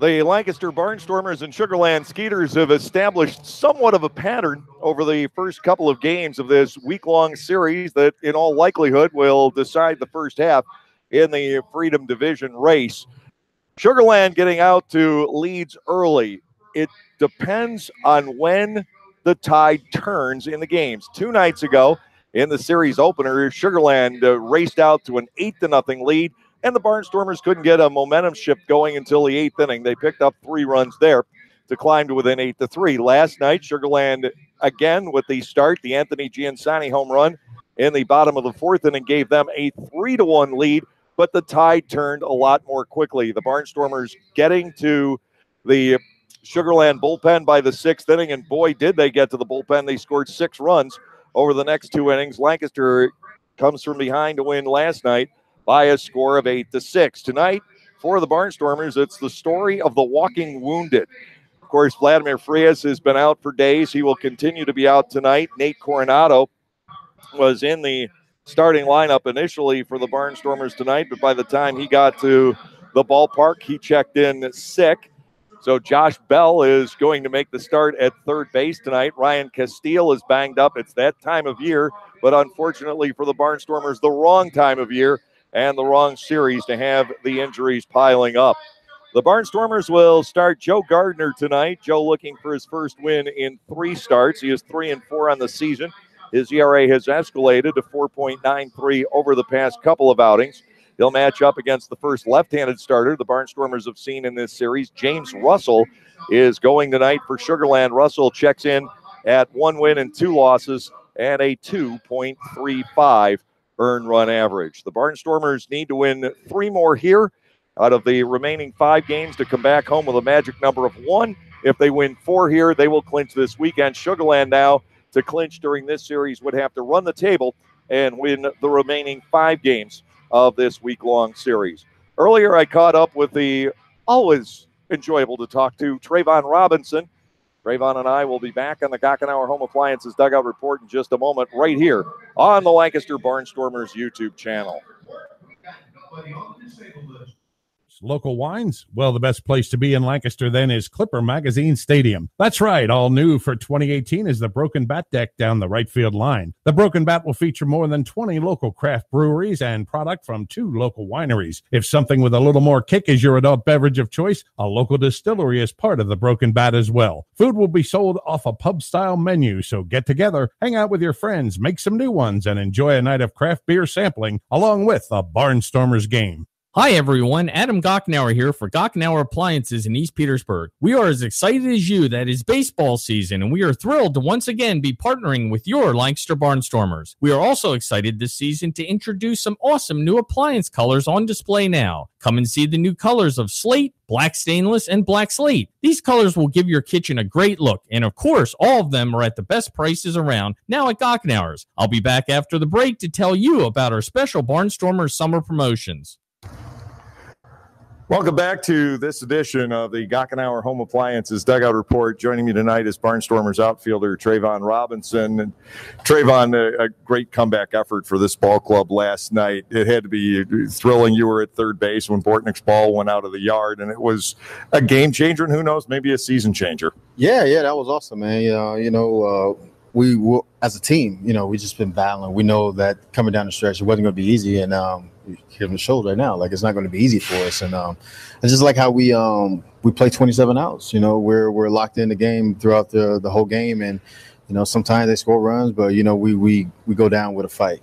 The Lancaster Barnstormers and Sugarland Skeeters have established somewhat of a pattern over the first couple of games of this week-long series that in all likelihood will decide the first half in the Freedom Division race. Sugarland getting out to leads early. It depends on when the tide turns in the games. 2 nights ago in the series opener, Sugarland raced out to an 8-0 lead, and the Barnstormers couldn't get a momentum shift going until the 8th inning. They picked up 3 runs there to climb to within 8-3. Last night, Sugarland again with the start, the Anthony Giansani home run in the bottom of the 4th inning gave them a 3-1 lead, but the tide turned a lot more quickly. The Barnstormers getting to the Sugarland bullpen by the 6th inning, and boy, did they get to the bullpen. They scored 6 runs over the next 2 innings. Lancaster comes from behind to win last night by a score of 8-6. Tonight, for the Barnstormers, it's the story of the walking wounded. Of course, Vladimir Frias has been out for days. He will continue to be out tonight. Nate Coronado was in the starting lineup initially for the Barnstormers tonight, but by the time he got to the ballpark, he checked in sick. So Josh Bell is going to make the start at third base tonight. Ryan Castile is banged up. It's that time of year, but unfortunately for the Barnstormers, the wrong time of year and the wrong series to have the injuries piling up. The Barnstormers will start Joe Gardner tonight. Joe looking for his first win in 3 starts. He is 3-4 on the season. His ERA has escalated to 4.93 over the past couple of outings. He'll match up against the first left-handed starter the Barnstormers have seen in this series. James Russell is going tonight for Sugarland. Russell checks in at 1 win and 2 losses and a 2.35 earned run average. The Barnstormers need to win 3 more here out of the remaining 5 games to come back home with a magic number of 1. If they win 4 here, they will clinch this weekend. Sugarland now, to clinch during this series, would have to run the table and win the remaining 5 games of this week-long series. Earlier, I caught up with the always enjoyable to talk to Trayvon Robinson. Trayvon and I will be back on the Gockenauer Home Appliances Dugout Report in just a moment right here on the Lancaster Barnstormers YouTube channel. Local wines? Well, the best place to be in Lancaster then is Clipper Magazine Stadium. That's right, all new for 2018 is the Broken Bat deck down the right field line. The Broken Bat will feature more than 20 local craft breweries and product from 2 local wineries. If something with a little more kick is your adult beverage of choice, a local distillery is part of the Broken Bat as well. Food will be sold off a pub-style menu, so get together, hang out with your friends, make some new ones, and enjoy a night of craft beer sampling along with a Barnstormers game. Hi everyone, Adam Gockenauer here for Gockenauer Appliances in East Petersburg. We are as excited as you that it's baseball season, and we are thrilled to once again be partnering with your Lancaster Barnstormers. We are also excited this season to introduce some awesome new appliance colors on display now. Come and see the new colors of slate, black stainless, and black slate. These colors will give your kitchen a great look, and of course, all of them are at the best prices around now at Gockenauer's. I'll be back after the break to tell you about our special Barnstormers summer promotions. Welcome back to this edition of the Gockenauer Home Appliances Dugout Report. Joining me tonight is Barnstormers outfielder Trayvon Robinson. And Trayvon, a great comeback effort for this ball club last night. It had to be thrilling. You were at third base when Bortnick's ball went out of the yard, and it was a game changer, and who knows, maybe a season changer. Yeah, that was awesome, man. We will, as a team, we just been battling. We know that coming down the stretch, it wasn't going to be easy, and give him the shoulder right now. Like, it's not going to be easy for us, and it's just like how we play 27 outs. We're locked in the game throughout the whole game, and sometimes they score runs, but we go down with a fight.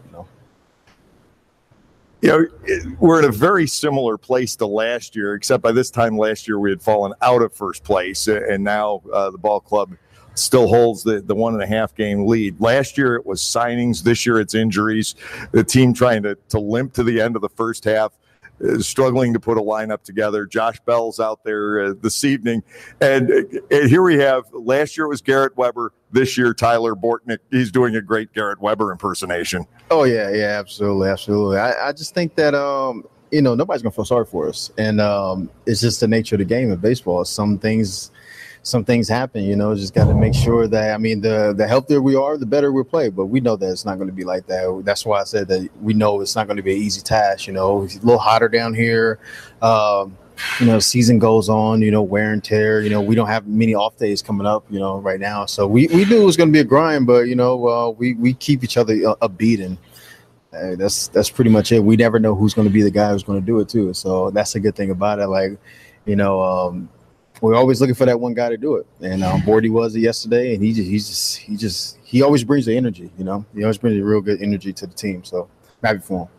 We're in a very similar place to last year, except by this time last year we had fallen out of first place, and now the ball club still holds the 1.5 game lead. Last year it was signings. This year it's injuries. The team trying to limp to the end of the first half, struggling to put a lineup together. Josh Bell's out there this evening. And here we have, last year it was Garrett Weber. This year, Tyler Bortnick. He's doing a great Garrett Weber impersonation. Oh, yeah, absolutely. I just think that, nobody's going to feel sorry for us. And it's just the nature of the game of baseball. Some things happen, just got to make sure that, the healthier we are, the better we'll play. But we know that it's not going to be like that. That's why I said that we know it's not going to be an easy task. It's a little hotter down here. season goes on, wear and tear. We don't have many off days coming up, right now. So we knew it was going to be a grind, but we keep each other upbeat, and that's pretty much it. We never know who's going to be the guy who's going to do it too. So that's a good thing about it. Like, we're always looking for that one guy to do it, and Bordy was it yesterday, and he always brings the energy. He always brings a real good energy to the team. So happy for him.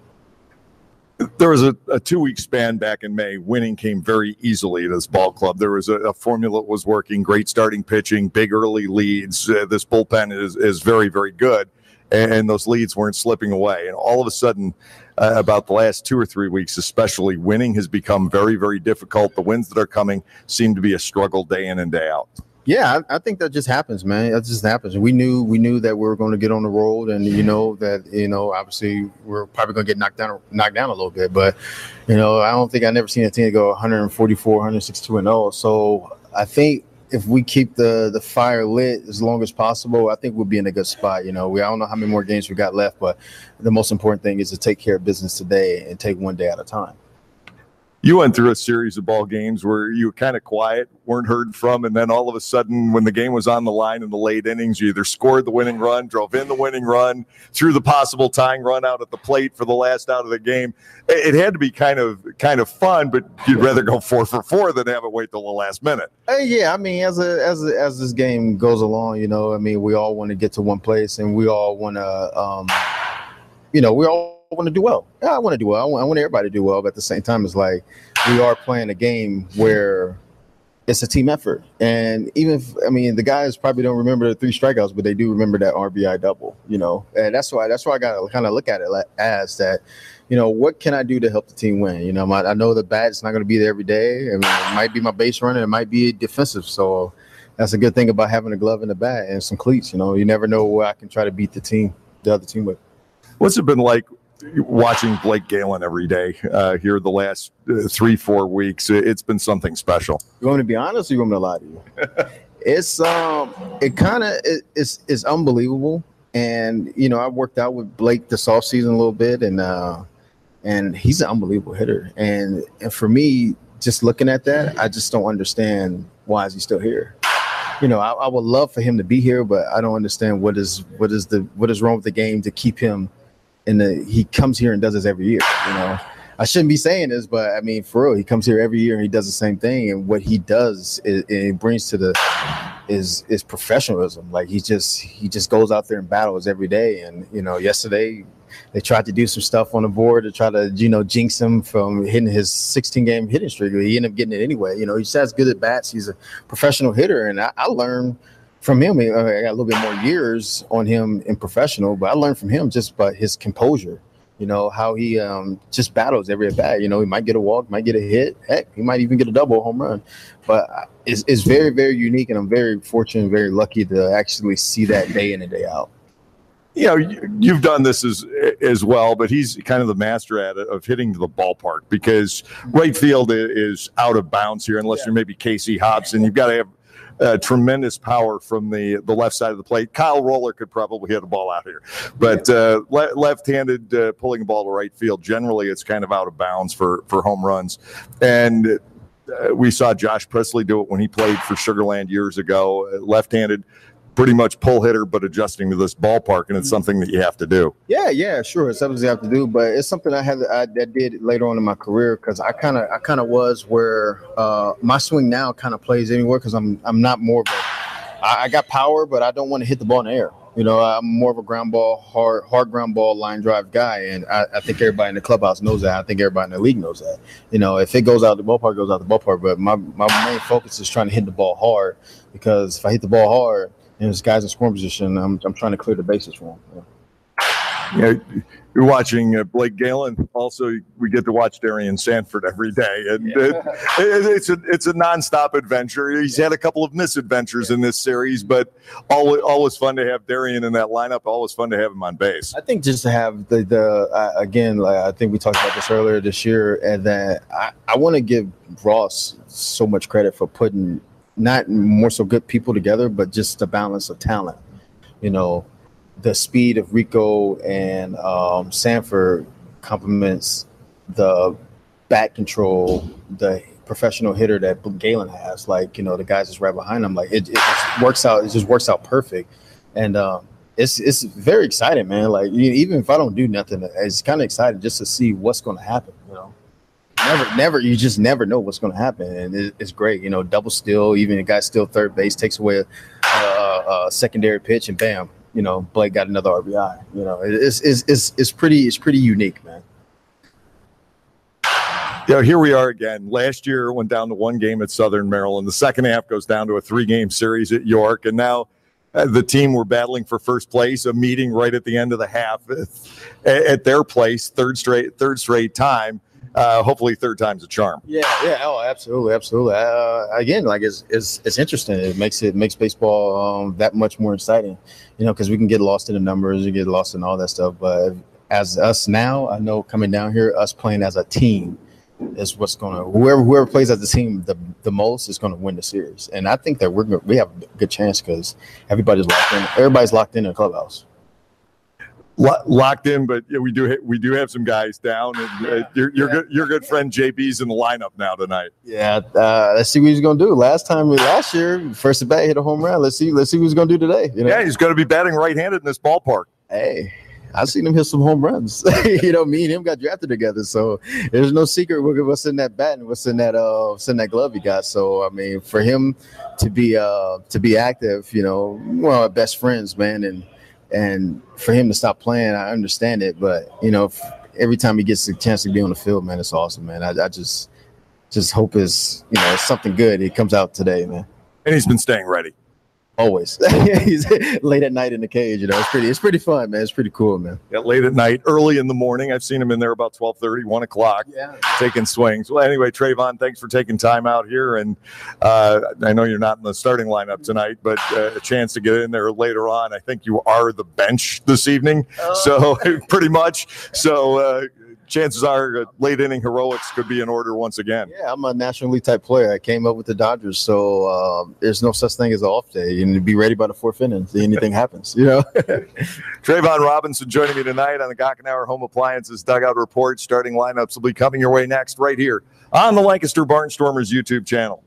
There was a 2-week span back in May. Winning came very easily to this ball club. There was a formula that was working, great starting pitching, big early leads. This bullpen is very, very good, and those leads weren't slipping away. And all of a sudden, about the last 2 or 3 weeks especially, winning has become very, very difficult. The wins that are coming seem to be a struggle day in and day out. Yeah, I think that just happens, man. That just happens. We knew that we were going to get on the road, and obviously we're probably going to get knocked down a little bit. But I don't think I've never seen a team go 144, 162-0. So I think if we keep the fire lit as long as possible, I think we'll be in a good spot. I don't know how many more games we got left, but the most important thing is to take care of business today and take one day at a time. You went through a series of ball games where you were kind of quiet, weren't heard from, and then all of a sudden when the game was on the line in the late innings, you either scored the winning run, drove in the winning run, threw the possible tying run out at the plate for the last out of the game. It had to be kind of fun, but you'd rather go 4 for 4 than have it wait till the last minute. Yeah, I mean, as this game goes along, we all want to get to one place, and we all want to, we all want to do well. Yeah, I want to do well. I want everybody to do well, but at the same time, it's like we are playing a game where it's a team effort. And even the guys probably don't remember the 3 strikeouts, but they do remember that RBI double, and that's why I got to kind of look at it as that, what can I do to help the team win? I know the bat's not going to be there every day. It might be my base runner. It might be defensive. So that's a good thing about having a glove and a bat and some cleats. You never know where I can try to beat the other team with. What's it been like watching Blake Galen every day here the last 3-4 weeks? It's been something special. You want me to be honest, or you want me to lie to you? It's it's unbelievable. And I worked out with Blake this offseason a little bit, and he's an unbelievable hitter. And for me, just looking at that, I just don't understand why is he still here. I would love for him to be here, but I don't understand what is wrong with the game to keep him. He comes here and does this every year. I shouldn't be saying this, but for real, he comes here every year and he does the same thing. And what he does it brings to is professionalism. Like he just goes out there and battles every day. And yesterday they tried to do some stuff on the board to try to jinx him from hitting his 16-game hitting streak. He ended up getting it anyway. He just has good at bats. He's a professional hitter, and I learned from him. I got a little bit more years on him in professional, but I learned from him just by his composure, how he just battles every at bat. He might get a walk, might get a hit. Heck, he might even get a double home run. But it's very, very unique, and I'm very fortunate, very lucky to actually see that day in and day out. You've done this as well, but he's kind of the master at it of hitting to the ballpark, because right field is out of bounds here unless you're maybe Casey Hobson. You've got to have tremendous power from the left side of the plate. Kyle Roller could probably hit a ball out here, but left-handed pulling a ball to right field, generally it's kind of out of bounds for home runs. And we saw Josh Presley do it when he played for Sugarland years ago. Left-handed, pretty much pull hitter, but adjusting to this ballpark, and it's something that you have to do. Yeah, sure. It's something you have to do, but it's something I did later on in my career, because I kind of was where my swing now kind of plays anywhere, because I'm not more of I got power, but I don't want to hit the ball in the air. I'm more of a ground ball, hard ground ball, line drive guy, and I think everybody in the clubhouse knows that. I think everybody in the league knows that. If it goes out the ballpark, it goes out the ballpark. But my main focus is trying to hit the ball hard, because if I hit the ball hard, and this guy's in scoring position, I'm trying to clear the bases for him. You're watching Blake Galen. Also, we get to watch Darian Sanford every day, and it's a nonstop adventure. He's had a couple of misadventures in this series, but always fun to have Darian in that lineup. Always fun to have him on base. I think just to have again, like I think we talked about this earlier this year, and that I want to give Ross so much credit for putting not more so good people together, but just the balance of talent. The speed of Rico and Sanford complements the bat control, the professional hitter that Galen has. Like, you know, the guys that's right behind him. Like, it just works out. It just works out perfect. And it's very exciting, man. Like, even if I don't do nothing, it's kind of exciting just to see what's going to happen, you know. You just never know what's going to happen, and it's great. You know, double steal, even the guy still third base takes away a secondary pitch, and bam, you know, Blake got another RBI. You know, it's pretty unique, man. Yeah, here we are again. Last year went down to one game at Southern Maryland. The second half goes down to a 3-game series at York, and now the team were battling for first place. A meeting right at the end of the half at their place, third straight time. Hopefully, third time's a charm. Yeah. Oh, absolutely. Again, like it's interesting. It makes baseball that much more exciting, you know, because we can get lost in the numbers, you get lost in all that stuff. But as us now, I know coming down here, us playing as a team is what's going to whoever plays as a team the most is going to win the series. And I think that we have a good chance because everybody's locked in. Everybody's locked in the clubhouse. Locked in, but yeah, we do have some guys down, and your good friend JB's in the lineup now tonight. Yeah, let's see what he's gonna do. Last year, first at bat hit a home run. Let's see what he's gonna do today. You know? Yeah, he's gonna be batting right-handed in this ballpark. Hey, I've seen him hit some home runs. You know, me and him got drafted together, so there's no secret what's in that bat and what's in that glove he got. So I mean, for him to be active, you know, one of our best friends, man, and for him to stop playing, I understand it. But, you know, every time he gets a chance to be on the field, man, it's awesome, man. I just hope it's something good. It comes out today, man. And he's been staying ready. Always. He's late at night in the cage, you know. It's pretty fun, man. It's pretty cool, man. Yeah, late at night, early in the morning. I've seen him in there about 12:30, 1 o'clock, taking swings. Well, anyway, Trayvon, thanks for taking time out here. And I know you're not in the starting lineup tonight, but a chance to get in there later on. I think you are the bench this evening, so pretty much. So chances are late inning heroics could be in order once again. Yeah, I'm a National League type player. I came up with the Dodgers, so there's no such thing as an off day. You need to be ready by the fourth inning. See anything happens, you know. Trayvon Robinson joining me tonight on the Gockenauer Home Appliances Dugout Report. Starting lineups will be coming your way next right here on the Lancaster Barnstormers YouTube channel.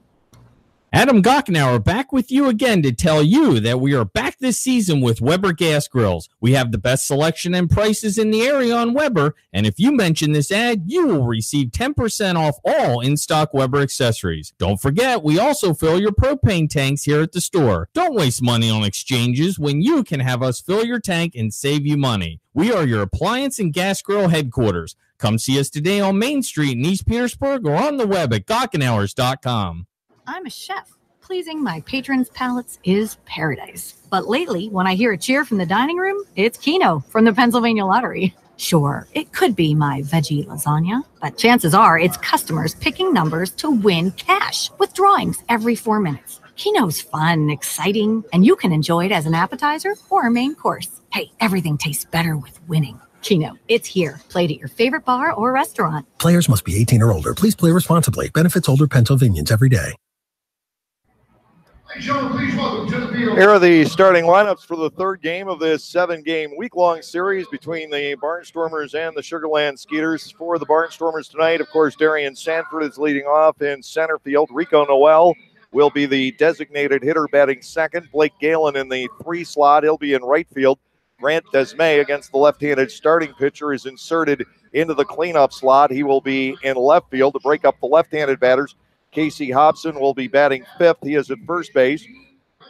Adam Gockenauer back with you again to tell you that we are back this season with Weber Gas Grills. We have the best selection and prices in the area on Weber, and if you mention this ad, you will receive 10% off all in-stock Weber accessories. Don't forget, we also fill your propane tanks here at the store. Don't waste money on exchanges when you can have us fill your tank and save you money. We are your appliance and gas grill headquarters. Come see us today on Main Street in East Petersburg or on the web at Gockenauers.com. I'm a chef. Pleasing my patrons' palates is paradise. But lately, when I hear a cheer from the dining room, it's Keno from the Pennsylvania Lottery. Sure, it could be my veggie lasagna, but chances are it's customers picking numbers to win cash with drawings every 4 minutes. Keno's fun, exciting, and you can enjoy it as an appetizer or a main course. Hey, everything tastes better with winning. Keno, it's here. Played at your favorite bar or restaurant. Players must be 18 or older. Please play responsibly. Benefits older Pennsylvanians every day. Here are the starting lineups for the third game of this 7-game week-long series between the Barnstormers and the Sugarland Skeeters. For the Barnstormers tonight, of course, Darian Sanford is leading off in center field. Rico Noel will be the designated hitter batting second. Blake Galen in the 3 slot. He'll be in right field. Grant Desmay, against the left-handed starting pitcher, is inserted into the cleanup slot. He will be in left field to break up the left-handed batters. Casey Hobson will be batting 5th. He is at first base.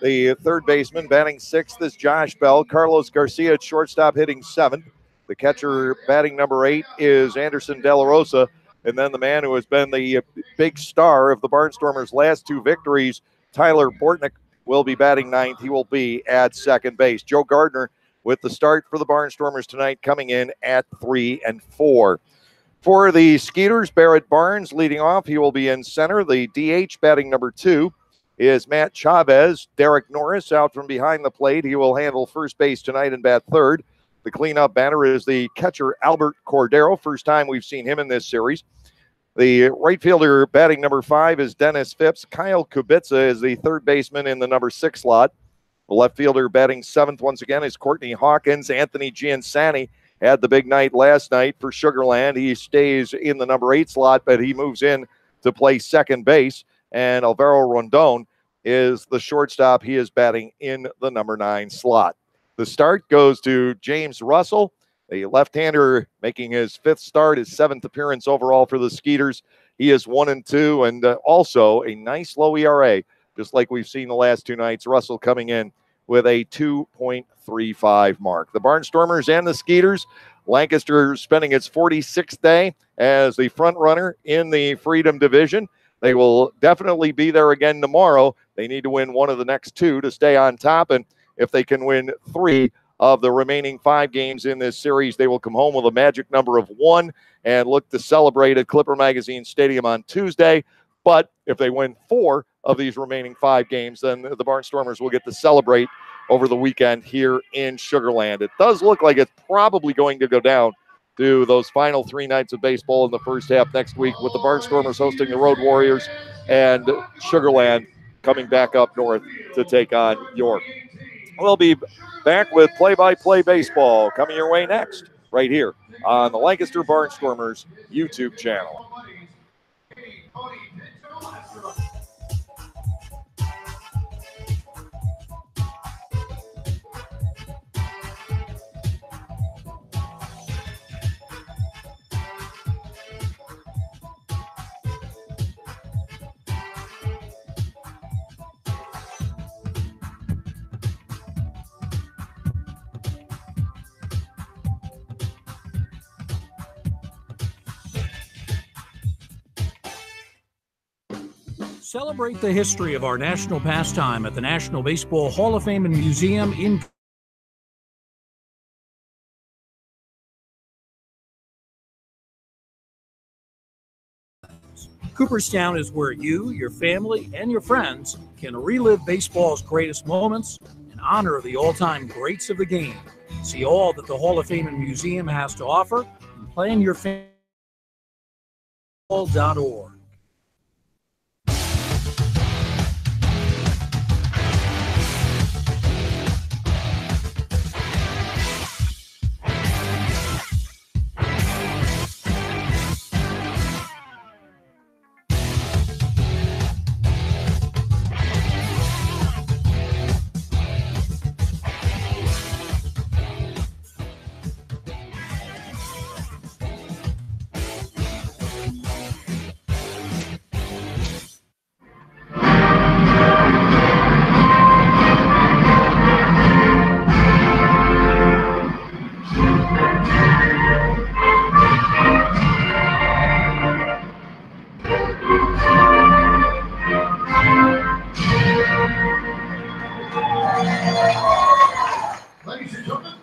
The third baseman batting 6th is Josh Bell. Carlos Garcia at shortstop hitting 7th. The catcher batting number 8 is Anderson De La Rosa. And then the man who has been the big star of the Barnstormers' last 2 victories, Tyler Bortnick, will be batting 9th. He will be at second base. Joe Gardner with the start for the Barnstormers tonight, coming in at 3 and 4. For the Skeeters, Barrett Barnes leading off. He will be in center. The DH batting number 2 is Matt Chavez. Derek Norris out from behind the plate. He will handle first base tonight and bat third. The cleanup batter is the catcher Albert Cordero. First time we've seen him in this series. The right fielder batting number 5 is Dennis Phipps. Kyle Kubica is the third baseman in the number 6 slot. The left fielder batting 7th once again is Courtney Hawkins. Anthony Giansani had the big night last night for Sugarland. He stays in the number 8 slot, but he moves in to play second base. And Alvaro Rondon is the shortstop. He is batting in the number 9 slot. The start goes to James Russell, a left-hander making his 5th start, his 7th appearance overall for the Skeeters. He is 1-2 and also a nice low ERA, just like we've seen the last 2 nights. Russell coming in with a 2.35 mark. The Barnstormers and the Skeeters, Lancaster spending its 46th day as the front runner in the Freedom Division. They will definitely be there again tomorrow. They need to win one of the next 2 to stay on top, and if they can win 3 of the remaining 5 games in this series, they will come home with a magic number of 1 and look to celebrate at Clipper Magazine Stadium on Tuesday. But if they win 4 of these remaining 5 games, then the Barnstormers will get to celebrate over the weekend here in Sugar Land. It does look like it's probably going to go down to those final 3 nights of baseball in the first half next week, with the Barnstormers hosting the Road Warriors and Sugar Land coming back up north to take on York. We'll be back with play-by-play baseball coming your way next, right here on the Lancaster Barnstormers YouTube channel. Celebrate the history of our national pastime at the National Baseball Hall of Fame and Museum in Cooperstown is where you, your family, and your friends can relive baseball's greatest moments and honor the all-time greats of the game. See all that the Hall of Fame and Museum has to offer and plan your family.org.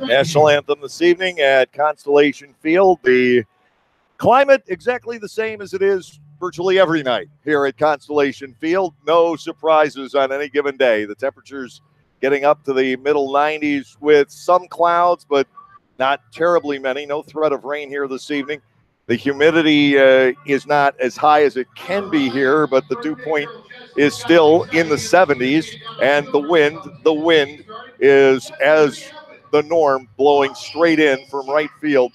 National anthem this evening at Constellation Field. The climate exactly the same as it is virtually every night here at Constellation Field. No surprises on any given day. The temperatures getting up to the middle 90s with some clouds, but not terribly many. No threat of rain here this evening. The humidity is not as high as it can be here, but the dew point is still in the 70s. And the wind is as the norm, blowing straight in from right field,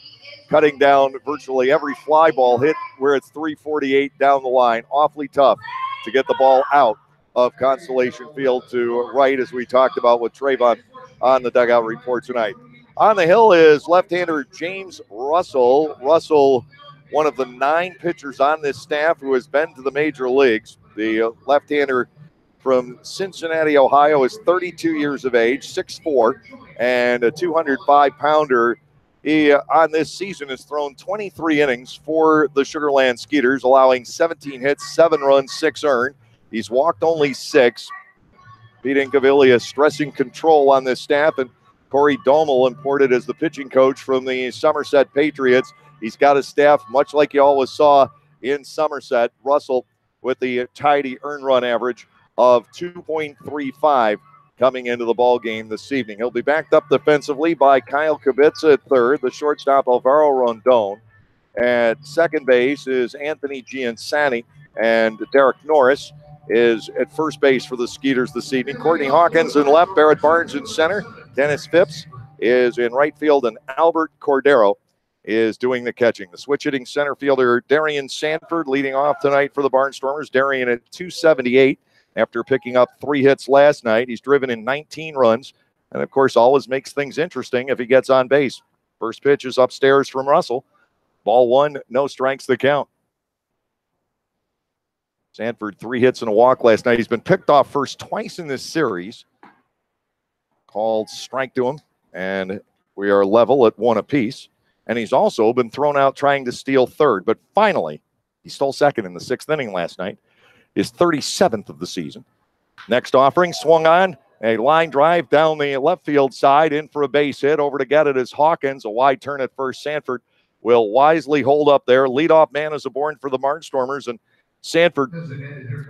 cutting down virtually every fly ball hit where it's 348 down the line. Awfully tough to get the ball out of Constellation Field to right, as we talked about with Trayvon on the Dugout Report tonight. On the hill is left-hander James Russell. Russell, one of the 9 pitchers on this staff who has been to the major leagues. The left-hander from Cincinnati, Ohio, is 32 years of age, 6'4", and a 205-pounder. He, on this season, has thrown 23 innings for the Sugar Land Skeeters, allowing 17 hits, 7 runs, 6 earned. He's walked only 6. Pete Incaviglia stressing control on this staff, and Corey Domel imported as the pitching coach from the Somerset Patriots. He's got a staff much like you always saw in Somerset. Russell with the tidy earned run average of 2.35 coming into the ball game this evening. He'll be backed up defensively by Kyle Kibitza at third, the shortstop Alvaro Rondon. At second base is Anthony Giansani, and Derek Norris is at first base for the Skeeters this evening. Courtney Hawkins in left, Barrett Barnes in center. Dennis Phipps is in right field, and Albert Cordero is doing the catching. The switch hitting center fielder, Darian Sanford, leading off tonight for the Barnstormers. Darian at 278 after picking up 3 hits last night. He's driven in 19 runs, and, of course, always makes things interesting if he gets on base. First pitch is upstairs from Russell. Ball 1, no strikes the count. Sanford, 3 hits and a walk last night. He's been picked off first twice in this series. Called strike to him, and we are level at 1 apiece. And he's also been thrown out trying to steal third, but finally he stole second in the 6th inning last night. His 37th of the season. Next offering, swung on, a line drive down the left field side, in for a base hit. Over to get it is Hawkins. A wide turn at first. Sanford will wisely hold up there. Leadoff man is aboard for the Barnstormers, and Sanford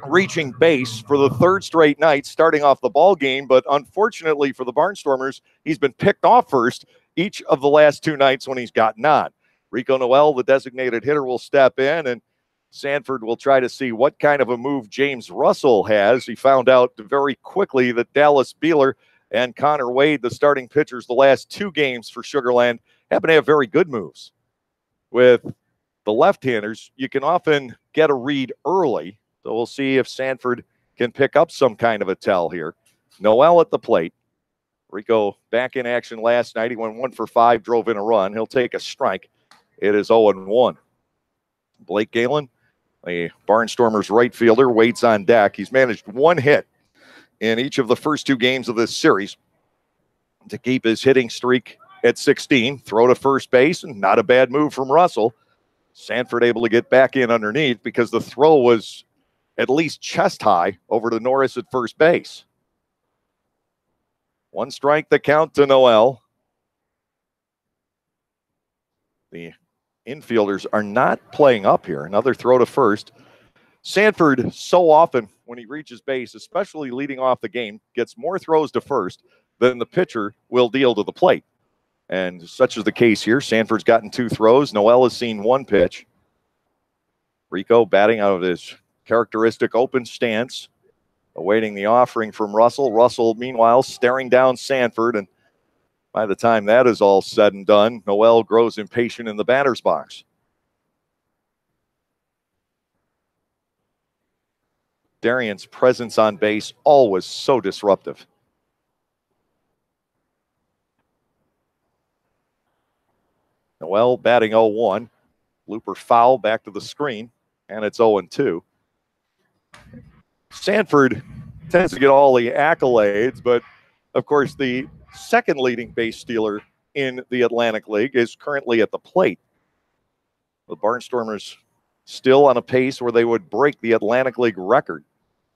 reaching base for the 3rd straight night, starting off the ball game. But unfortunately for the Barnstormers, he's been picked off first each of the last 2 nights when he's gotten on. Rico Noel, the designated hitter, will step in, and Sanford will try to see what kind of a move James Russell has. He found out very quickly that Dallas Beeler and Connor Wade, the starting pitchers the last 2 games for Sugarland, happen to have very good moves. With the left-handers, you can often get a read early, so we'll see if Sanford can pick up some kind of a tell here. Noel at the plate. Rico back in action last night. He went 1 for 5, drove in a run. He'll take a strike. It is 0-1. Blake Galen, the Barnstormers right fielder, waits on deck. He's managed 1 hit in each of the first 2 games of this series to keep his hitting streak at 16. Throw to first base, and not a bad move from Russell. Sanford able to get back in underneath because the throw was at least chest high over to Norris at first base. 1 strike the count to Noel. The infielders are not playing up here. Another throw to first. Sanford, so often when he reaches base, especially leading off the game, gets more throws to first than the pitcher will deal to the plate. And such is the case here. Sanford's gotten 2 throws. Noel has seen 1 pitch. Rico batting out of his characteristic open stance, awaiting the offering from Russell. Russell, meanwhile, staring down Sanford, and by the time that is all said and done, Noel grows impatient in the batter's box. Darian's presence on base always so disruptive. Noel batting 0-1. Looper foul back to the screen, and it's 0-2. Sanford tends to get all the accolades, but of course the second leading base stealer in the Atlantic League is currently at the plate. The Barnstormers still on a pace where they would break the Atlantic League record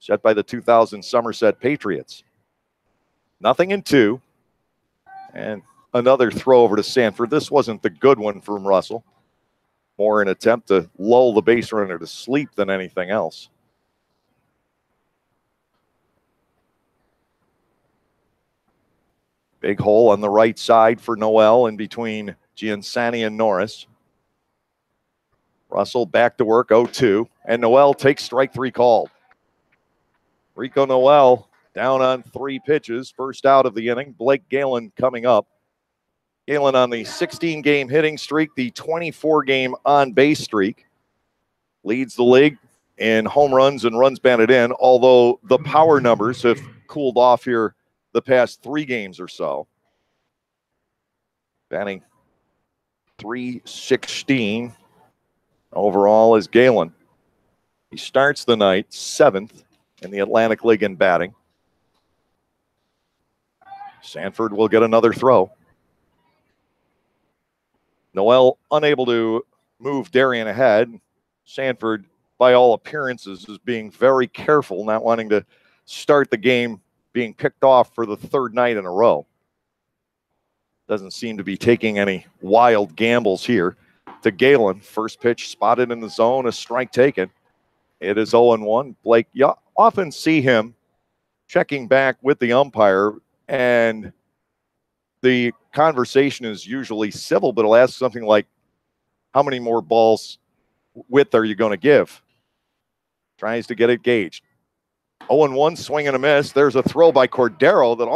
set by the 2000 Somerset Patriots. 0-2. And another throw over to Sanford. This wasn't the good one from Russell. More an attempt to lull the base runner to sleep than anything else. Big hole on the right side for Noel in between Giansani and Norris. Russell back to work, 0-2. And Noel takes strike 3 called. Rico Noel down on 3 pitches. First out of the inning. Blake Galen coming up. Galen on the 16-game hitting streak, the 24-game on-base streak. Leads the league in home runs and runs batted in, although the power numbers have cooled off here the past 3 games or so. Batting .316 overall is Galen. He starts the night 7th in the Atlantic League in batting. Sanford will get another throw. Noel unable to move Darian ahead. Sanford, by all appearances, is being very careful, not wanting to start the game being picked off for the 3rd night in a row. Doesn't seem to be taking any wild gambles here. To Galen, first pitch spotted in the zone, a strike taken. It is 0-1. Blake, you often see him checking back with the umpire, and the conversation is usually civil, but he'll ask something like, how many more balls width are you going to give? Tries to get it gauged. 0-1, swing and a miss. There's a throw by Cordero that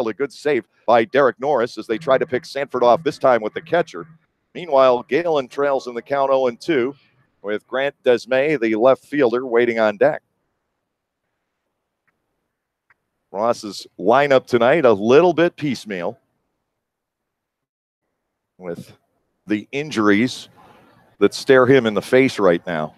A good save by Derek Norris as they try to pick Sanford off, this time with the catcher. Meanwhile, Galen trails in the count 0-2 with Grant Desmay, the left fielder, waiting on deck. Ross's lineup tonight a little bit piecemeal with the injuries that stare him in the face right now.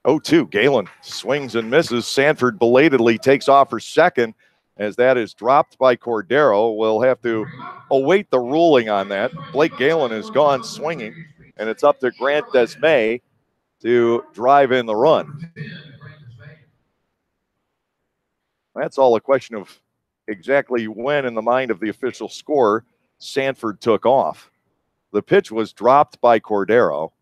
0-2, Galen swings and misses. Sanford belatedly takes off for second as that is dropped by Cordero. We'll have to await the ruling on that. Blake Galen has gone swinging, and it's up to Grant Desmay to drive in the run. That's all a question of exactly when, in the mind of the official scorer, Sanford took off. The pitch was dropped by Cordero.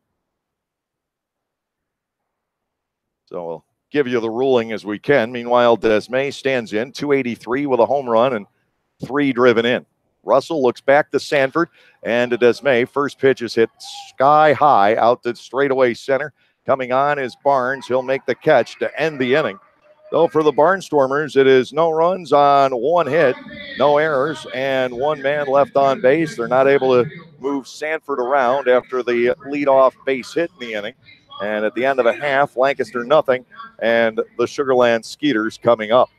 So we'll give you the ruling as we can. Meanwhile, Desmay stands in, 283 with a home run and 3 driven in. Russell looks back to Sanford and to Desmay. First pitch is hit sky high out to straightaway center. Coming on is Barnes. He'll make the catch to end the inning. Though for the Barnstormers, it is no runs on 1 hit, no errors, and 1 man left on base. They're not able to move Sanford around after the leadoff base hit in the inning. And at the end of the half, Lancaster nothing, and the Sugarland Skeeters coming up.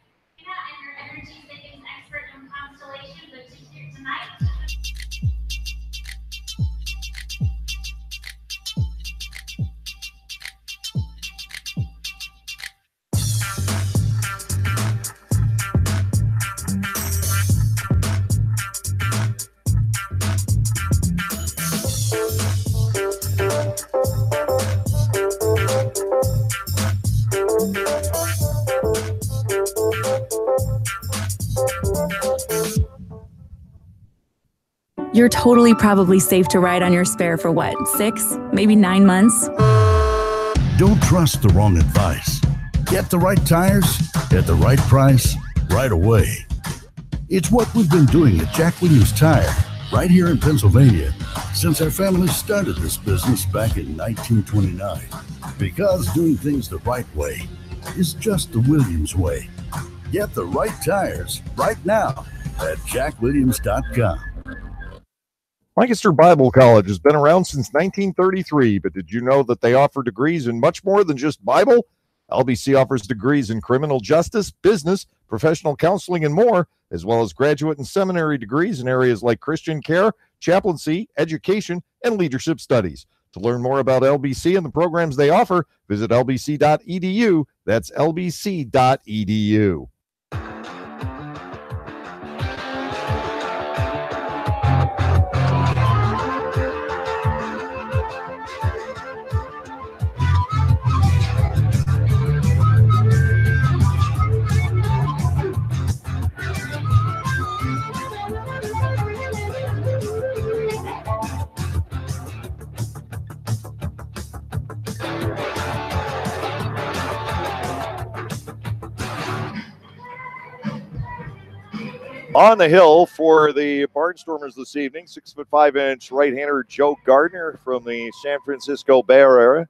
You're totally probably safe to ride on your spare for what, 6, maybe 9 months? Don't trust the wrong advice. Get the right tires at the right price right away. It's what we've been doing at Jack Williams Tire right here in Pennsylvania since our family started this business back in 1929. Because doing things the right way is just the Williams way. Get the right tires right now at jackwilliams.com. Lancaster Bible College has been around since 1933, but did you know that they offer degrees in much more than just Bible? LBC offers degrees in criminal justice, business, professional counseling, and more, as well as graduate and seminary degrees in areas like Christian care, chaplaincy, education, and leadership studies. To learn more about LBC and the programs they offer, visit lbc.edu. That's lbc.edu. On the hill for the Barnstormers this evening, 6'5" right-hander Joe Gardner from the San Francisco Bay Area.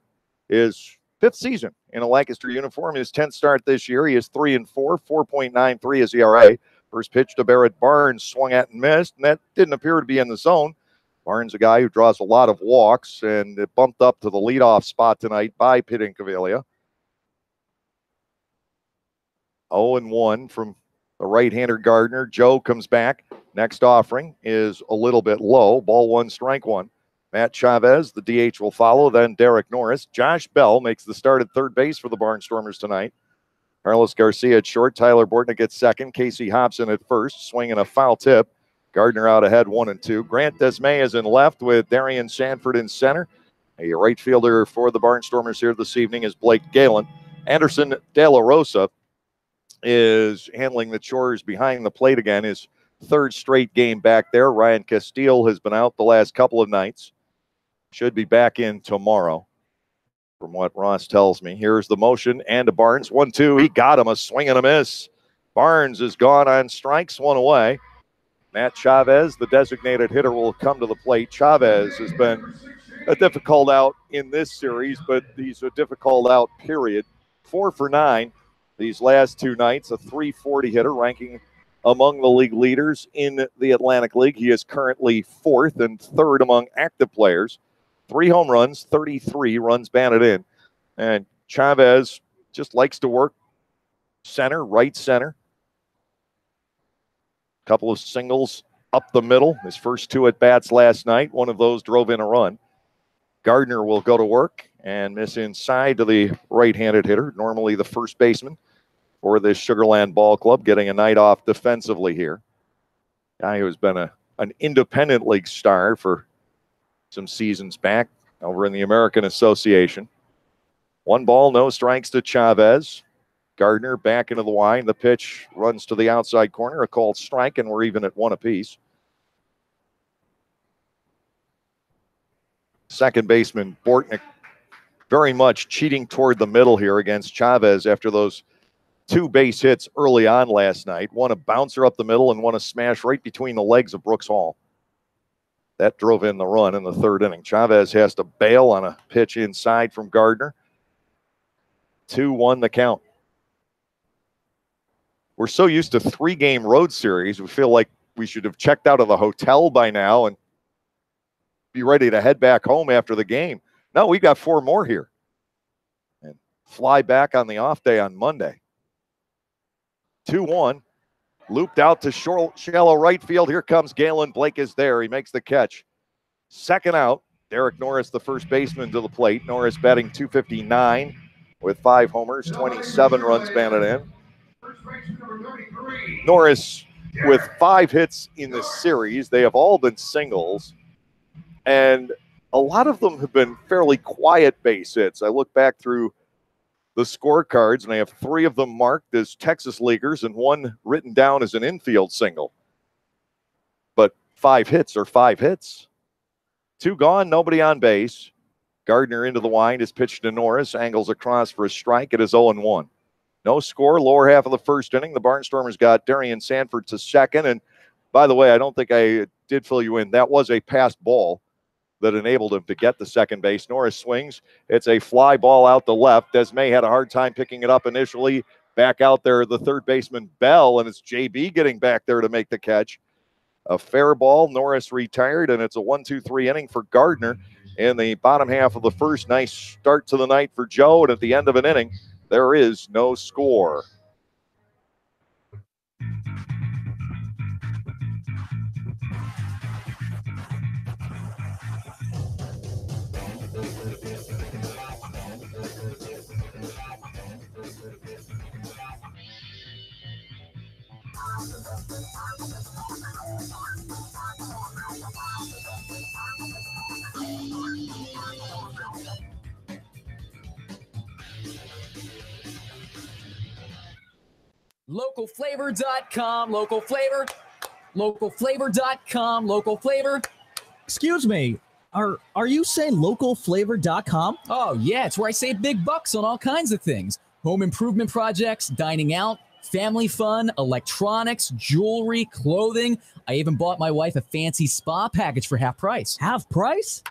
His 5th season in a Lancaster uniform, his 10th start this year. He is 3-4, 4.93 is ERA. First pitch to Barrett Barnes, swung at and missed, and that didn't appear to be in the zone. Barnes, a guy who draws a lot of walks, and it bumped up to the leadoff spot tonight by Pitt Incaviglia. 0-1 from the right-hander Gardner. Joe comes back. Next offering is a little bit low. Ball 1, strike 1. Matt Chavez, the DH, will follow. Then Derek Norris. Josh Bell makes the start at third base for the Barnstormers tonight. Carlos Garcia at short. Tyler Bortnick at second. Casey Hobson at first. Swinging a foul tip. Gardner out ahead 1-2. Grant Desmay is in left with Darian Sanford in center. A right fielder for the Barnstormers here this evening is Blake Galen. Anderson De La Rosa is handling the chores behind the plate again. His 3rd straight game back there. Ryan Castile has been out the last couple of nights. Should be back in tomorrow, from what Ross tells me. Here's the motion and to Barnes. 1-2. He got him. A swing and a miss. Barnes is gone on strikes, 1 away. Matt Chavez, the designated hitter, will come to the plate. Chavez has been a difficult out in this series, but he's a difficult out, period. 4 for 9. these last two nights, a .340 hitter, ranking among the league leaders in the Atlantic League. He is currently 4th and 3rd among active players. 3 home runs, 33 runs batted in. And Chavez just likes to work center, right center. Couple of singles up the middle. His first 2 at-bats last night. One of those drove in a run. Gardner will go to work and miss inside to the right-handed hitter, normally the first baseman for this Sugarland Ball Club, getting a night off defensively here. Guy who's been an independent league star for some seasons back over in the American Association. 1 ball, no strikes to Chavez. Gardner back into the line. The pitch runs to the outside corner, a called strike, and we're even at 1 apiece. Second baseman Bortnick very much cheating toward the middle here against Chavez after those 2 base hits early on last night. One a bouncer up the middle and one a smash right between the legs of Brooks Hall. That drove in the run in the 3rd inning. Chavez has to bail on a pitch inside from Gardner. 2-1 the count. We're so used to 3-game road series, we feel like we should have checked out of the hotel by now and be ready to head back home after the game. No, we got 4 more here. And fly back on the off day on Monday. 2-1. Looped out to shallow right field. Here comes Galen. Blake is there. He makes the catch. Second out. Derek Norris, the first baseman, to the plate. Norris batting .259 with 5 homers, 27 runs batted in. Norris with 5 hits in this series. They have all been singles. And a lot of them have been fairly quiet base hits. I look back through the scorecards, and I have 3 of them marked as Texas leaguers and 1 written down as an infield single. But 5 hits are 5 hits. 2 gone, nobody on base. Gardner into the wind is pitched to Norris, angles across for a strike. It is 0-1. No score, lower half of the 1st inning. The Barnstormers got Darian Sanford to second. And by the way, I don't think I did fill you in. That was a passed ball that enabled him to get the second base. Norris swings. It's a fly ball out the left. Desmay had a hard time picking it up initially. Back out there, the third baseman, Bell, and it's JB getting back there to make the catch. A fair ball. Norris retired, and it's a 1-2-3 inning for Gardner in the bottom half of the 1st. Nice start to the night for Joe, and at the end of an inning, there is no score. Localflavor.com, local flavor. Localflavor.com, local flavor. Excuse me, are you saying localflavor.com? Oh, yeah, it's where I save big bucks on all kinds of things. Home improvement projects, dining out, family fun, electronics, jewelry, clothing. I even bought my wife a fancy spa package for half price. Half price?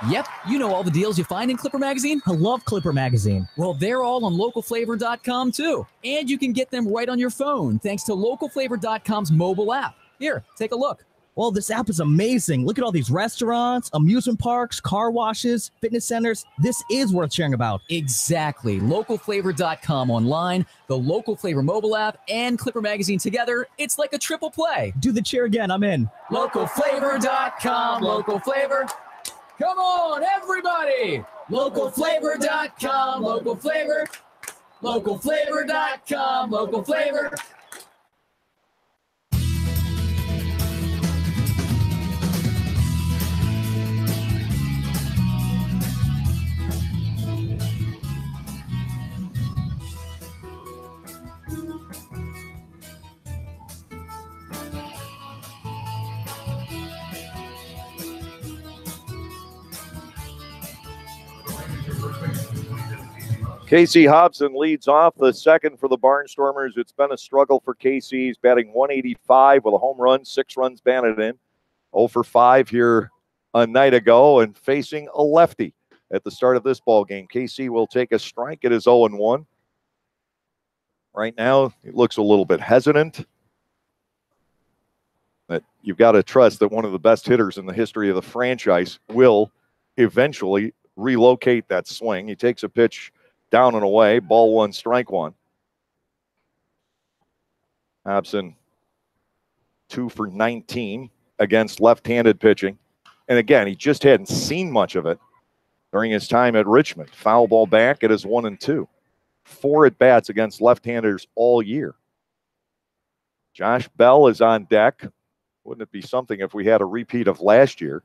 Yep, you know all the deals you find in Clipper Magazine. I love Clipper Magazine. Well, they're all on localflavor.com too. And you can get them right on your phone thanks to localflavor.com's mobile app. Here, take a look. Well, this app is amazing. Look at all these restaurants, amusement parks, car washes, fitness centers. This is worth sharing about. Exactly. Localflavor.com online, the Local Flavor mobile app, and Clipper Magazine together. It's like a triple play. Do the cheer again. I'm in. Localflavor.com, local flavor. Come on, everybody! Localflavor.com, local flavor. Localflavor.com, local flavor. Casey Hobson leads off the second for the Barnstormers. It's been a struggle for Casey. He's batting .185 with a home run, 6 runs batted in. 0 for 5 here a night ago and facing a lefty at the start of this ball game. Casey will take a strike. It is 0-1. Right now, he looks a little bit hesitant. But you've got to trust that one of the best hitters in the history of the franchise will eventually relocate that swing. He takes a pitch down and away, ball one, strike one. Hobson 2 for 19 against left-handed pitching. And again, he just hadn't seen much of it during his time at Richmond. Foul ball back, it is 1-2. 4 at-bats against left-handers all year. Josh Bell is on deck. Wouldn't it be something if we had a repeat of last year?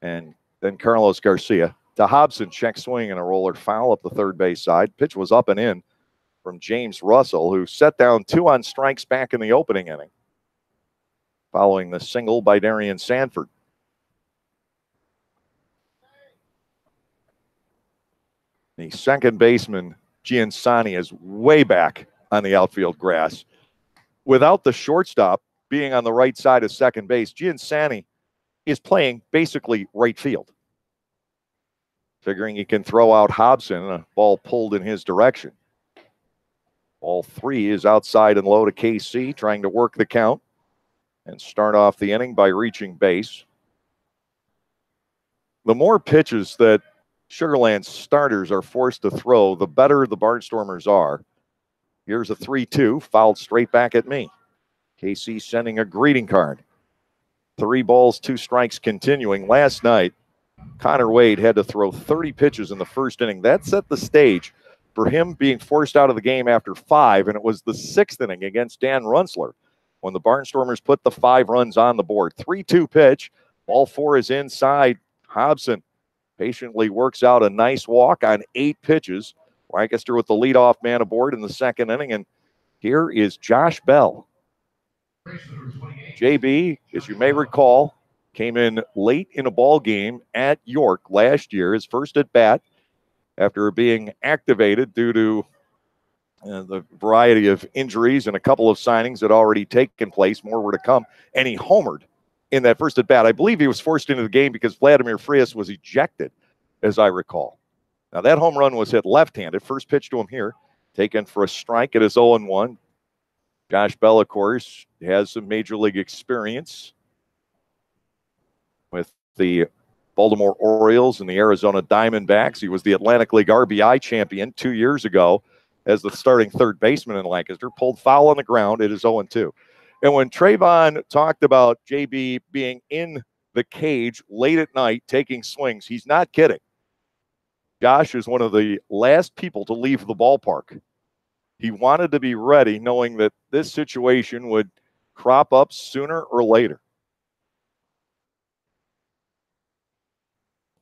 And then Carlos Garcia. To Hobson, check swing and a roller foul up the third base side. Pitch was up and in from James Russell, who set down 2 on strikes back in the opening inning, following the single by Darian Sanford. The second baseman, Giansani, is way back on the outfield grass. Without the shortstop being on the right side of second base, Giansani is playing basically right field. Figuring he can throw out Hobson, and a ball pulled in his direction. Ball 3 is outside and low to KC, trying to work the count and start off the inning by reaching base. The more pitches that Sugar Land starters are forced to throw, the better the Barnstormers are. Here's a 3-2, fouled straight back at me. KC sending a greeting card. 3 balls, 2 strikes continuing. Last night, Connor Wade had to throw 30 pitches in the first inning. That set the stage for him being forced out of the game after 5, and it was the 6th inning against Dan Runzler when the Barnstormers put the 5 runs on the board. 3-2 pitch. Ball 4 is inside. Hobson patiently works out a nice walk on 8 pitches. Lancaster with the leadoff man aboard in the second inning, and here is Josh Bell. JB, as you may recall, came in late in a ball game at York last year, his first at bat after being activated due to the variety of injuries and a couple of signings that had already taken place. More were to come, and he homered in that first at bat. I believe he was forced into the game because Vladimir Frias was ejected, as I recall. Now that home run was hit left-handed. First pitch to him here, taken for a strike. It is 0-1. Josh Bell, of course, has some major league experience with the Baltimore Orioles and the Arizona Diamondbacks. He was the Atlantic League RBI champion 2 years ago as the starting third baseman in Lancaster. Pulled foul on the ground. It is 0-2. And when Trayvon talked about JB being in the cage late at night taking swings, he's not kidding. Josh is one of the last people to leave the ballpark. He wanted to be ready, knowing that this situation would crop up sooner or later.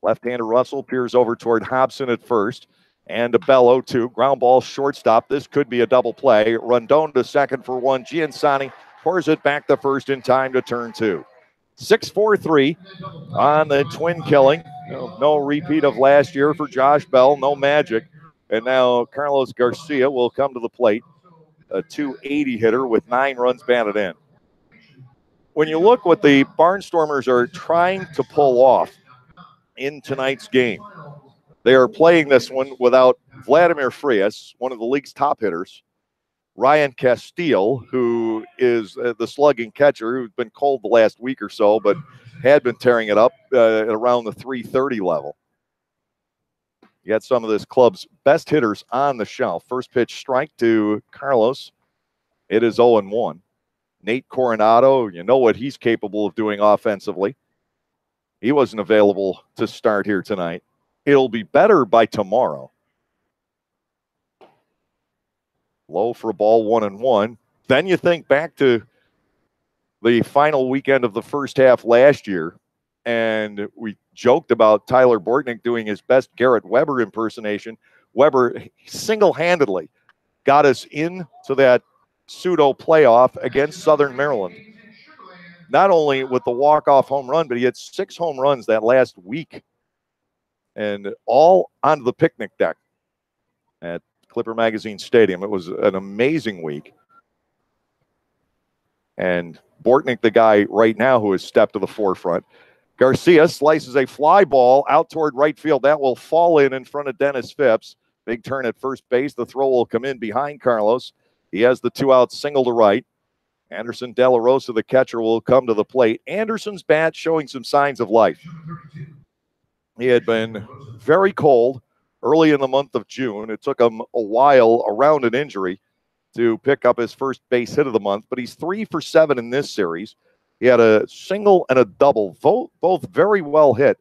Left-hander Russell peers over toward Hobson at first. And to Bell 0-2. Ground ball shortstop. This could be a double play. Rondon to second for 1. Giansani pours it back to first in time to turn 2. 6-4-3 on the twin killing. No repeat of last year for Josh Bell. No magic. And now Carlos Garcia will come to the plate. A 280 hitter with 9 runs batted in. When you look what the Barnstormers are trying to pull off in tonight's game, they are playing this one without Vladimir Frias, one of the league's top hitters, Ryan Castile, who is the slugging catcher, who's been cold the last week or so, but had been tearing it up at around the 330 level. You got some of this club's best hitters on the shelf. First pitch strike to Carlos. It is 0-1. Nate Coronado, you know what he's capable of doing offensively. He wasn't available to start here tonight. It'll be better by tomorrow. Low for a ball, 1-1. Then you think back to the final weekend of the first half last year, and we joked about Tyler Bortnick doing his best Garrett Weber impersonation. Weber single-handedly got us into that pseudo playoff against Southern Maryland. Not only with the walk-off home run, but he had 6 home runs that last week, and all onto the picnic deck at Clipper Magazine Stadium. It was an amazing week. And Bortnick, the guy right now who has stepped to the forefront. Garcia slices a fly ball out toward right field. That will fall in front of Dennis Phipps. Big turn at first base. The throw will come in behind Carlos. He has the 2-out single to right. Anderson De La Rosa, the catcher, will come to the plate. Anderson's bat showing some signs of life. He had been very cold early in the month of June. It took him a while around an injury to pick up his first base hit of the month, but he's 3 for 7 in this series. He had a single and a double, both very well hit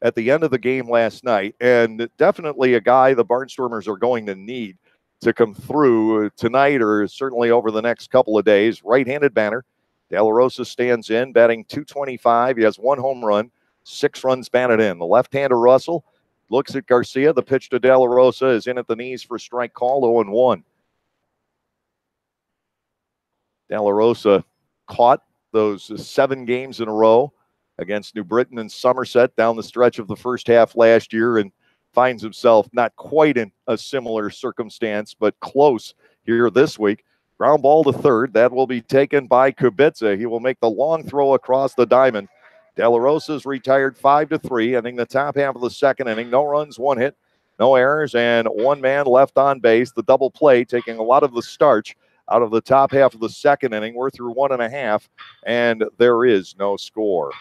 at the end of the game last night, and definitely a guy the Barnstormers are going to need to come through tonight or certainly over the next couple of days. Right-handed batter. De La Rosa stands in, batting .225. He has 1 home run, 6 runs batted in. The left-hander Russell looks at Garcia. The pitch to De La Rosa is in at the knees for strike call, 0-1. De La Rosa caught those 7 games in a row against New Britain and Somerset down the stretch of the first half last year, and finds himself not quite in a similar circumstance, but close here this week. Ground ball to third. That will be taken by Kubica. He will make the long throw across the diamond. De La Rosa's retired 5-3, ending the top half of the second inning. No runs, 1 hit, no errors, and 1 man left on base. The double play taking a lot of the starch out of the top half of the second inning. We're through 1.5, and there is no score.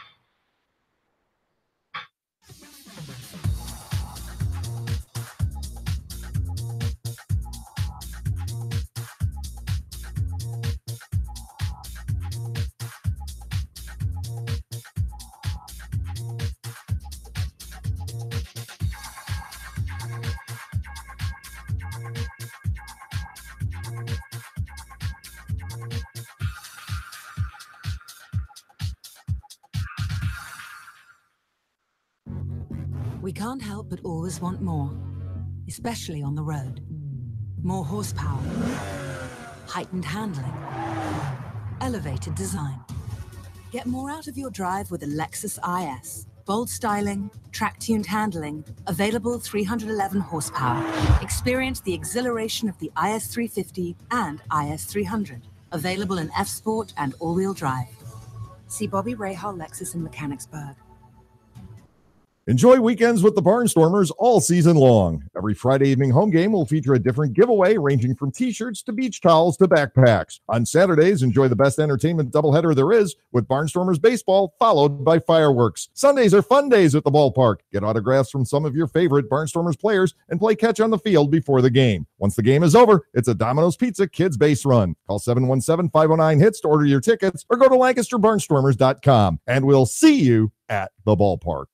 We can't help but always want more, especially on the road. More horsepower, heightened handling, elevated design. Get more out of your drive with a Lexus IS. Bold styling, track-tuned handling, available 311 horsepower. Experience the exhilaration of the IS 350 and IS 300. Available in F-Sport and all-wheel drive. See Bobby Rahal Lexus in Mechanicsburg. Enjoy weekends with the Barnstormers all season long. Every Friday evening home game will feature a different giveaway ranging from t-shirts to beach towels to backpacks. On Saturdays, enjoy the best entertainment doubleheader there is with Barnstormers baseball followed by fireworks. Sundays are fun days at the ballpark. Get autographs from some of your favorite Barnstormers players and play catch on the field before the game. Once the game is over, it's a Domino's Pizza Kids base run. Call 717-509-HITS to order your tickets or go to LancasterBarnstormers.com, and we'll see you at the ballpark.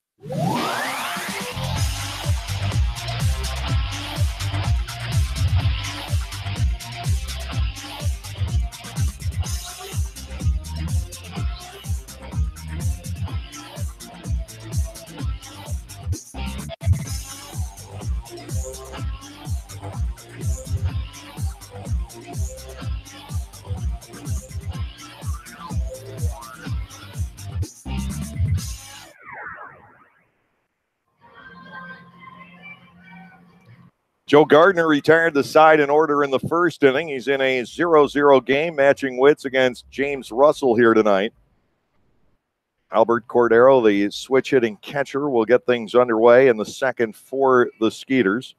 Joe Gardner retired the side in order in the first inning. He's in a 0-0 game, matching wits against James Russell here tonight. Albert Cordero, the switch-hitting catcher, will get things underway in the second for the Skeeters.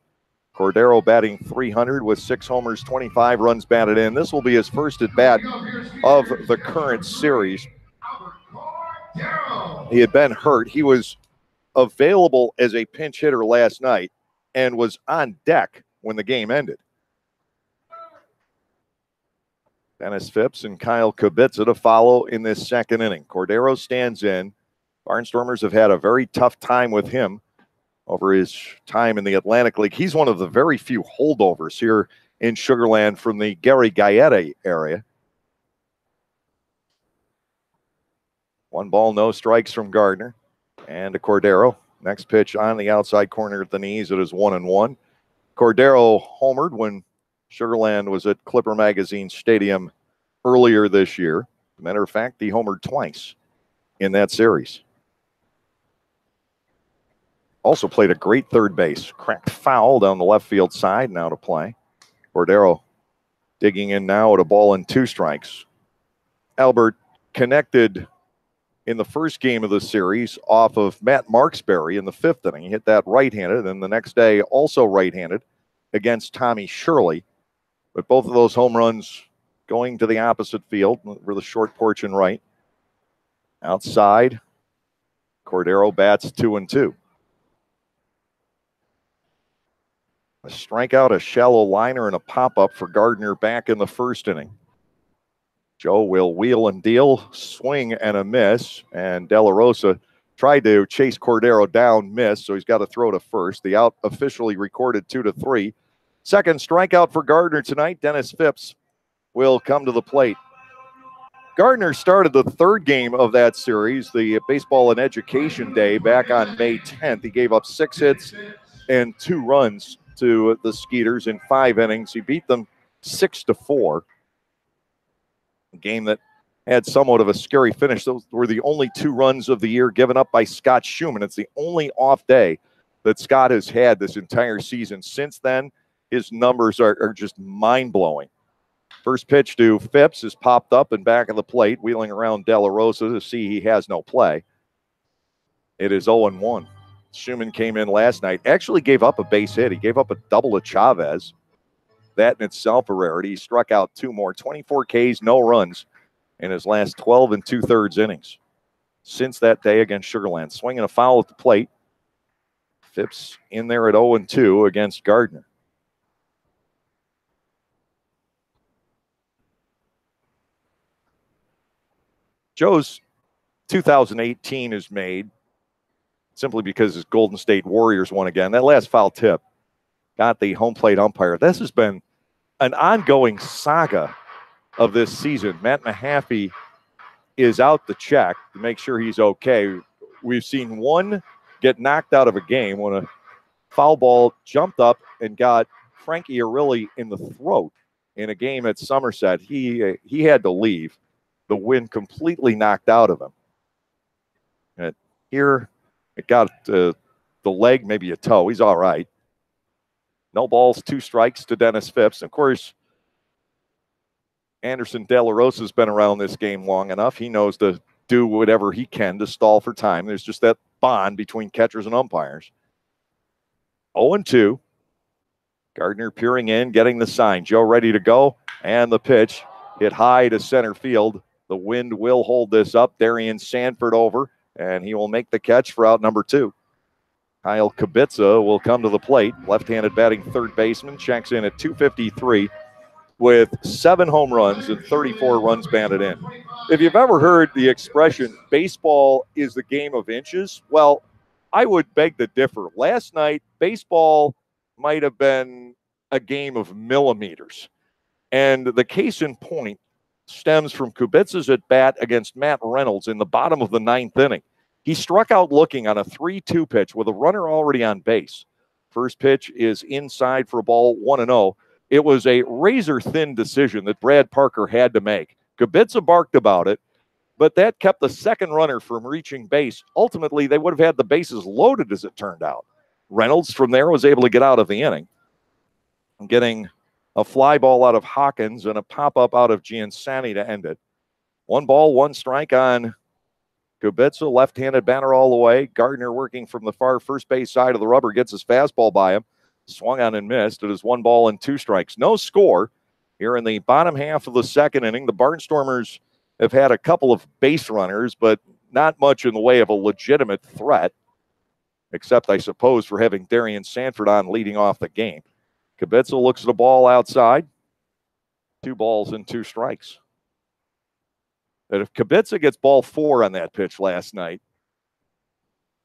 Cordero batting .300 with 6 homers, 25 runs batted in. This will be his first at-bat of the current series. He had been hurt. He was available as a pinch hitter last night and was on deck when the game ended. Dennis Phipps and Kyle Kubica to follow in this second inning. Cordero stands in. Barnstormers have had a very tough time with him over his time in the Atlantic League. He's one of the very few holdovers here in Sugar Land from the Gary Gaeta area. 1 ball, no strikes from Gardner. And to Cordero. Next pitch on the outside corner at the knees. It is 1-1. Cordero homered when Sugar Land was at Clipper Magazine Stadium earlier this year. As a matter of fact, he homered twice in that series. Also played a great third base. Cracked foul down the left field side now to play. Cordero digging in now at a ball and 2 strikes. Albert connected in the first game of the series off of Matt Marksberry in the 5th inning. He hit that right-handed, and the next day also right-handed against Tommy Shirley. But both of those home runs going to the opposite field for the short porch and right. Outside, Cordero bats 2-2. A strikeout, a shallow liner, and a pop-up for Gardner back in the first inning. Joe will wheel and deal, swing and a miss, and De La Rosa tried to chase Cordero down, missed, so he's got to throw to first. The out officially recorded 2-3. Second strikeout for Gardner tonight. Dennis Phipps will come to the plate. Gardner started the third game of that series, the Baseball and Education Day, back on May 10th. He gave up 6 hits and 2 runs to the Skeeters in 5 innings. He beat them 6-4. A game that had somewhat of a scary finish. Those were the only 2 runs of the year given up by Scott Schumann. It's the only off day that Scott has had this entire season. Since then, his numbers are just mind-blowing. First pitch to Phipps is popped up and back of the plate, wheeling around De La Rosa to see he has no play. It is 0-1. Schumann came in last night, actually gave up a base hit. He gave up a double to Chavez. That in itself a rarity. He struck out 2 more, 24 Ks, no runs in his last 12 2/3 innings. Since that day against Sugar Land, swinging a foul at the plate. Phipps in there at 0-2 against Gardner. Joe's 2018 is made simply because his Golden State Warriors won again. That last foul tip got the home plate umpire. This has been an ongoing saga of this season. Matt Mahaffey is out to check to make sure he's okay. We've seen one get knocked out of a game when a foul ball jumped up and got Frankie Arilli in the throat in a game at Somerset. He had to leave. The wind completely knocked out of him. And here, it got the leg, maybe a toe. He's all right. No balls, 2 strikes to Dennis Phipps. Of course, Anderson De La Rosa has been around this game long enough. He knows to do whatever he can to stall for time. There's just that bond between catchers and umpires. 0-2. Gardner peering in, getting the sign. Joe ready to go. And the pitch hit high to center field. The wind will hold this up. Darian Sanford over, and he will make the catch for out number 2. Kyle Kubica will come to the plate. Left-handed batting third baseman, checks in at 253 with 7 home runs and 34 runs batted in. If you've ever heard the expression, baseball is the game of inches, well, I would beg to differ. Last night, baseball might have been a game of millimeters. And the case in point stems from Kubica's at bat against Matt Reynolds in the bottom of the 9th inning. He struck out looking on a 3-2 pitch with a runner already on base. First pitch is inside for a ball, 1-0. It was a razor-thin decision that Brad Parker had to make. Kubica barked about it, but that kept the second runner from reaching base. Ultimately, they would have had the bases loaded as it turned out. Reynolds from there was able to get out of the inning, getting a fly ball out of Hawkins and a pop-up out of Giansani to end it. 1 ball, 1 strike on Kubica, left-handed batter all the way. Gardner working from the far first base side of the rubber, gets his fastball by him. Swung on and missed. It is 1 ball and 2 strikes. No score here in the bottom half of the second inning. The Barnstormers have had a couple of base runners, but not much in the way of a legitimate threat, except, I suppose, for having Darian Sanford on leading off the game. Kubica looks at the ball outside. 2 balls and 2 strikes. And if Kubica gets ball 4 on that pitch last night,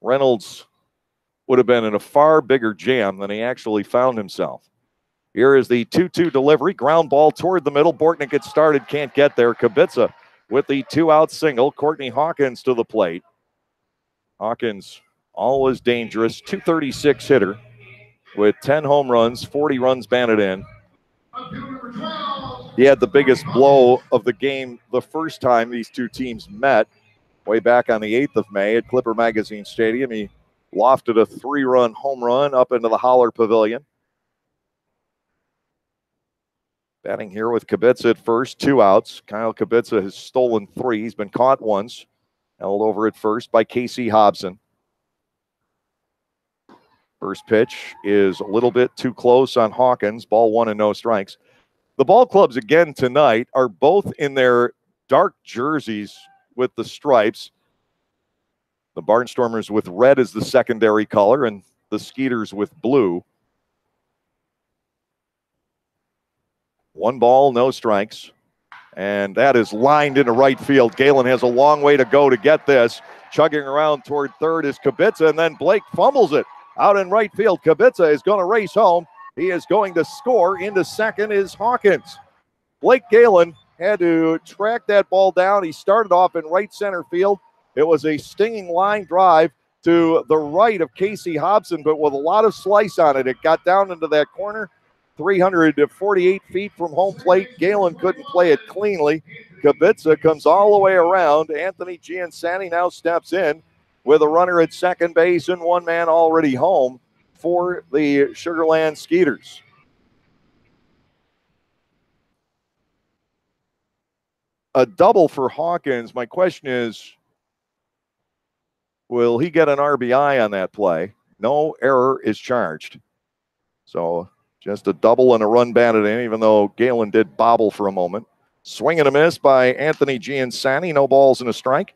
Reynolds would have been in a far bigger jam than he actually found himself. Here is the 2-2 delivery. Ground ball toward the middle. Bortnick gets started, can't get there. Kubica with the 2-out single. Courtney Hawkins to the plate. Hawkins, always dangerous, 236 hitter with 10 home runs, 40 runs batted in. He had the biggest blow of the game the first time these two teams met, way back on the 8th of May at Clipper Magazine Stadium. He lofted a 3-run home run up into the Holler Pavilion. Batting here with Kubica at first, 2 outs. Kyle Kubica has stolen 3. He's been caught once, held over at first by Casey Hobson. First pitch is a little bit too close on Hawkins. Ball 1 and no strikes. The ball clubs again tonight are both in their dark jerseys with the stripes. The Barnstormers with red as the secondary color and the Skeeters with blue. 1 ball, no strikes. And that is lined into right field. Galen has a long way to go to get this. Chugging around toward third is Kubica, and then Blake fumbles it out in right field. Kubica is going to race home. He is going to score. Into second is Hawkins. Blake Galen had to track that ball down. He started off in right center field. It was a stinging line drive to the right of Casey Hobson, but with a lot of slice on it. It got down into that corner. 348 feet from home plate. Galen couldn't play it cleanly. Kubica comes all the way around. Anthony Giansani now steps in with a runner at second base and 1 man already home for the Sugar Land Skeeters. A double for Hawkins. My question is, will he get an RBI on that play? No error is charged. So just a double and a run batted in, even though Galen did bobble for a moment. Swing and a miss by Anthony Giansani. No balls and a strike.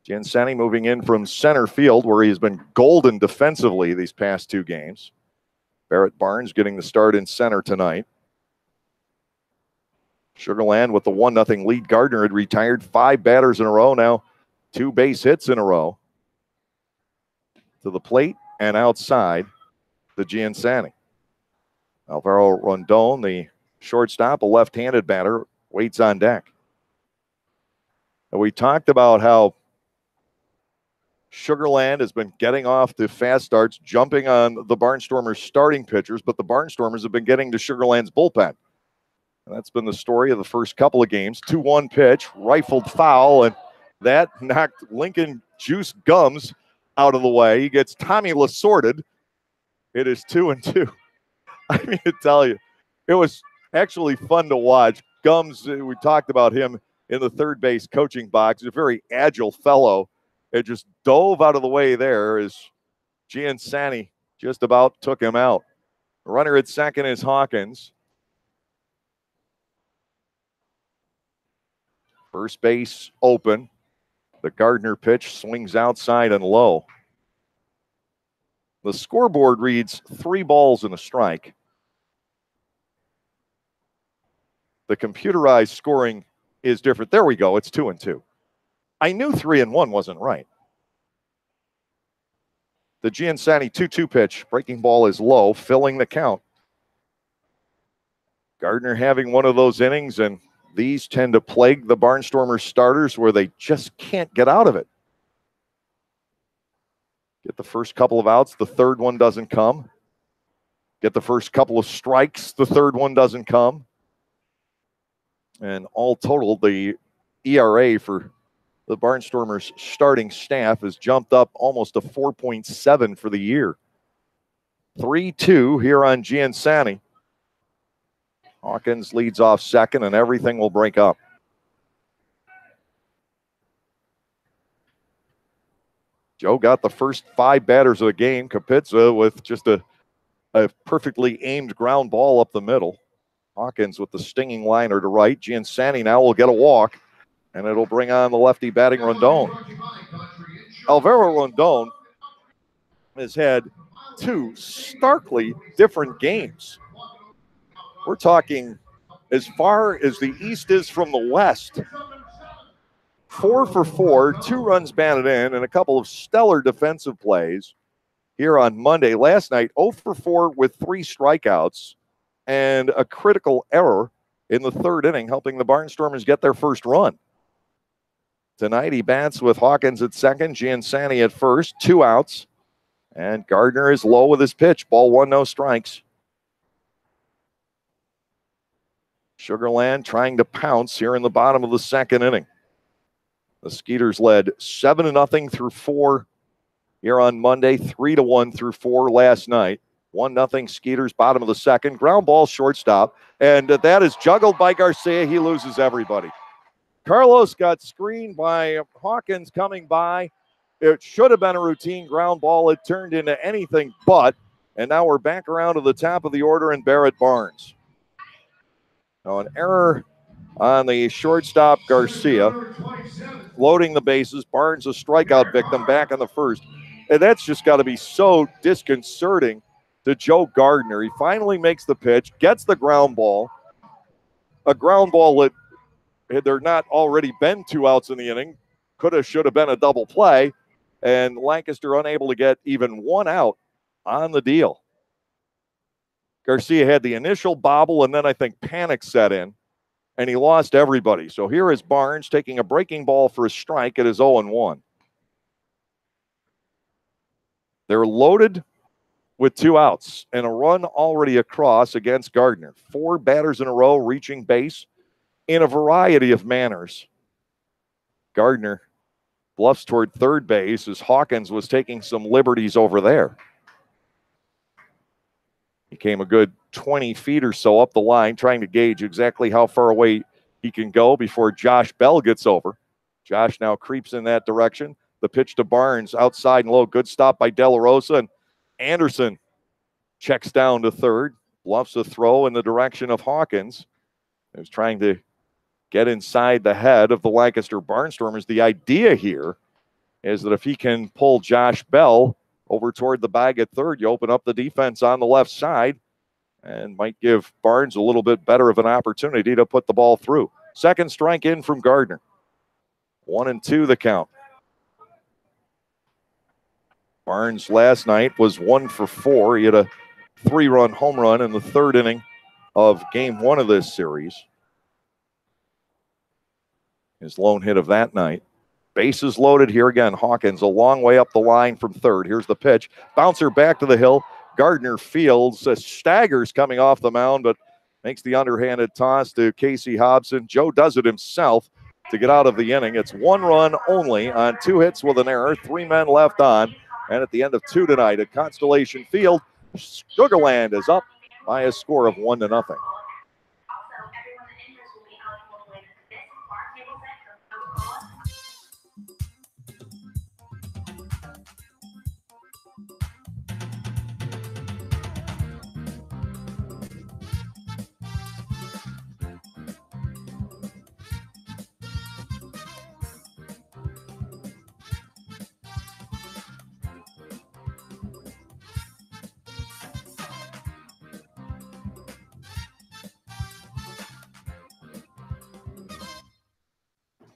Giansani moving in from center field, where he's been golden defensively these past 2 games. Barrett Barnes getting the start in center tonight. Sugar Land with the 1-0 lead. Gardner had retired 5 batters in a row. Now 2 base hits in a row. To the plate and outside the Giansani. Alvaro Rondon, the shortstop, a left-handed batter, waits on deck. And we talked about how Sugar Land has been getting off the fast starts, jumping on the Barnstormers' starting pitchers, but the Barnstormers have been getting to Sugar Land's bullpen. And that's been the story of the first couple of games. 2-1 pitch, rifled foul, and that knocked Lincoln Juice Gums out of the way. He gets Tommy Lasorted. It is 2-2. I mean to tell you, it was actually fun to watch. Gums, we talked about him in the third base coaching box. He's a very agile fellow. It just dove out of the way there as Giansani just about took him out. The runner at second is Hawkins. First base open. The Gardner pitch swings outside and low. The scoreboard reads 3 balls and a strike. The computerized scoring is different. There we go. It's 2-2. I knew 3-1 wasn't right. The Giansani 2-2 pitch. Breaking ball is low, filling the count. Gardner having one of those innings, and these tend to plague the Barnstormers starters where they just can't get out of it. Get the first couple of outs, the third one doesn't come. Get the first couple of strikes, the third one doesn't come. And all total, the ERA for the Barnstormers starting staff has jumped up almost to 4.7 for the year. 3-2 here on Giansani. Hawkins leads off second, and everything will break up. Joe got the first 5 batters of the game. Kubica with just a perfectly aimed ground ball up the middle. Hawkins with the stinging liner to right. Giansani now will get a walk, and it'll bring on the lefty batting Rondon. Alvaro Rondon has had 2 starkly different games. We're talking as far as the East is from the West. 4 for 4, 2 runs batted in, and a couple of stellar defensive plays here on Monday. Last night, 0 for 4 with 3 strikeouts and a critical error in the third inning, helping the Barnstormers get their first run. Tonight, he bats with Hawkins at second, Giansani at first, 2 outs, and Gardner is low with his pitch. Ball 1, no strikes. Sugar Land trying to pounce here in the bottom of the second inning. The Skeeters led 7-0 through 4 here on Monday, 3-1 through 4 last night. 1-0 Skeeters, bottom of the second. Ground ball, shortstop, and that is juggled by Garcia. He loses everybody. Carlos got screened by Hawkins coming by. It should have been a routine ground ball. It turned into anything but, and now we're back around to the top of the order and Barrett Barnes. Now an error on the shortstop Garcia, loading the bases. Barnes a strikeout victim back on the first. And that's just got to be so disconcerting to Joe Gardner. He finally makes the pitch, gets the ground ball. A ground ball that, had there not already been 2 outs in the inning, should have been a double play. And Lancaster unable to get even 1 out on the deal. Garcia had the initial bobble, and then I think panic set in, and he lost everybody. So here is Barnes taking a breaking ball for a strike at his 0-1. They're loaded with 2 outs and a run already across against Gardner. 4 batters in a row reaching base in a variety of manners. Gardner bluffs toward third base as Hawkins was taking some liberties over there. He came a good 20 feet or so up the line, trying to gauge exactly how far away he can go before Josh Bell gets over. Josh now creeps in that direction. The pitch to Barnes, outside and low. Good stop by De La Rosa, and Anderson checks down to third, bluffs a throw in the direction of Hawkins, who's trying to get inside the head of the Lancaster Barnstormers. The idea here is that if he can pull Josh Bell over toward the bag at third, you open up the defense on the left side and might give Barnes a little bit better of an opportunity to put the ball through. Second strike in from Gardner. 1-2 the count. Barnes last night was 1 for 4. He had a 3-run home run in the 3rd inning of game 1 of this series. His lone hit of that night. Bases loaded here again. Hawkins a long way up the line from third. Here's the pitch. Bouncer back to the hill. Gardner fields, staggers coming off the mound, but makes the underhanded toss to Casey Hobson. Joe does it himself to get out of the inning. It's 1 run only on 2 hits with an error. 3 men left on. And at the end of 2 tonight at Constellation Field, Sugar Land is up by a score of 1-0.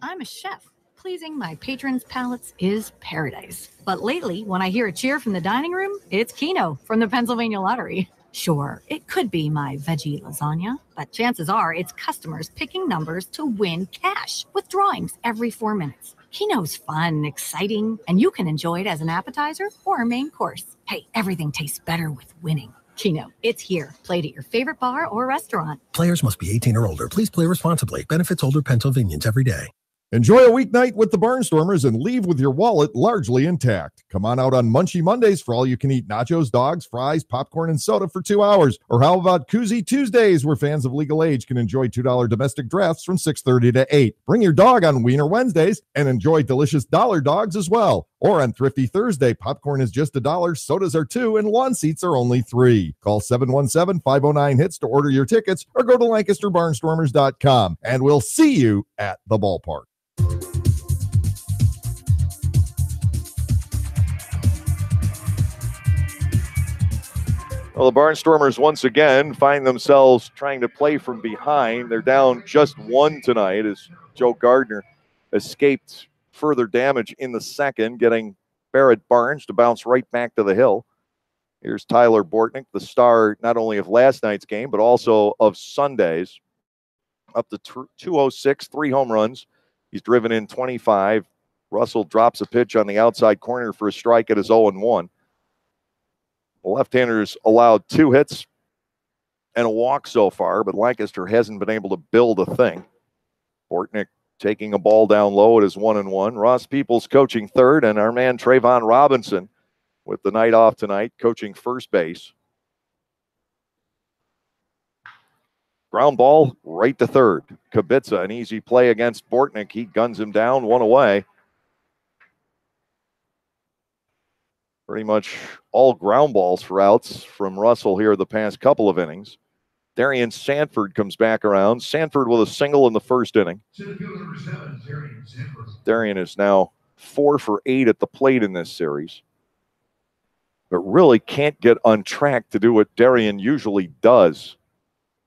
I'm a chef. Pleasing my patrons' palates is paradise. But lately, when I hear a cheer from the dining room, it's Keno from the Pennsylvania Lottery. Sure, it could be my veggie lasagna, but chances are it's customers picking numbers to win cash with drawings every 4 minutes. Keno's fun, exciting, and you can enjoy it as an appetizer or a main course. Hey, everything tastes better with winning. Keno, it's here. Played at your favorite bar or restaurant. Players must be 18 or older. Please play responsibly. Benefits older Pennsylvanians every day. Enjoy a weeknight with the Barnstormers and leave with your wallet largely intact. Come on out on Munchie Mondays for all you can eat nachos, dogs, fries, popcorn, and soda for 2 hours. Or how about Koozie Tuesdays, where fans of legal age can enjoy $2 domestic drafts from 6:30 to 8. Bring your dog on Wiener Wednesdays and enjoy delicious dollar dogs as well. Or on Thrifty Thursday, popcorn is just $1, sodas are $2, and lawn seats are only $3. Call 717-509-HITS to order your tickets or go to LancasterBarnstormers.com, and we'll see you at the ballpark. Well, the Barnstormers once again find themselves trying to play from behind. They're down just 1 tonight as Joe Gardner escaped further damage in the second, getting Barrett Barnes to bounce right back to the hill. Here's Tyler Bortnick, the star not only of last night's game, but also of Sunday's. Up to 206, 3 home runs. He's driven in 25. Russell drops a pitch on the outside corner for a strike at his 0-1. The left-handers allowed 2 hits and a walk so far, but Lancaster hasn't been able to build a thing. Bortnick taking a ball down low at his 1-1. Ross Peoples coaching third, and our man Trayvon Robinson with the night off tonight coaching first base. Ground ball right to third. Kubica, an easy play against Bortnick. He guns him down, 1 away. Pretty much all ground balls for outs from Russell here the past couple of innings. Darian Sanford comes back around. Sanford with a single in the first inning. Darian is now 4 for 8 at the plate in this series, but really can't get on track to do what Darian usually does.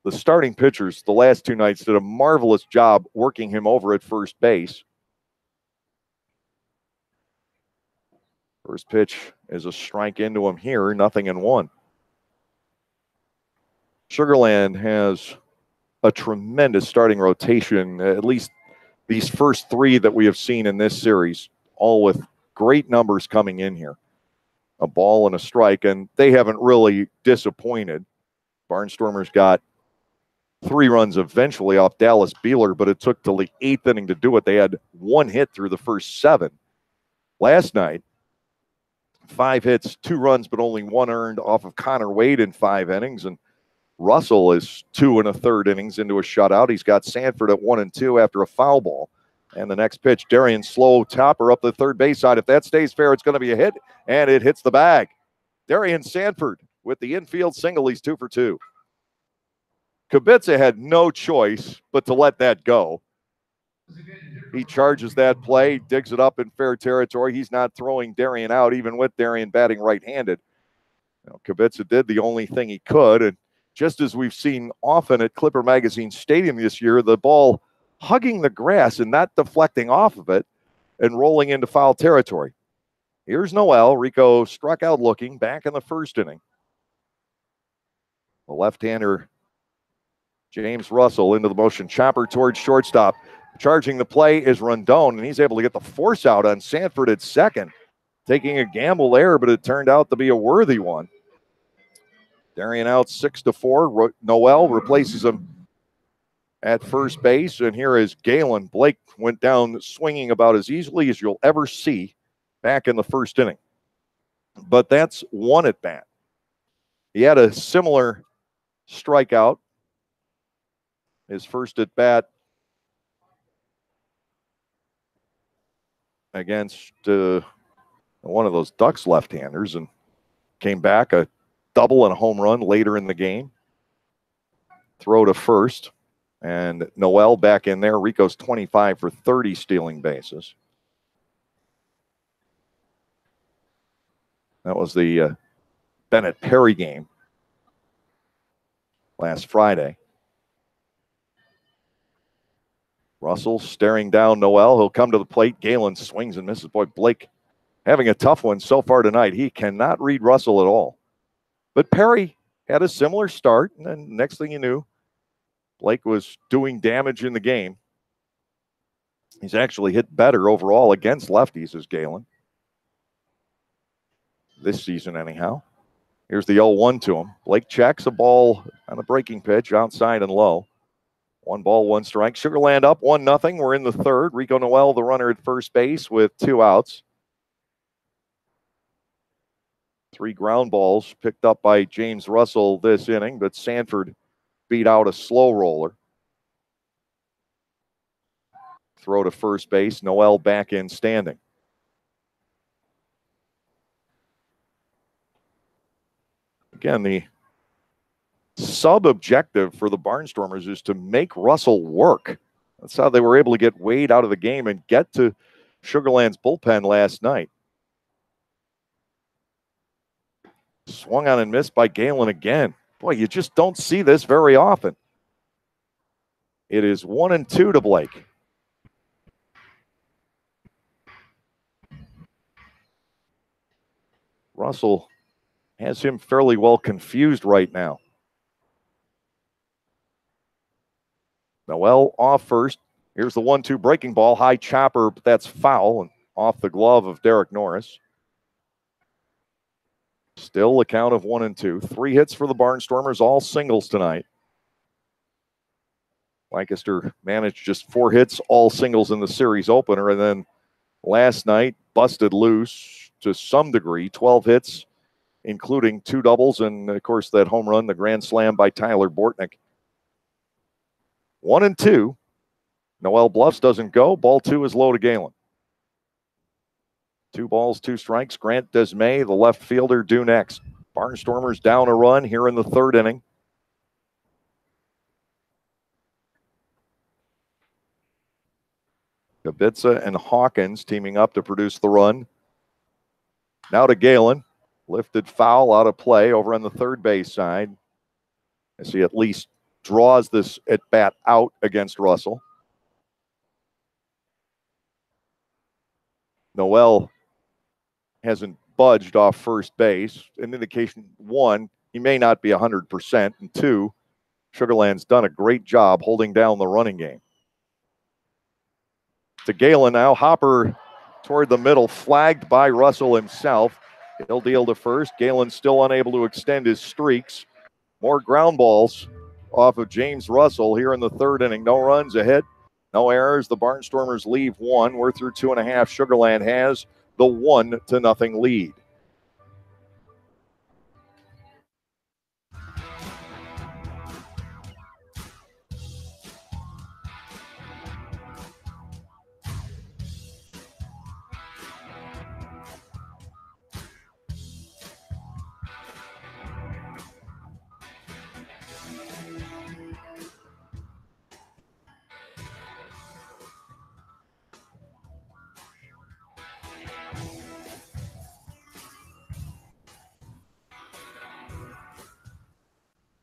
The starting pitchers the last 2 nights did a marvelous job working him over at first base. First pitch is a strike into him here, 0-1. Sugarland has a tremendous starting rotation, at least these first 3 that we have seen in this series, all with great numbers coming in here. A ball and a strike, and they haven't really disappointed. Barnstormers got 3 runs eventually off Dallas Beeler, but it took till the 8th inning to do it. They had 1 hit through the first 7. Last night, 5 hits, 2 runs, but only 1 earned off of Connor Wade in 5 innings, and Russell is 2 1/3 innings into a shutout. He's got Sanford at 1-2 after a foul ball. And the next pitch, Darian slow topper up the third base side. If that stays fair, it's going to be a hit, and it hits the bag. Darian Sanford with the infield single. He's 2 for 2. Kubica had no choice but to let that go. He charges that play, digs it up in fair territory. He's not throwing Darian out, even with Darian batting right-handed. Kubica did the only thing he could, and just as we've seen often at Clipper Magazine Stadium this year, the ball hugging the grass and not deflecting off of it and rolling into foul territory. Here's Noel. Rico struck out looking back in the first inning. The left-hander, James Russell, into the motion. Chopper towards shortstop. Charging the play is Rondon, and he's able to get the force out on Sanford at second. Taking a gamble there, but it turned out to be a worthy one. Darian out 6-4. Noel replaces him at first base, and here is Galen. Blake went down swinging about as easily as you'll ever see back in the first inning. But that's 1 at bat. He had a similar strikeout. His first at bat against one of those Ducks left-handers, and came back a double and a home run later in the game. Throw to first, and Noel back in there. Rico's 25 for 30 stealing bases. That was the Bennett Perry game last Friday. Russell staring down Noel. He'll come to the plate. Galen swings and misses. Boy, Blake having a tough one so far tonight. He cannot read Russell at all. But Perry had a similar start, and then next thing you knew, Blake was doing damage in the game. He's actually hit better overall against lefties as Galen. This season, anyhow. Here's the 0-1 to him. Blake checks a ball on a breaking pitch, outside and low. 1 ball, 1 strike. Sugarland up 1-0. We're in the third. Rico Noel, the runner at first base with 2 outs. 3 ground balls picked up by James Russell this inning, but Sanford beat out a slow roller. Throw to first base. Noel back in standing. Again, the sub-objective for the Barnstormers is to make Russell work. That's how they were able to get Wade out of the game and get to Sugarland's bullpen last night. Swung on and missed by Galen again. Boy, you just don't see this very often. It is 1-2 to Blake. Russell has him fairly well confused right now. Noel off first. Here's the 1-2 breaking ball. High chopper, but that's foul and off the glove of Derek Norris. Still a count of 1-2. 3 hits for the Barnstormers, all singles tonight. Lancaster managed just 4 hits, all singles in the series opener, and then last night busted loose to some degree. 12 hits, including 2 doubles, and of course that home run, the grand slam by Tyler Bortnick. 1-2. Noel Bluffs doesn't go. Ball 2 is low to Galen. 2 balls, 2 strikes. Grant Desmay, the left fielder, due next. Barnstormers down a run here in the third inning. Kibitza and Hawkins teaming up to produce the run. Now to Galen. Lifted foul out of play over on the third base side, as he at least draws this at bat out against Russell. Noel hasn't budged off first base. An indication, one, he may not be 100%, and two, Sugarland's done a great job holding down the running game. To Galen now. Hopper toward the middle, flagged by Russell himself. He'll deal to first. Galen still unable to extend his streaks. More ground balls off of James Russell here in the third inning. No runs ahead, no errors. The Barnstormers leave one. We're through 2.5. Sugarland has the 1-0 lead.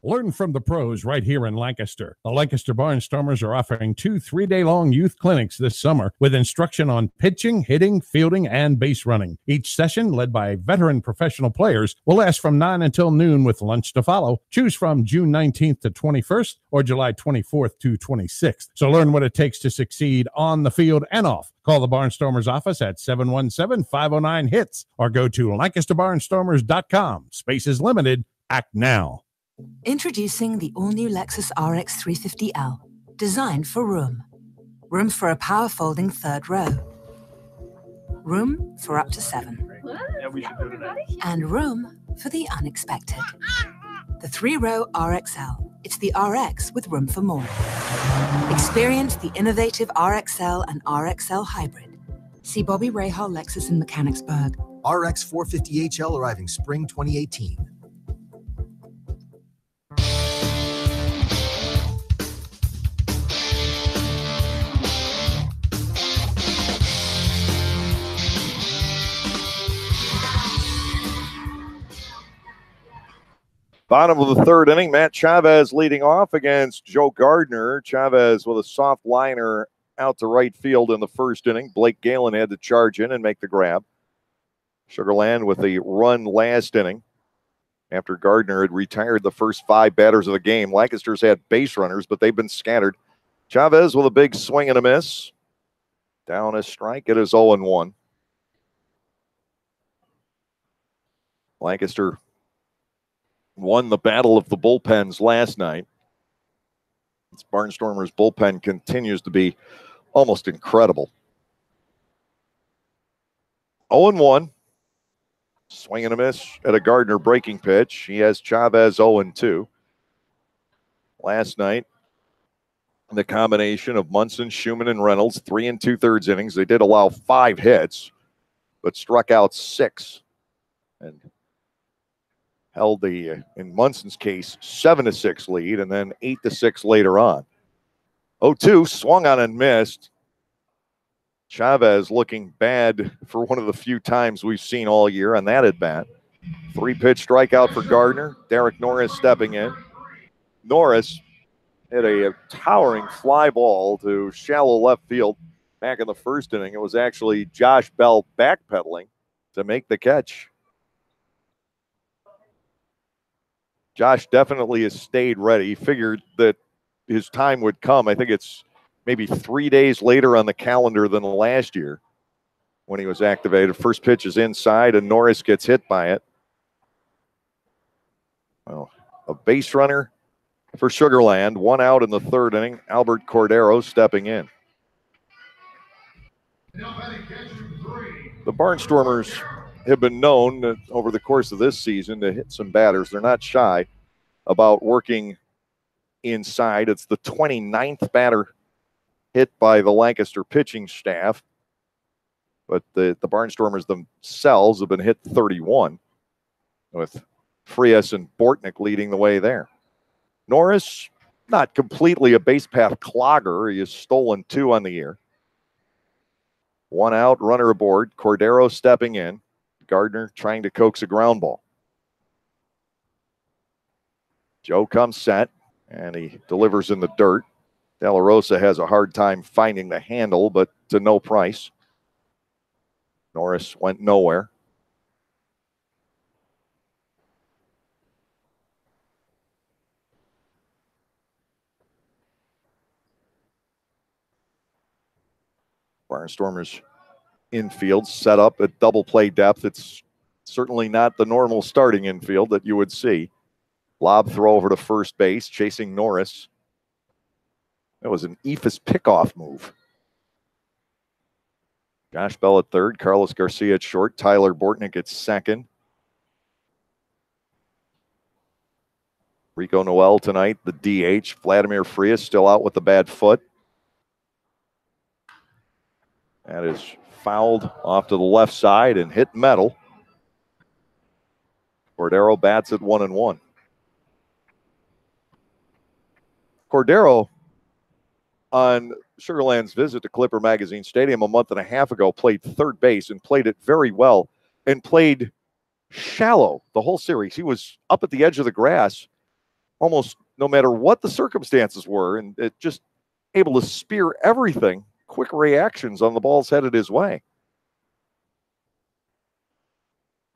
Learn from the pros right here in Lancaster. The Lancaster Barnstormers are offering 2 3-day-long youth clinics this summer with instruction on pitching, hitting, fielding, and base running. Each session, led by veteran professional players, will last from 9 until noon with lunch to follow. Choose from June 19th to 21st or July 24th to 26th. So learn what it takes to succeed on the field and off. Call the Barnstormers office at 717-509-HITS or go to LancasterBarnstormers.com. Space is limited. Act now. Introducing the all-new Lexus RX 350L, designed for room. Room for a power-folding third row. Room for up to 7. And room for the unexpected. The 3-row RXL. It's the RX with room for more. Experience the innovative RXL and RXL hybrid. See Bobby Rahal Lexus in Mechanicsburg. RX 450HL arriving spring 2018. Bottom of the third inning, Matt Chavez leading off against Joe Gardner. Chavez with a soft liner out to right field in the first inning. Blake Galen had to charge in and make the grab. Sugarland with a run last inning after Gardner had retired the first 5 batters of the game. Lancaster's had base runners, but they've been scattered. Chavez with a big swing and a miss. Down a strike. It is 0-1. Lancaster won the battle of the bullpens last night. This Barnstormers bullpen continues to be almost incredible. 0-1. Swing and a miss at a Gardner breaking pitch. He has Chavez 0-2. Last night, the combination of Munson, Schumann, and Reynolds, 3 2/3 innings. They did allow 5 hits, but struck out 6. And held the, in Munson's case, 7-6 lead, and then 8-6 later on. 0-2, swung on and missed. Chavez looking bad for one of the few times we've seen all year on that at-bat. 3-pitch strikeout for Gardner. Derek Norris stepping in. Norris hit a towering fly ball to shallow left field back in the first inning. It was actually Josh Bell backpedaling to make the catch. Josh definitely has stayed ready. He figured that his time would come. I think it's maybe 3 days later on the calendar than last year when he was activated. First pitch is inside, and Norris gets hit by it. Well, a base runner for Sugarland. 1 out in the third inning. Albert Cordero stepping in. The Barnstormers have been known over the course of this season to hit some batters. They're not shy about working inside. It's the 29th batter hit by the Lancaster pitching staff, but the Barnstormers themselves have been hit 31, with Frias and Bortnick leading the way there. Norris, not completely a base path clogger. He has stolen 2 on the year. One out, runner aboard. Cordero stepping in. Gardner trying to coax a ground ball. Joe comes set, and he delivers in the dirt. De La Rosa has a hard time finding the handle, but to no price. Norris went nowhere. Barnstormers infield set up at double play depth. It's certainly not the normal starting infield that you would see. Lob throw over to first base, chasing Norris. That was an Ephus pickoff move. Josh Bell at third, Carlos Garcia at short, Tyler Bortnick at second. Rico Noel tonight, the DH. Vladimir Frias still out with a bad foot. That is fouled off to the left side and hit metal. Cordero bats at 1-1. Cordero, on Sugarland's visit to Clipper Magazine Stadium a month and a half ago, played third base and played it very well and played shallow the whole series. He was up at the edge of the grass almost no matter what the circumstances were, and it just able to spear everything. Quick reactions on the balls headed his way.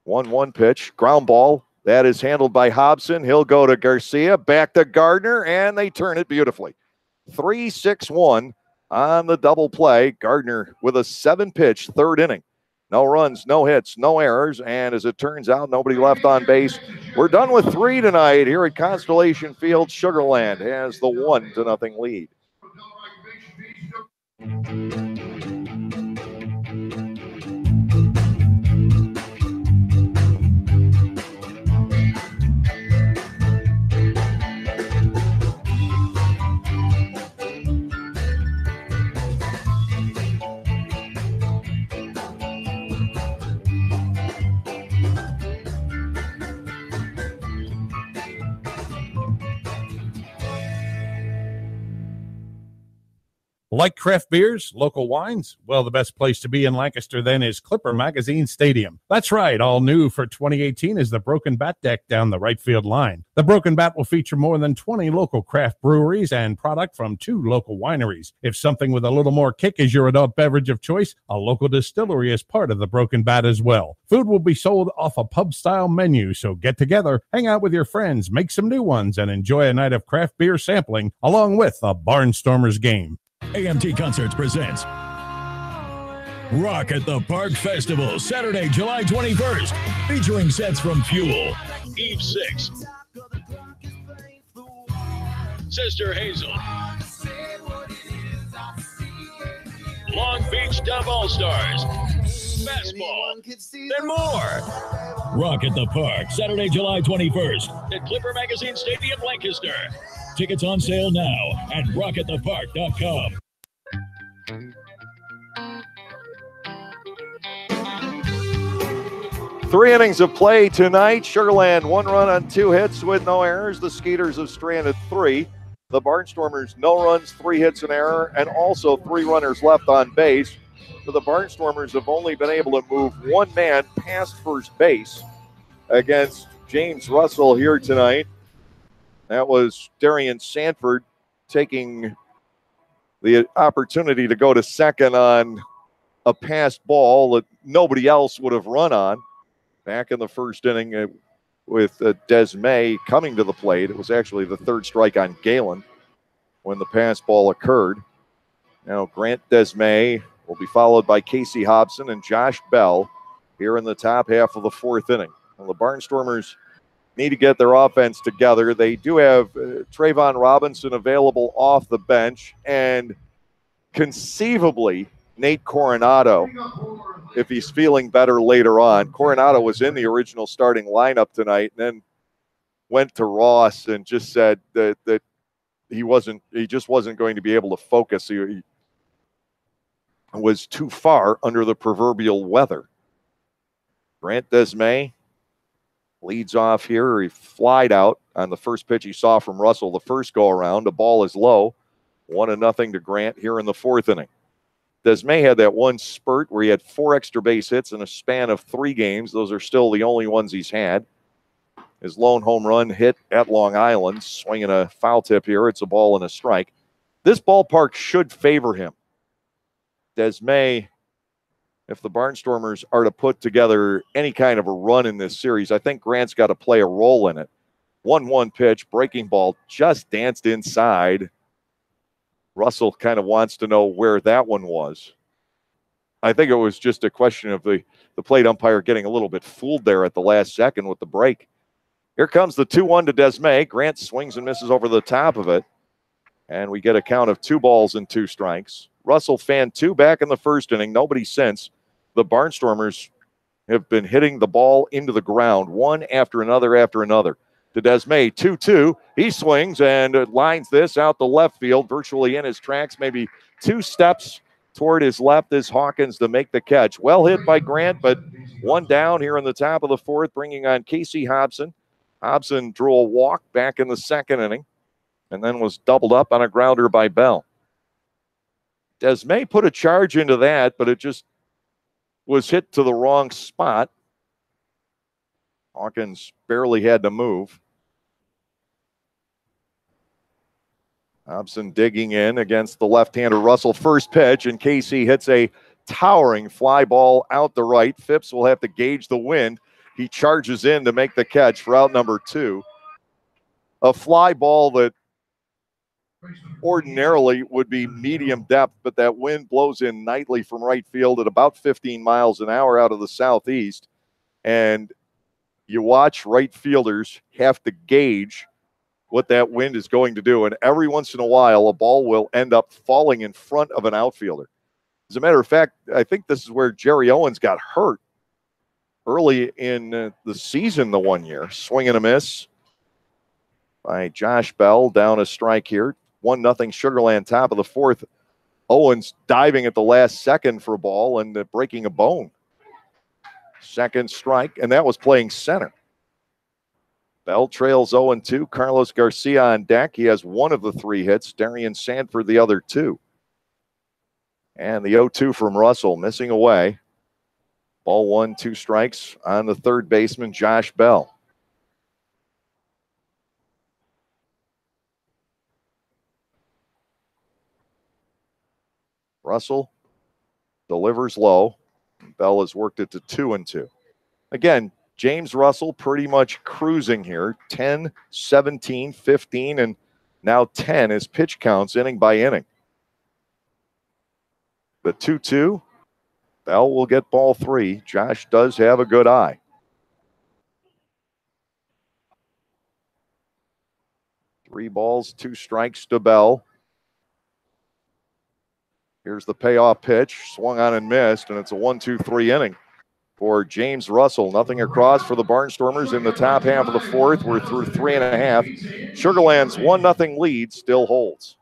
1-1 pitch, ground ball. That is handled by Hobson. He'll go to Garcia, back to Gardner, and they turn it beautifully. 3-6-1 on the double play. Gardner with a 7-pitch third inning. No runs, no hits, no errors, and as it turns out, nobody left on base. We're done with 3 tonight here at Constellation Field. Sugarland has the 1-0 lead. Like craft beers, local wines? Well, the best place to be in Lancaster then is Clipper Magazine Stadium. That's right, all new for 2018 is the Broken Bat deck down the right field line. The Broken Bat will feature more than 20 local craft breweries and product from 2 local wineries. If something with a little more kick is your adult beverage of choice, a local distillery is part of the Broken Bat as well. Food will be sold off a pub-style menu, so get together, hang out with your friends, make some new ones, and enjoy a night of craft beer sampling along with a Barnstormers game. AMT Concerts presents Rock at the Park Festival, Saturday, July 21st, featuring sets from Fuel, Eve 6, Sister Hazel, Long Beach Dub All-Stars, Fastball, and more. Rock at the Park, Saturday, July 21st, at Clipper Magazine Stadium, Lancaster. Tickets on sale now at rockatthepark.com. Three innings of play tonight. Sugarland 1 run on 2 hits with no errors. The Skeeters have stranded 3. The Barnstormers no runs, 3 hits, an error, and also 3 runners left on base. So the Barnstormers have only been able to move 1 man past first base against James Russell here tonight. That was Darian Sanford taking the opportunity to go to second on a passed ball that nobody else would have run on. Back in the first inning with Desmay coming to the plate. It was actually the 3rd strike on Galen when the pass ball occurred. Now Grant Desmay will be followed by Casey Hobson and Josh Bell here in the top half of the 4th inning. And the Barnstormers need to get their offense together. They do have Trayvon Robinson available off the bench, and conceivably Nate Coronado, if he's feeling better later on. Coronado was in the original starting lineup tonight and then went to Ross and just said that he just wasn't going to be able to focus. He was too far under the proverbial weather. Grant Desmay leads off here. He flied out on the first pitch he saw from Russell the first go around. The ball is low. 1-0 to Grant here in the 4th inning. Desmay had that one spurt where he had 4 extra base hits in a span of 3 games. Those are still the only ones he's had. His lone home run hit at Long Island, swinging a foul tip here. It's a ball and a strike. This ballpark should favor him. Desmay, if the Barnstormers are to put together any kind of a run in this series, I think Grant's got to play a role in it. 1-1 pitch, breaking ball, just danced inside. Russell kind of wants to know where that one was. I think it was just a question of the plate umpire getting a little bit fooled there at the last second with the break. Here comes the 2-1 to Desmay. Grant swings and misses over the top of it. And we get a count of 2 balls and 2 strikes. Russell fanned 2 back in the first inning. Nobody since. The Barnstormers have been hitting the ball into the ground, one after another after another. To Desmay, 2-2. He swings and lines this out the left field, virtually in his tracks, maybe 2 steps toward his left is Hawkins to make the catch. Well hit by Grant, but 1 down here in the top of the 4th, bringing on Casey Hobson. Hobson drew a walk back in the 2nd inning and then was doubled up on a grounder by Bell. Desmay put a charge into that, but it just was hit to the wrong spot. Hawkins barely had to move. Hobson digging in against the left-hander Russell. First pitch, and Casey hits a towering fly ball out the right. Phipps will have to gauge the wind. He charges in to make the catch for out number 2. A fly ball that ordinarily would be medium depth, but that wind blows in nightly from right field at about 15 miles an hour out of the southeast. And you watch right fielders have to gauge what that wind is going to do. And every once in a while, a ball will end up falling in front of an outfielder. As a matter of fact, I think this is where Jerry Owens got hurt early in the season the one year. Swing and a miss by Josh Bell. Down a strike here. 1-0 Sugarland, top of the 4th. Owens diving at the last second for a ball and breaking a bone. Second strike, and that was playing center. Bell trails 0-2. Carlos Garcia on deck. He has 1 of the 3 hits. Darian Sanford the other 2. And the 0-2 from Russell, missing away. Ball 1, 2 strikes on the 3rd baseman, Josh Bell. Russell delivers low. Bell has worked it to 2-2. Again, James Russell pretty much cruising here. 10, 17, 15, and now 10 as pitch counts inning by inning. The 2-2. Bell will get ball 3. Josh does have a good eye. Three balls, 2 strikes to Bell. Here's the payoff pitch. Swung on and missed, and it's a 1-2-3 inning for James Russell. Nothing across for the Barnstormers in the top half of the 4th. We're through 3.5. Sugarland's 1-0 lead still holds.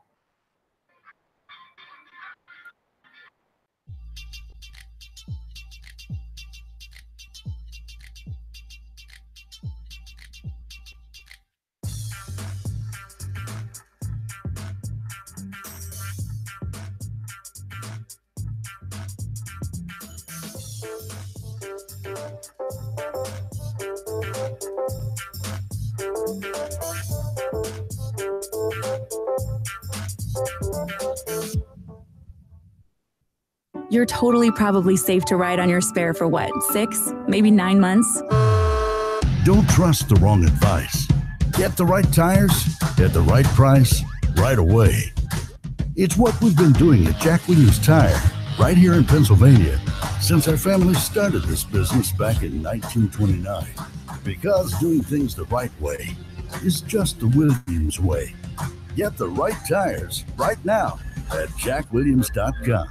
You're totally probably safe to ride on your spare for what, 6, maybe 9 months? Don't trust the wrong advice. Get the right tires at the right price right away. It's what we've been doing at Jack Williams Tire right here in Pennsylvania since our family started this business back in 1929. Because doing things the right way is just the Williams way. Get the right tires right now at jackwilliams.com.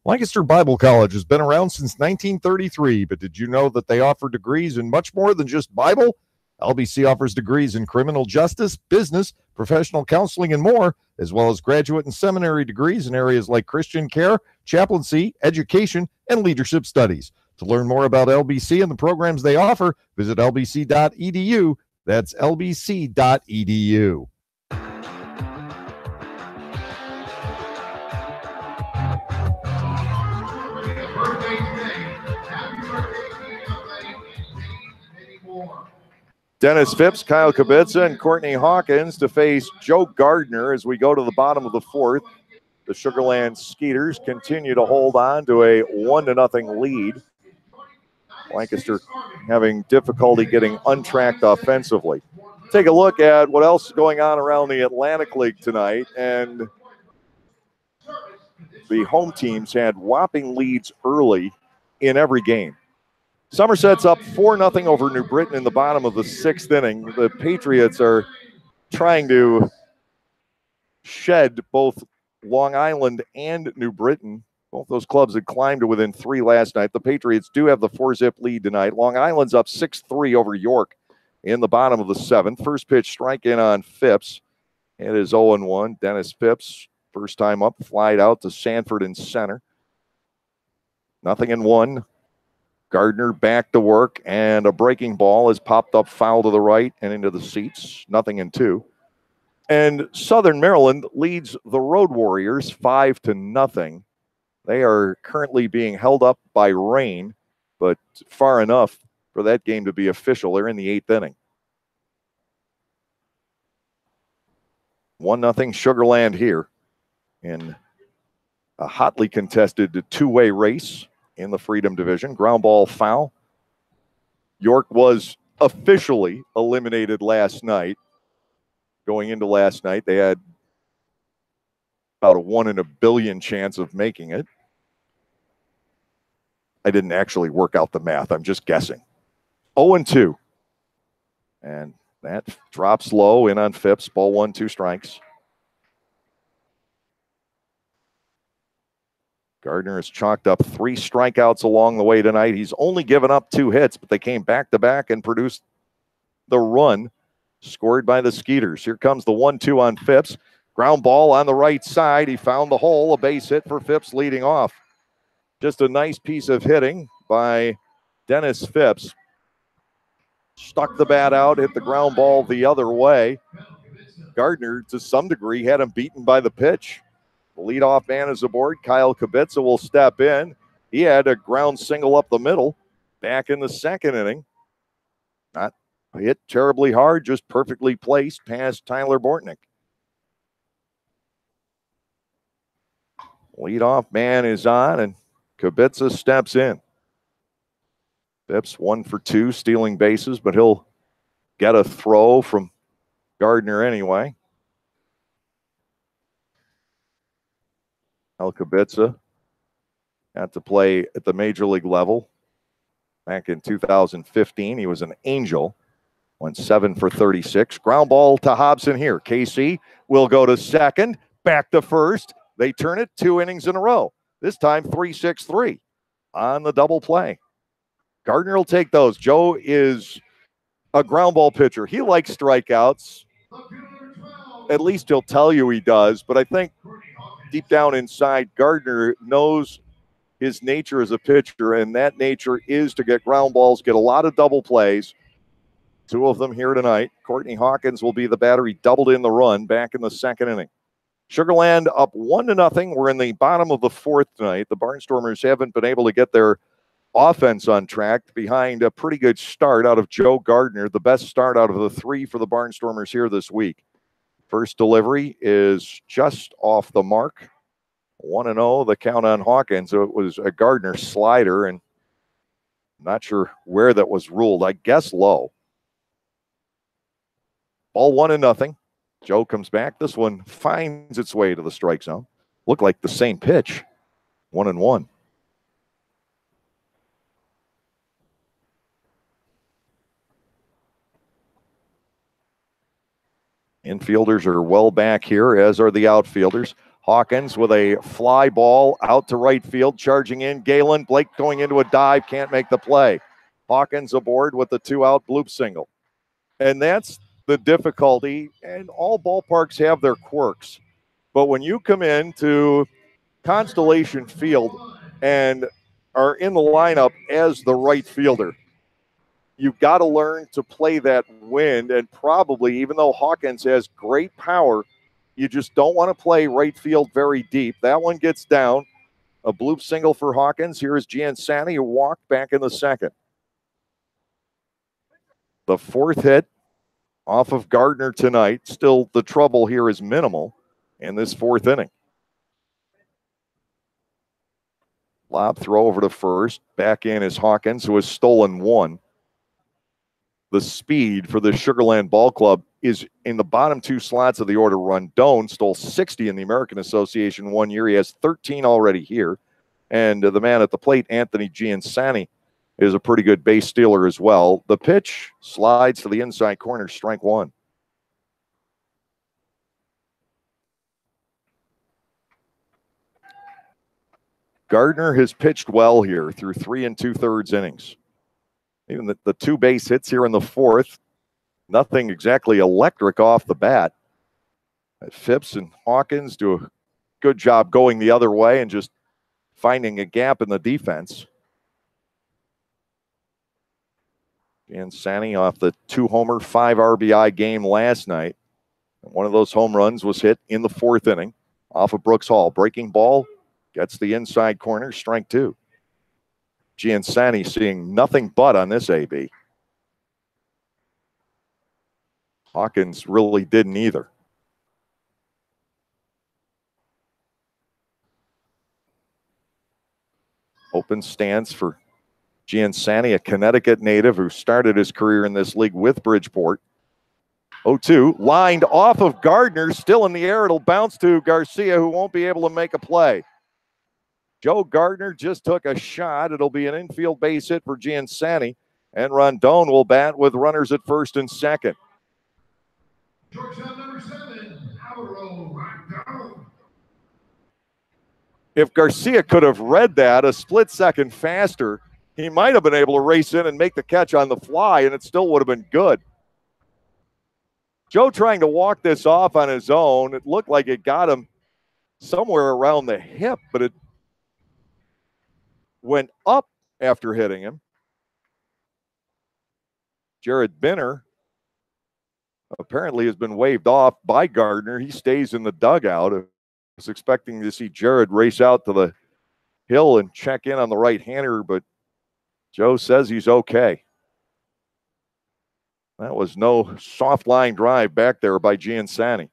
Lancaster Bible College has been around since 1933, but did you know that they offer degrees in much more than just Bible? LBC offers degrees in criminal justice, business, professional counseling, and more, as well as graduate and seminary degrees in areas like Christian care, chaplaincy, education, and leadership studies. To learn more about LBC and the programs they offer, visit lbc.edu. That's lbc.edu. Dennis Phipps, Kyle Kubica, and Courtney Hawkins to face Joe Gardner as we go to the bottom of the fourth. The Sugar Land Skeeters continue to hold on to a 1-0 lead. Lancaster having difficulty getting untracked offensively. Take a look at what else is going on around the Atlantic League tonight, and the home teams had whopping leads early in every game. Somerset's up 4-0 over New Britain in the bottom of the sixth inning. The Patriots are trying to shed both Long Island and New Britain. Both those clubs had climbed to within 3 last night. The Patriots do have the 4-zip lead tonight. Long Island's up 6-3 over York in the bottom of the seventh. First pitch strike in on Phipps. It is 0-1. Dennis Phipps, first time up, flied out to Sanford in center. 0-1. Gardner back to work, and a breaking ball is popped up foul to the right and into the seats. 0-2. And Southern Maryland leads the Road Warriors 5-0. They are currently being held up by rain, but far enough for that game to be official. They're in the eighth inning. 1-0 Sugar Land here in a hotly contested two-way race in the Freedom Division. Ground ball foul. York was officially eliminated last night. Going into last night, they had about a 1 in a billion chance of making it. I didn't actually work out the math. I'm just guessing. 0-2. And that drops low in on Phipps. Ball 1, 2 strikes. Gardner has chalked up 3 strikeouts along the way tonight. He's only given up 2 hits, but they came back-to-back and produced the run scored by the Skeeters. Here comes the 1-2 on Phipps. Ground ball on the right side. He found the hole. A base hit for Phipps leading off. Just a nice piece of hitting by Dennis Phipps. Stuck the bat out, hit the ground ball the other way. Gardner, to some degree, had him beaten by the pitch. The leadoff man is aboard. Kyle Kubica will step in. He had a ground single up the middle back in the second inning. Not hit terribly hard, just perfectly placed past Tyler Bortnick. Leadoff man is on, and Kubica steps in. Phipps 1 for 2, stealing bases, but he'll get a throw from Gardner anyway. Kubica got to play at the major league level. Back in 2015, he was an Angel. Went 7 for 36. Ground ball to Hobson here. Casey will go to second, back to first. They turn it 2 innings in a row. This time 3-6-3 on the double play. Gardner will take those. Joe is a ground ball pitcher. He likes strikeouts. At least he'll tell you he does. But I think deep down inside, Gardner knows his nature as a pitcher, and that nature is to get ground balls, get a lot of double plays. 2 of them here tonight. Courtney Hawkins will be the batter. He doubled in the run back in the second inning. Sugar Land up 1-0. We're in the bottom of the fourth tonight. The Barnstormers haven't been able to get their offense on track behind a pretty good start out of Joe Gardner, the best start out of the 3 for the Barnstormers here this week. First delivery is just off the mark. 1-0, the count on Hawkins. So it was a Gardner slider, and I'm not sure where that was ruled. I guess low. Ball 1-0. Joe comes back. This one finds its way to the strike zone. Looked like the same pitch. 1-1. Infielders are well back here, as are the outfielders. Hawkins with a fly ball out to right field, charging in. Galen Blake going into a dive, can't make the play. Hawkins aboard with the 2-out bloop single. And that's the difficulty, and all ballparks have their quirks. But when you come into Constellation Field and are in the lineup as the right fielder, you've got to learn to play that wind, and probably, even though Hawkins has great power, you just don't want to play right field very deep. That one gets down. A bloop single for Hawkins. Here is Giansani, who walked back in the second. The fourth hit off of Gardner tonight. Still, the trouble here is minimal in this fourth inning. Lob throw over to first. Back in is Hawkins, who has stolen one. The speed for the Sugarland Ball Club is in the bottom two slots of the order. Rondon stole 60 in the American Association 1 year. He has 13 already here. And the man at the plate, Anthony Giansani, is a pretty good base stealer as well. The pitch slides to the inside corner, strike one. Gardner has pitched well here through 3 2/3 innings. Even the two base hits here in the fourth, nothing exactly electric off the bat. Phipps and Hawkins do a good job going the other way and just finding a gap in the defense. Giansani off the 2-homer, 5 RBI game last night. One of those home runs was hit in the fourth inning off of Brooks Hall. Breaking ball, gets the inside corner, strike two. Giansani seeing nothing but on this AB. Hawkins really didn't either. Open stance for Giansani, a Connecticut native who started his career in this league with Bridgeport. 0-2, lined off of Gardner, still in the air. It'll bounce to Garcia, who won't be able to make a play. Joe Gardner just took a shot. It'll be an infield base hit for Giansani, and Rondon will bat with runners at first and second. Shortstop number 7, Rondon. If Garcia could have read that a split second faster, he might have been able to race in and make the catch on the fly, and it still would have been good. Joe trying to walk this off on his own. It looked like it got him somewhere around the hip, but it went up after hitting him. Jared Binner apparently has been waved off by Gardner. He stays in the dugout. I was expecting to see Jared race out to the hill and check in on the right-hander, but Joe says he's okay. That was no soft line drive back there by Giansani.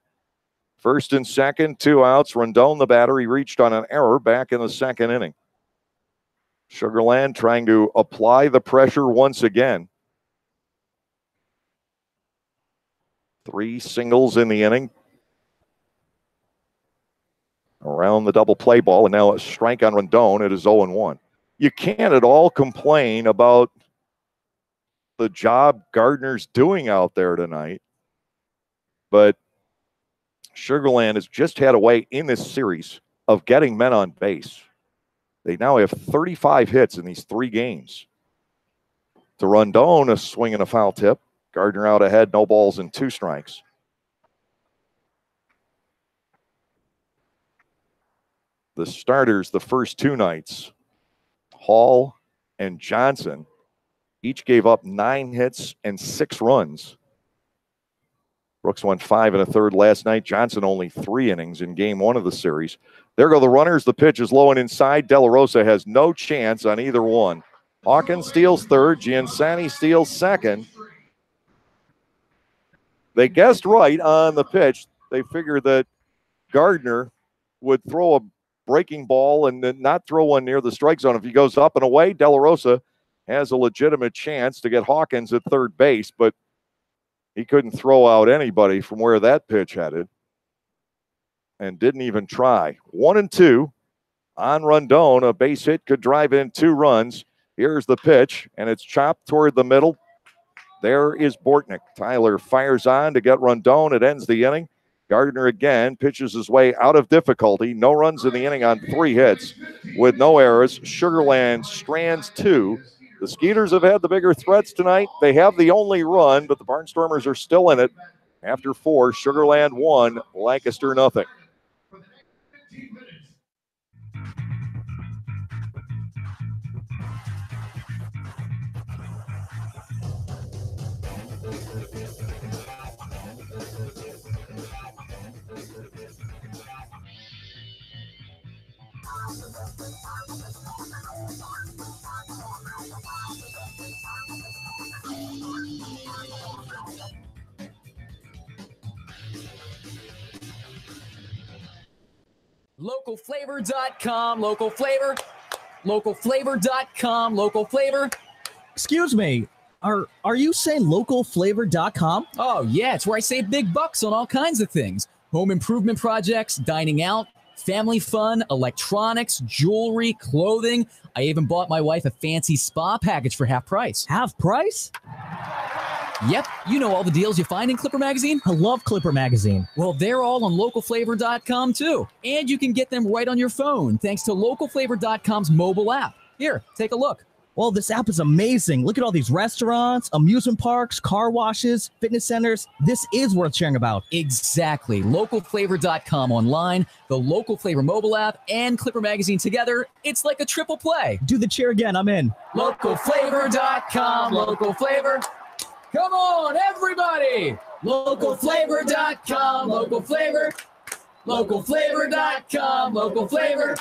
First and second, 2 outs. Rondon, the batter, he reached on an error back in the second inning. Sugarland trying to apply the pressure once again. 3 singles in the inning. Around the double play ball, and now a strike on Rondon. It is 0-1. You can't at all complain about the job Gardner's doing out there tonight. But Sugarland has just had a way in this series of getting men on base. They now have 35 hits in these 3 games. To Rondon, a swing and a foul tip. Gardner out ahead, no balls and 2 strikes. The starters the first 2 nights, Hall and Johnson, each gave up 9 hits and 6 runs. Brooks went 5 1/3 last night. Johnson only 3 innings in game 1 of the series. There go the runners. The pitch is low and inside. De La Rosa has no chance on either one. Hawkins steals third. Giansani steals second. They guessed right on the pitch. They figured that Gardner would throw a breaking ball and then not throw one near the strike zone. If he goes up and away, De La Rosa has a legitimate chance to get Hawkins at third base, but he couldn't throw out anybody from where that pitch headed and didn't even try. 1-2 on Rondon. A base hit could drive in 2 runs. Here's the pitch, and it's chopped toward the middle. There is Bortnick. Tyler fires on to get Rondon. It ends the inning. Gardner again pitches his way out of difficulty. No runs in the inning on 3 hits with no errors. Sugarland strands 2. The Skeeters have had the bigger threats tonight. They have the only run, but the Barnstormers are still in it. After 4, Sugarland 1, Lancaster nothing. Localflavor.com, local flavor. Localflavor.com, local flavor. Excuse me. Are you saying localflavor.com? Oh, yeah, it's where I save big bucks on all kinds of things. Home improvement projects, dining out, family fun, electronics, jewelry, clothing. I even bought my wife a fancy spa package for half price. Half price? Yep, you know all the deals you find in Clipper Magazine. I love Clipper Magazine. Well, they're all on localflavor.com too. And you can get them right on your phone thanks to localflavor.com's mobile app. Here, take a look. Well, this app is amazing. Look at all these restaurants, amusement parks, car washes, fitness centers. This is worth sharing about. Exactly. Localflavor.com online, the Local Flavor mobile app, and Clipper Magazine together. It's like a triple play. Do the cheer again. I'm in. Localflavor.com, local flavor. Come on, everybody. Localflavor.com, local flavor. Localflavor.com, local flavor.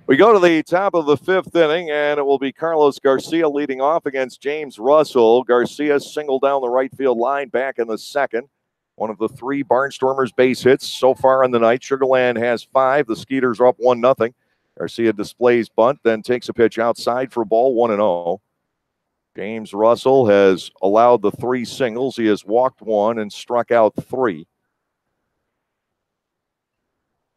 We go to the top of the fifth inning, and it will be Carlos Garcia leading off against James Russell. Garcia singled down the right field line back in the second. One of the three Barnstormers base hits so far in the night. Sugarland has 5. The Skeeters are up 1-0. Garcia displays bunt, then takes a pitch outside for ball 1-0. James Russell has allowed the 3 singles. He has walked 1 and struck out 3.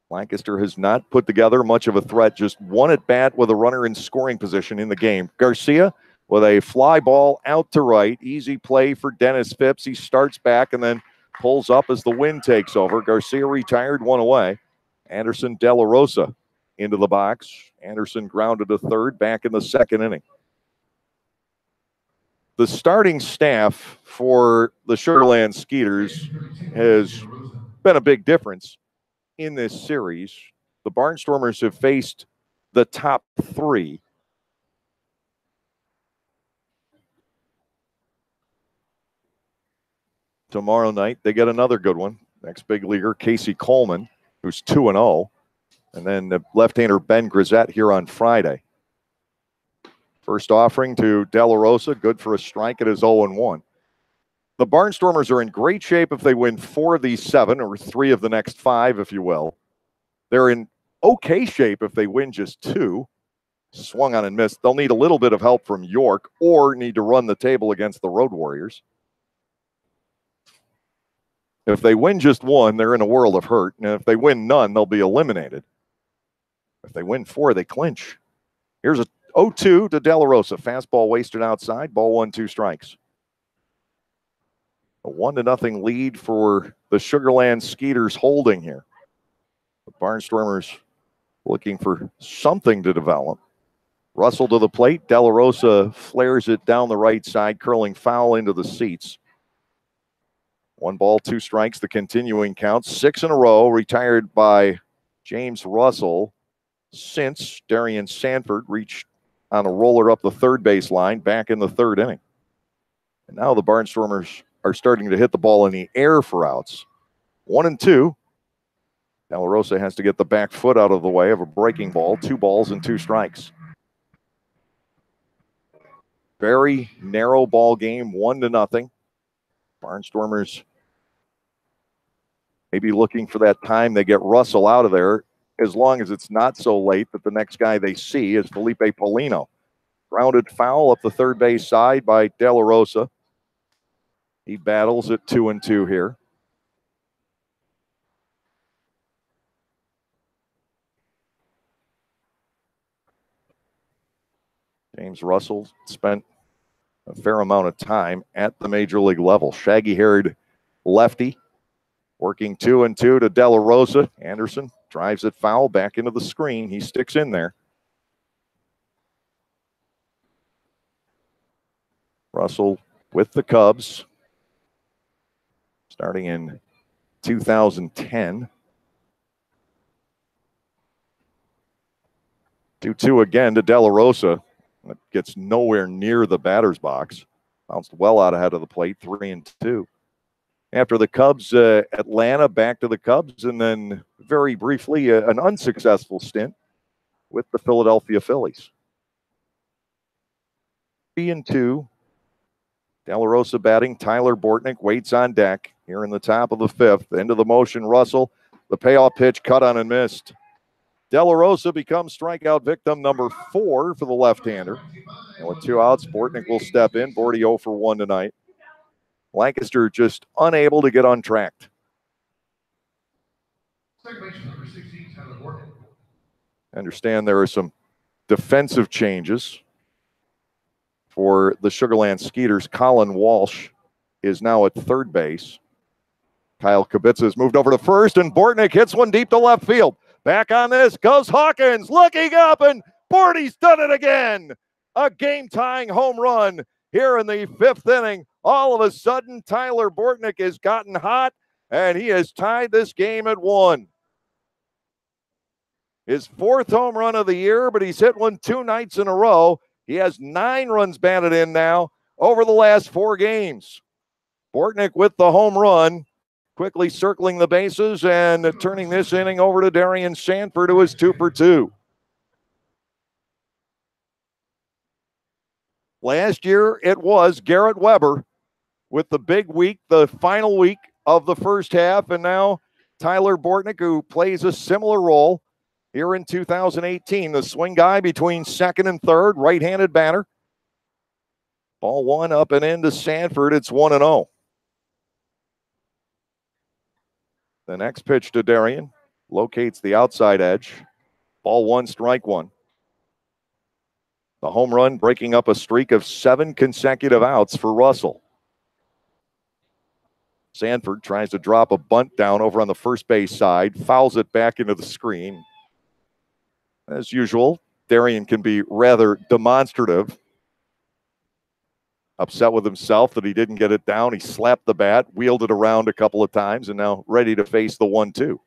Lancaster has not put together much of a threat, just 1 at bat with a runner in scoring position in the game. Garcia with a fly ball out to right. Easy play for Dennis Phipps. He starts back and then pulls up as the wind takes over. Garcia retired, 1 away. Anderson De La Rosa into the box. Anderson grounded to third back in the second inning. The starting staff for the Sugarland Skeeters has been a big difference in this series. The Barnstormers have faced the top 3. Tomorrow night, they get another good one. Next big leaguer, Casey Coleman, who's 2-0. And then the left-hander, Ben Grisette, here on Friday. First offering to De La Rosa, good for a strike at his 0-1. The Barnstormers are in great shape if they win 4 of these 7, or 3 of the next 5, if you will. They're in okay shape if they win just 2. Swung on and missed. They'll need a little bit of help from York or need to run the table against the Road Warriors. If they win just 1, they're in a world of hurt. And if they win none, they'll be eliminated. If they win 4, they clinch. Here's a 0-2 to De La Rosa. Fastball wasted outside. Ball 1, 2 strikes. A 1-0 lead for the Sugarland Skeeters holding here. The Barnstormers looking for something to develop. Russell to the plate. De La Rosa flares it down the right side, curling foul into the seats. 1 ball, 2 strikes, the continuing count. 6 in a row, retired by James Russell since Darian Sanford reached on a roller up the third base line back in the third inning. And now the Barnstormers are starting to hit the ball in the air for outs. 1-2. De La Rosa has to get the back foot out of the way of a breaking ball. 2 balls and 2 strikes. Very narrow ball game, 1-0. Barnstormers maybe looking for that time they get Russell out of there, as long as it's not so late that the next guy they see is Felipe Polino. Grounded foul up the third base side by De La Rosa. He battles at 2-2 here. James Russell spent a fair amount of time at the major league level. Shaggy-haired lefty, working 2-2 to De La Rosa. Anderson drives it foul back into the screen. He sticks in there. Russell with the Cubs, starting in 2010. 2-2 again to De La Rosa. That gets nowhere near the batter's box. Bounced well out ahead of the plate, 3-2. After the Cubs, Atlanta, back to the Cubs, and then very briefly an unsuccessful stint with the Philadelphia Phillies. 3-2. De La Rosa batting. Tyler Bortnick waits on deck here in the top of the fifth. Into the motion, Russell. The payoff pitch cut on and missed. De La Rosa becomes strikeout victim number 4 for the left-hander. And with 2 outs, Bortnick will step in. Bordy 0 for 1 tonight. Lancaster just unable to get untracked. I understand there are some defensive changes for the Sugarland Skeeters. Colin Walsh is now at third base. Kyle Kibitza has moved over to first, and Bortnick hits one deep to left field. Back on this goes Hawkins, looking up, and Bordy's done it again. A game-tying home run here in the 5th inning. All of a sudden, Tyler Bortnick has gotten hot, and he has tied this game at 1. His 4th home run of the year, but he's hit one 2 nights in a row. He has 9 runs batted in now over the last 4 games. Bortnick with the home run, quickly circling the bases and turning this inning over to Darian Sanford, who is 2 for 2. Last year, it was Garrett Weber with the big week, the final week of the first half, and now Tyler Bortnick, who plays a similar role here in 2018. The swing guy between second and third, right-handed batter. Ball 1 up and into Sanford. It's 1-0. The next pitch to Darian locates the outside edge. Ball 1, strike 1. The home run breaking up a streak of 7 consecutive outs for Russell. Sanford tries to drop a bunt down over on the first base side, fouls it back into the screen. As usual, Darian can be rather demonstrative. Upset with himself that he didn't get it down. He slapped the bat, wheeled it around a couple of times, and now ready to face the 1-2.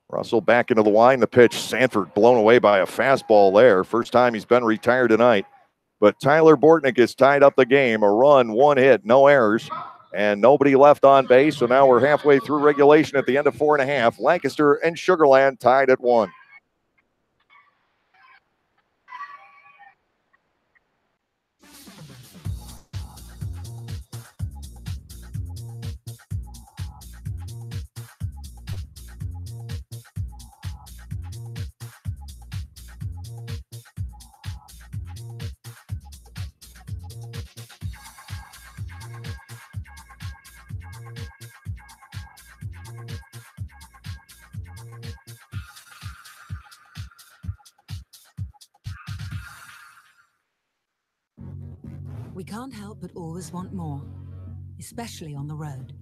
Russell back into the line. The pitch, Sanford blown away by a fastball there. First time he's been retired tonight. But Tyler Bortnick has tied up the game. A run, 1 hit, no errors, and nobody left on base. So now we're halfway through regulation at the end of 4.5. Lancaster and Sugarland tied at 1. We can't help but always want more, especially on the road.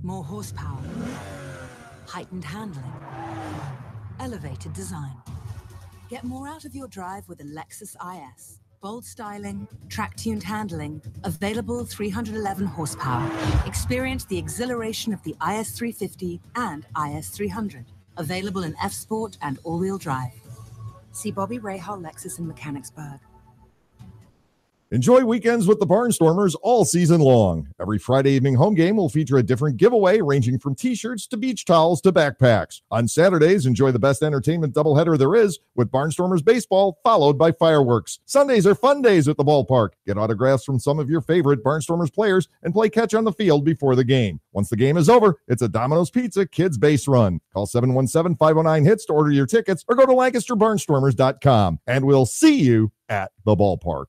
More horsepower, heightened handling, elevated design. Get more out of your drive with a Lexus IS. Bold styling, track-tuned handling, available 311 horsepower. Experience the exhilaration of the IS 350 and IS 300. Available in F-Sport and all-wheel drive. See Bobby Rahal Lexus in Mechanicsburg. Enjoy weekends with the Barnstormers all season long. Every Friday evening home game will feature a different giveaway ranging from t-shirts to beach towels to backpacks. On Saturdays, enjoy the best entertainment doubleheader there is with Barnstormers baseball followed by fireworks. Sundays are fun days at the ballpark. Get autographs from some of your favorite Barnstormers players and play catch on the field before the game. Once the game is over, it's a Domino's Pizza Kids Base Run. Call 717-509-HITS to order your tickets or go to LancasterBarnstormers.com, and we'll see you at the ballpark.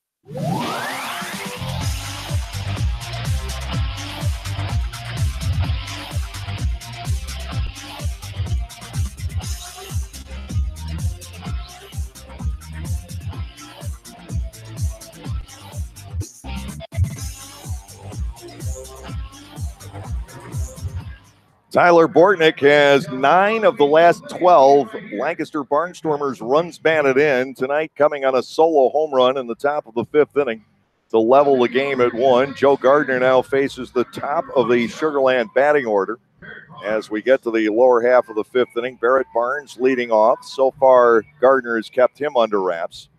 Tyler Bortnick has 9 of the last 12 Lancaster Barnstormers runs batted in. Tonight coming on a solo home run in the top of the 5th inning to level the game at 1. Joe Gardner now faces the top of the Sugarland batting order as we get to the lower half of the 5th inning. Barrett Barnes leading off. So far, Gardner has kept him under wraps.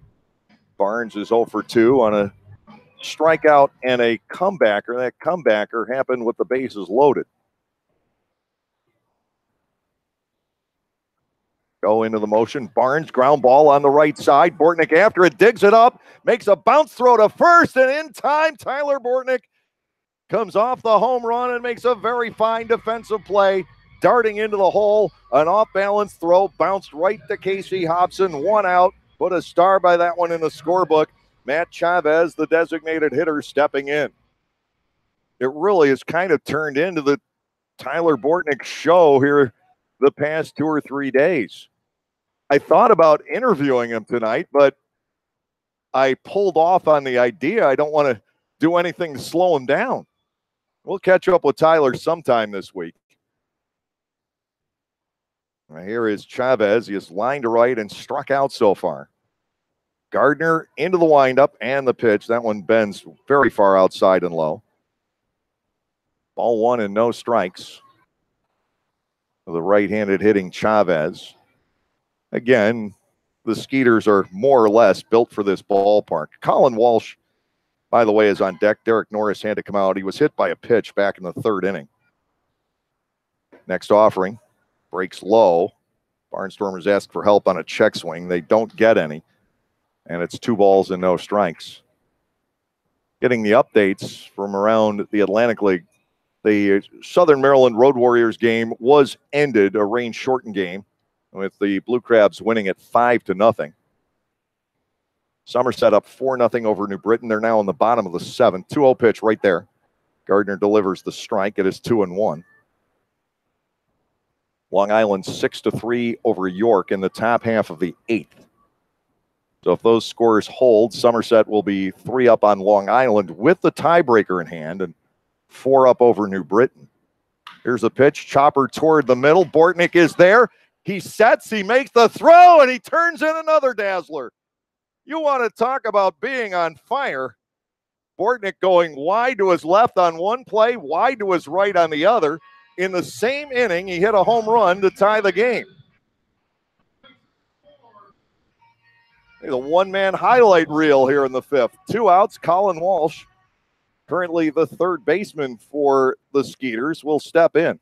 Barnes is 0 for 2 on a strikeout and a comebacker. That comebacker happened with the bases loaded. go into the motion. Barnes, ground ball on the right side. Bortnick after it, digs it up, makes a bounce throw to first, and in time, Tyler Bortnick comes off the home run and makes a very fine defensive play, darting into the hole. An off-balance throw bounced right to Casey Hobson. 1 out. Put a star by that one in the scorebook. Matt Chavez, the designated hitter, stepping in. It really has kind of turned into the Tyler Bortnick show here the past 2 or 3 days. I thought about interviewing him tonight, but I pulled off on the idea. I don't want to do anything to slow him down. We'll catch up with Tyler sometime this week. Here is Chavez. He is lined to right and struck out so far. Gardner into the windup and the pitch. That one bends very far outside and low. Ball 1 and no strikes. The right-handed hitting Chavez. Again, the Skeeters are more or less built for this ballpark. Colin Walsh, by the way, is on deck. Derek Norris had to come out. He was hit by a pitch back in the 3rd inning. Next offering. Breaks low. Barnstormers ask for help on a check swing. They don't get any. And it's 2 balls and no strikes. Getting the updates from around the Atlantic League. The Southern Maryland Road Warriors game was ended, a rain-shortened game, with the Blue Crabs winning it 5-0. Somerset up 4-0 over New Britain. They're now in the bottom of the 7th. 2-0 pitch right there. Gardner delivers the strike. It is 2-1. Long Island 6-3 over York in the top half of the 8th. So if those scores hold, Somerset will be 3 up on Long Island with the tiebreaker in hand and 4 up over New Britain. Here's a pitch, chopper toward the middle. Bortnick is there. He sets, he makes the throw, and he turns in another dazzler. You want to talk about being on fire. Bortnick going wide to his left on one play, wide to his right on the other. In the same inning, he hit a home run to tie the game. The one-man highlight reel here in the 5th. 2 outs, Colin Walsh, currently the 3rd baseman for the Skeeters, will step in.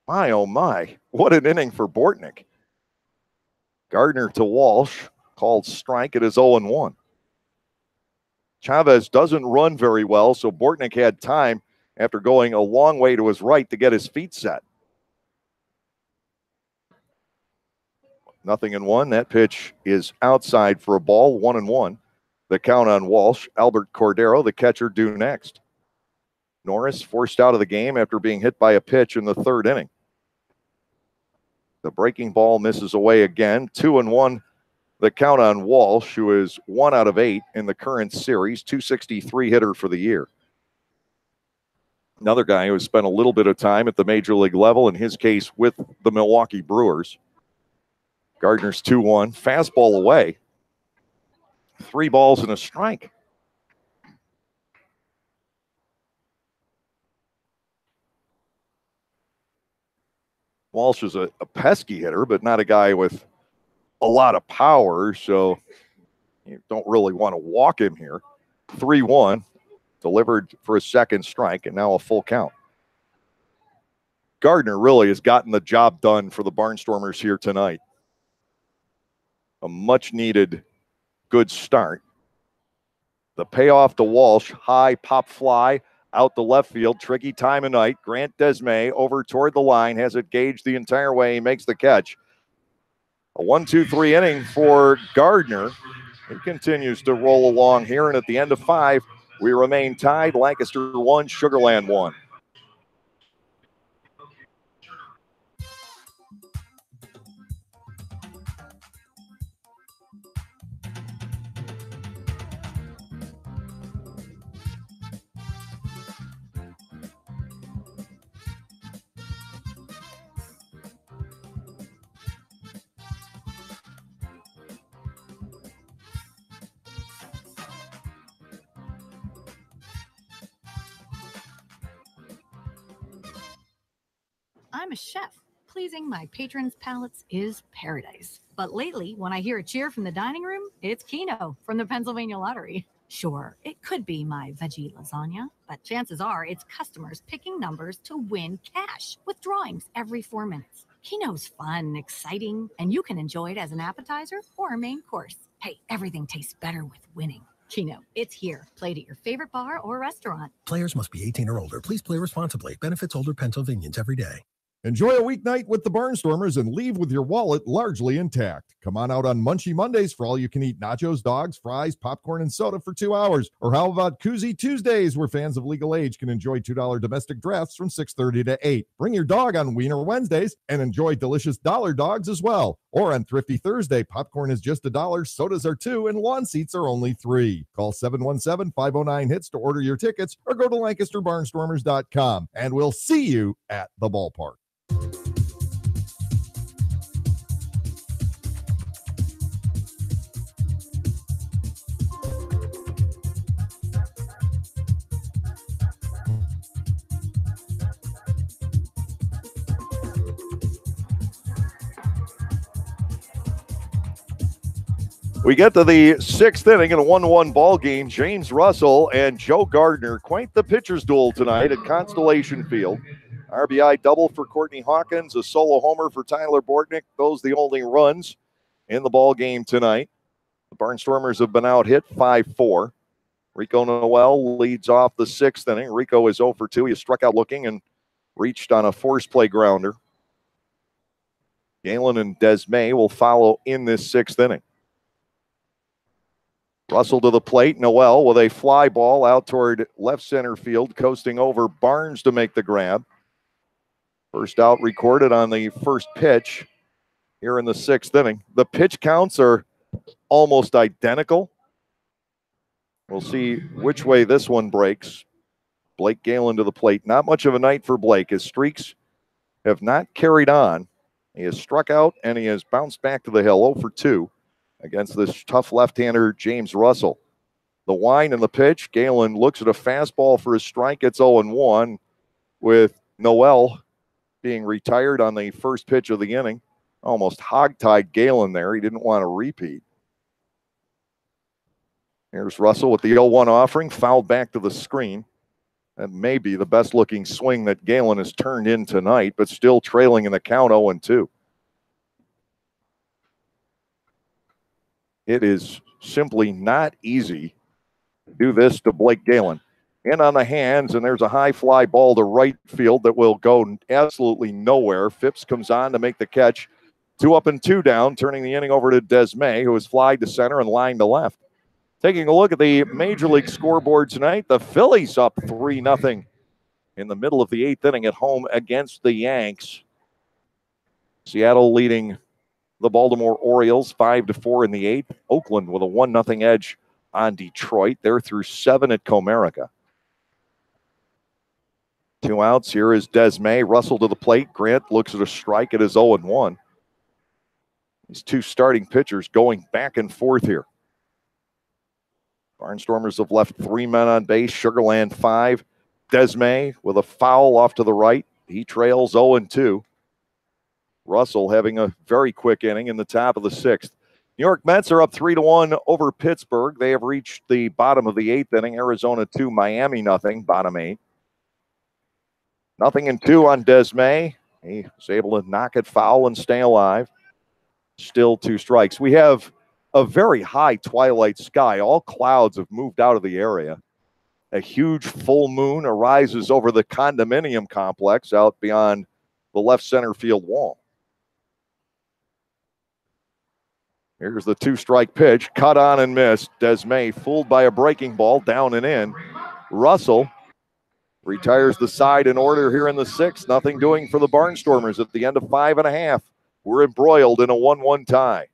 My, oh my, what an inning for Bortnick. Gardner to Walsh, called strike. It is 0-1. Chavez doesn't run very well, so Bortnick had time after going a long way to his right to get his feet set. 0-1. That pitch is outside for a ball, 1-1. The count on Walsh. Albert Cordero, the catcher, due next. Norris forced out of the game after being hit by a pitch in the 3rd inning. The breaking ball misses away again. 2-1. The count on Walsh, who is 1 out of 8 in the current series, 263 hitter for the year. Another guy who has spent a little bit of time at the major league level, in his case with the Milwaukee Brewers. Gardner's 2-1, fastball away. 3 balls and a strike. Walsh is a pesky hitter, but not a guy with a lot of power, so you don't really want to walk him here. 3-1, delivered for a 2nd strike, and now a full count. Gardner really has gotten the job done for the Barnstormers here tonight. A much-needed good start. The payoff to Walsh, high pop fly, out the left field, tricky time of night. Grant Desmay over toward the line, has it gauged the entire way, he makes the catch. A 1-2-3 inning for Gardner. He continues to roll along here, and at the end of 5, we remain tied. Lancaster 1, Sugar Land 1. I'm a chef. Pleasing my patrons' palates is paradise. But lately, when I hear a cheer from the dining room, it's Keno from the Pennsylvania Lottery. Sure, it could be my veggie lasagna, but chances are it's customers picking numbers to win cash with drawings every 4 minutes. Keno's fun, exciting, and you can enjoy it as an appetizer or a main course. Hey, everything tastes better with winning. Keno, it's here. Played at your favorite bar or restaurant. Players must be 18 or older. Please play responsibly. Benefits older Pennsylvanians every day. Enjoy a weeknight with the Barnstormers and leave with your wallet largely intact. Come on out on Munchie Mondays for all you can eat nachos, dogs, fries, popcorn, and soda for 2 hours. Or how about Koozie Tuesdays, where fans of legal age can enjoy $2 domestic drafts from 6:30 to 8. Bring your dog on Wiener Wednesdays and enjoy delicious dollar dogs as well. Or on Thrifty Thursday, popcorn is just $1, sodas are $2, and lawn seats are only $3. Call 717-509-HITS to order your tickets or go to LancasterBarnstormers.com. And we'll see you at the ballpark. We get to the sixth inning in a 1-1 ball game. James Russell and Joe Gardner, quite the pitcher's duel tonight at Constellation Field. RBI double for Courtney Hawkins, a solo homer for Tyler Bortnick. Those the only runs in the ball game tonight. The Barnstormers have been out hit 5-4. Rico Noel leads off the sixth inning. Rico is 0 for 2. He struck out looking and reached on a force play grounder. Galen and Desmay will follow in this sixth inning. Russell to the plate. Noel with a fly ball out toward left center field, coasting over Barnes to make the grab. First out recorded on the first pitch here in the sixth inning. The pitch counts are almost identical. We'll see which way this one breaks. Blake Galen to the plate. Not much of a night for Blake. His streaks have not carried on. He has struck out and he has bounced back to the hill 0 for 2. Against this tough left-hander, James Russell. The wind and the pitch. Galen looks at a fastball for his strike. It's 0-1 with Noel being retired on the first pitch of the inning. Almost hog-tied Galen there. He didn't want to repeat. Here's Russell with the 0-1 offering. Fouled back to the screen. That may be the best-looking swing that Galen has turned in tonight, but still trailing in the count 0-2. It is simply not easy to do this to Blake Galen. In on the hands, and there's a high fly ball to right field that will go absolutely nowhere. Phipps comes on to make the catch. 2 up and 2 down, turning the inning over to Desmay, who has flied to center and lined to left. Taking a look at the Major League scoreboard tonight, the Phillies up 3-0 in the middle of the eighth inning at home against the Yanks. Seattle leading the Baltimore Orioles 5-4 in the eighth. Oakland with a 1-0 edge on Detroit. They're through 7 at Comerica. 2 outs. Here is Desmay. Russell to the plate. Grant looks at a strike. It is 0-1. These two starting pitchers going back and forth here. Barnstormers have left 3 men on base. Sugarland 5. Desmay with a foul off to the right. He trails 0-2. Russell having a very quick inning in the top of the sixth. New York Mets are up 3-1 over Pittsburgh. They have reached the bottom of the eighth inning. Arizona 2, Miami 0, bottom 8. 0-2 on Desmay. He was able to knock it foul and stay alive. Still 2 strikes. We have a very high twilight sky. All clouds have moved out of the area. A huge full moon arises over the condominium complex out beyond the left center field wall. Here's the 2-strike pitch. Cut on and missed. Desmay fooled by a breaking ball, down and in. Russell retires the side in order here in the sixth. Nothing doing for the Barnstormers at the end of 5.5. We're embroiled in a 1-1 tie.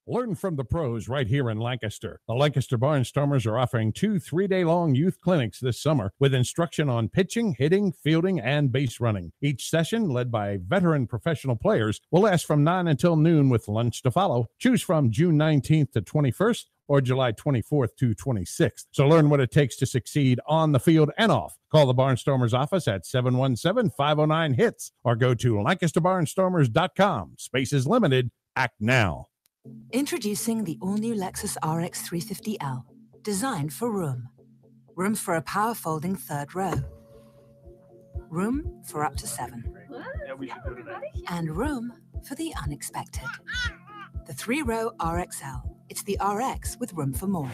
Learn from the pros right here in Lancaster. The Lancaster Barnstormers are offering 2 3-day-long youth clinics this summer with instruction on pitching, hitting, fielding, and base running. Each session, led by veteran professional players, will last from 9 until noon with lunch to follow. Choose from June 19th to 21st or July 24th to 26th. So learn what it takes to succeed on the field and off. Call the Barnstormers office at 717-509-HITS or go to LancasterBarnstormers.com. Space is limited. Act now. Introducing the all-new Lexus RX 350L, designed for room. Room for a power-folding third row. Room for up to 7. And room for the unexpected. The 3-row RXL. It's the RX with room for more.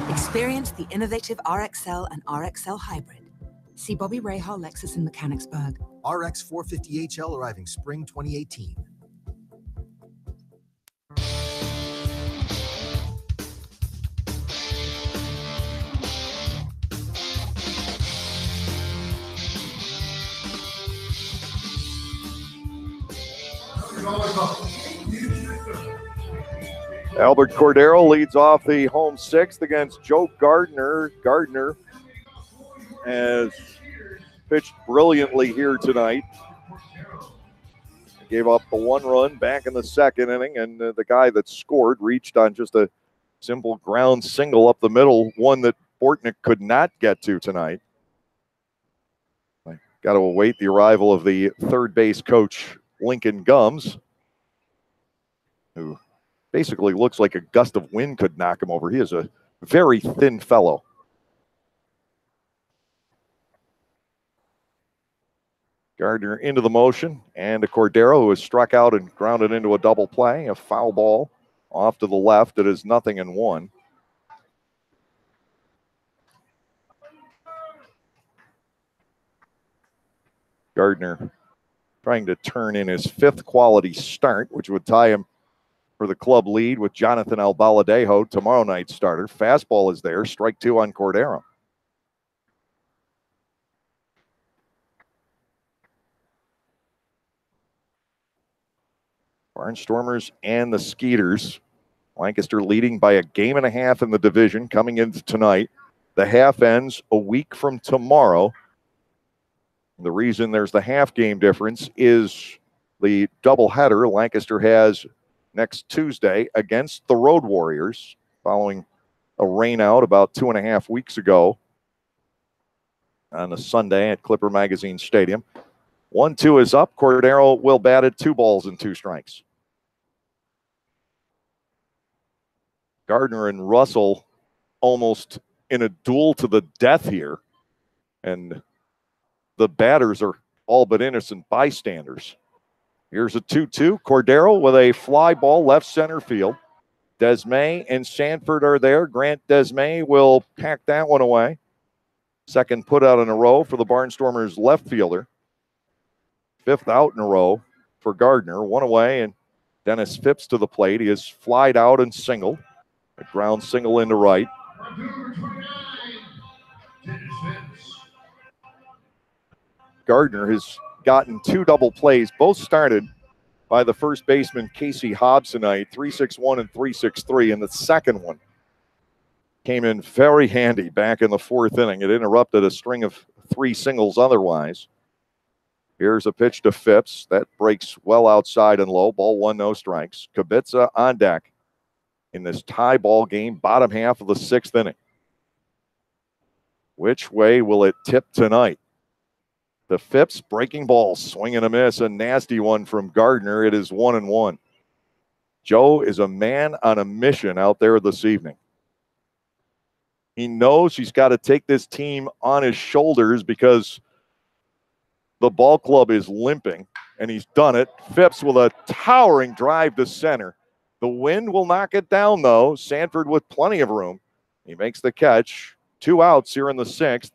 Experience the innovative RXL and RXL Hybrid. See Bobby Rahal Lexus in Mechanicsburg. RX 450HL arriving spring 2018. Albert Cordero leads off the home sixth against Joe Gardner. Gardner has pitched brilliantly here tonight. Gave up the 1 run back in the second inning, and the guy that scored reached on just a simple ground single up the middle, one that Bortnick could not get to tonight. Got to await the arrival of the third base coach, Lincoln Gums, who basically looks like a gust of wind could knock him over. He is a very thin fellow. Gardner into the motion, and a Cordero who has struck out and grounded into a double play. A foul ball off to the left. It is 0-1. Gardner trying to turn in his 5th quality start, which would tie him for the club lead with Jonathan Albaladejo, tomorrow night's starter. Fastball is there, strike 2 on Cordero. Barnstormers and the Skeeters. Lancaster leading by a 1.5 games in the division coming into tonight. The half ends a week from tomorrow. The reason there's the half game difference is the doubleheader Lancaster has next Tuesday against the Road Warriors following a rainout about 2.5 weeks ago on a Sunday at Clipper Magazine Stadium. 1-2 is up. Cordero will bat it 2 balls and 2 strikes. Gardner and Russell almost in a duel to the death here. And the batters are all but innocent bystanders. Here's a 2-2. Cordero with a fly ball left center field. Desmay and Sanford are there. Grant Desmay will pack that one away. Second put out in a row for the Barnstormers left fielder. 5th out in a row for Gardner. 1 away, and Dennis Phipps to the plate. He has flied out and singled. A ground single into right. Gardner has gotten 2 double plays, both started by the first baseman Casey Hobbs tonight, 3-6-1 and 3-6-3, and the second one came in very handy back in the 4th inning. It interrupted a string of 3 singles otherwise. Here's a pitch to Phipps. That breaks well outside and low. Ball 1, no strikes. Kubica on deck in this tie ball game, bottom half of the 6th inning. Which way will it tip tonight? The Phipps breaking ball, swing and a miss, a nasty one from Gardner. It is 1-1. Joe is a man on a mission out there this evening. He knows he's got to take this team on his shoulders because the ball club is limping, and he's done it. Phipps with a towering drive to center. The wind will knock it down, though. Sanford with plenty of room. He makes the catch. 2 outs here in the 6th.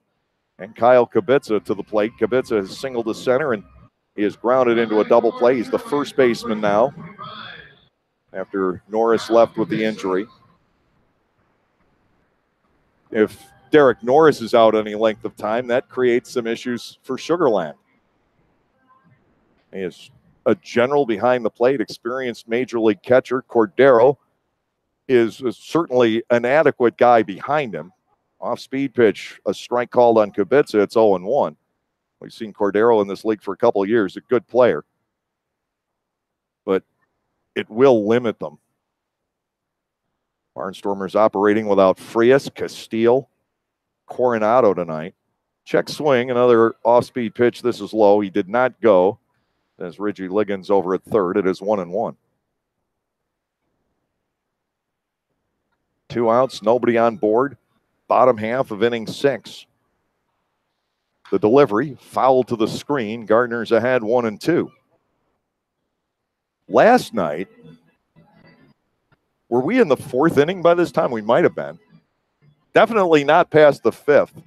And Kyle Kubica to the plate. Kubica has singled to center, and he has grounded into a double play. He's the first baseman now after Norris left with the injury. If Derek Norris is out any length of time, that creates some issues for Sugar Land. He has a general behind the plate, experienced major league catcher. Cordero is certainly an adequate guy behind him. Off-speed pitch, a strike called on Kubica. It's 0-1. We've seen Cordero in this league for a couple of years, a good player. But it will limit them. Barnstormers operating without Frias, Castile, Coronado tonight. Check swing, another off-speed pitch. This is low. He did not go. As Reggie Liggins over at third, it is 1-1. 2 outs, nobody on board. Bottom half of inning 6. The delivery, foul to the screen. Gardner's ahead 1-2. Last night, were we in the 4th inning by this time? We might have been. Definitely not past the 5th.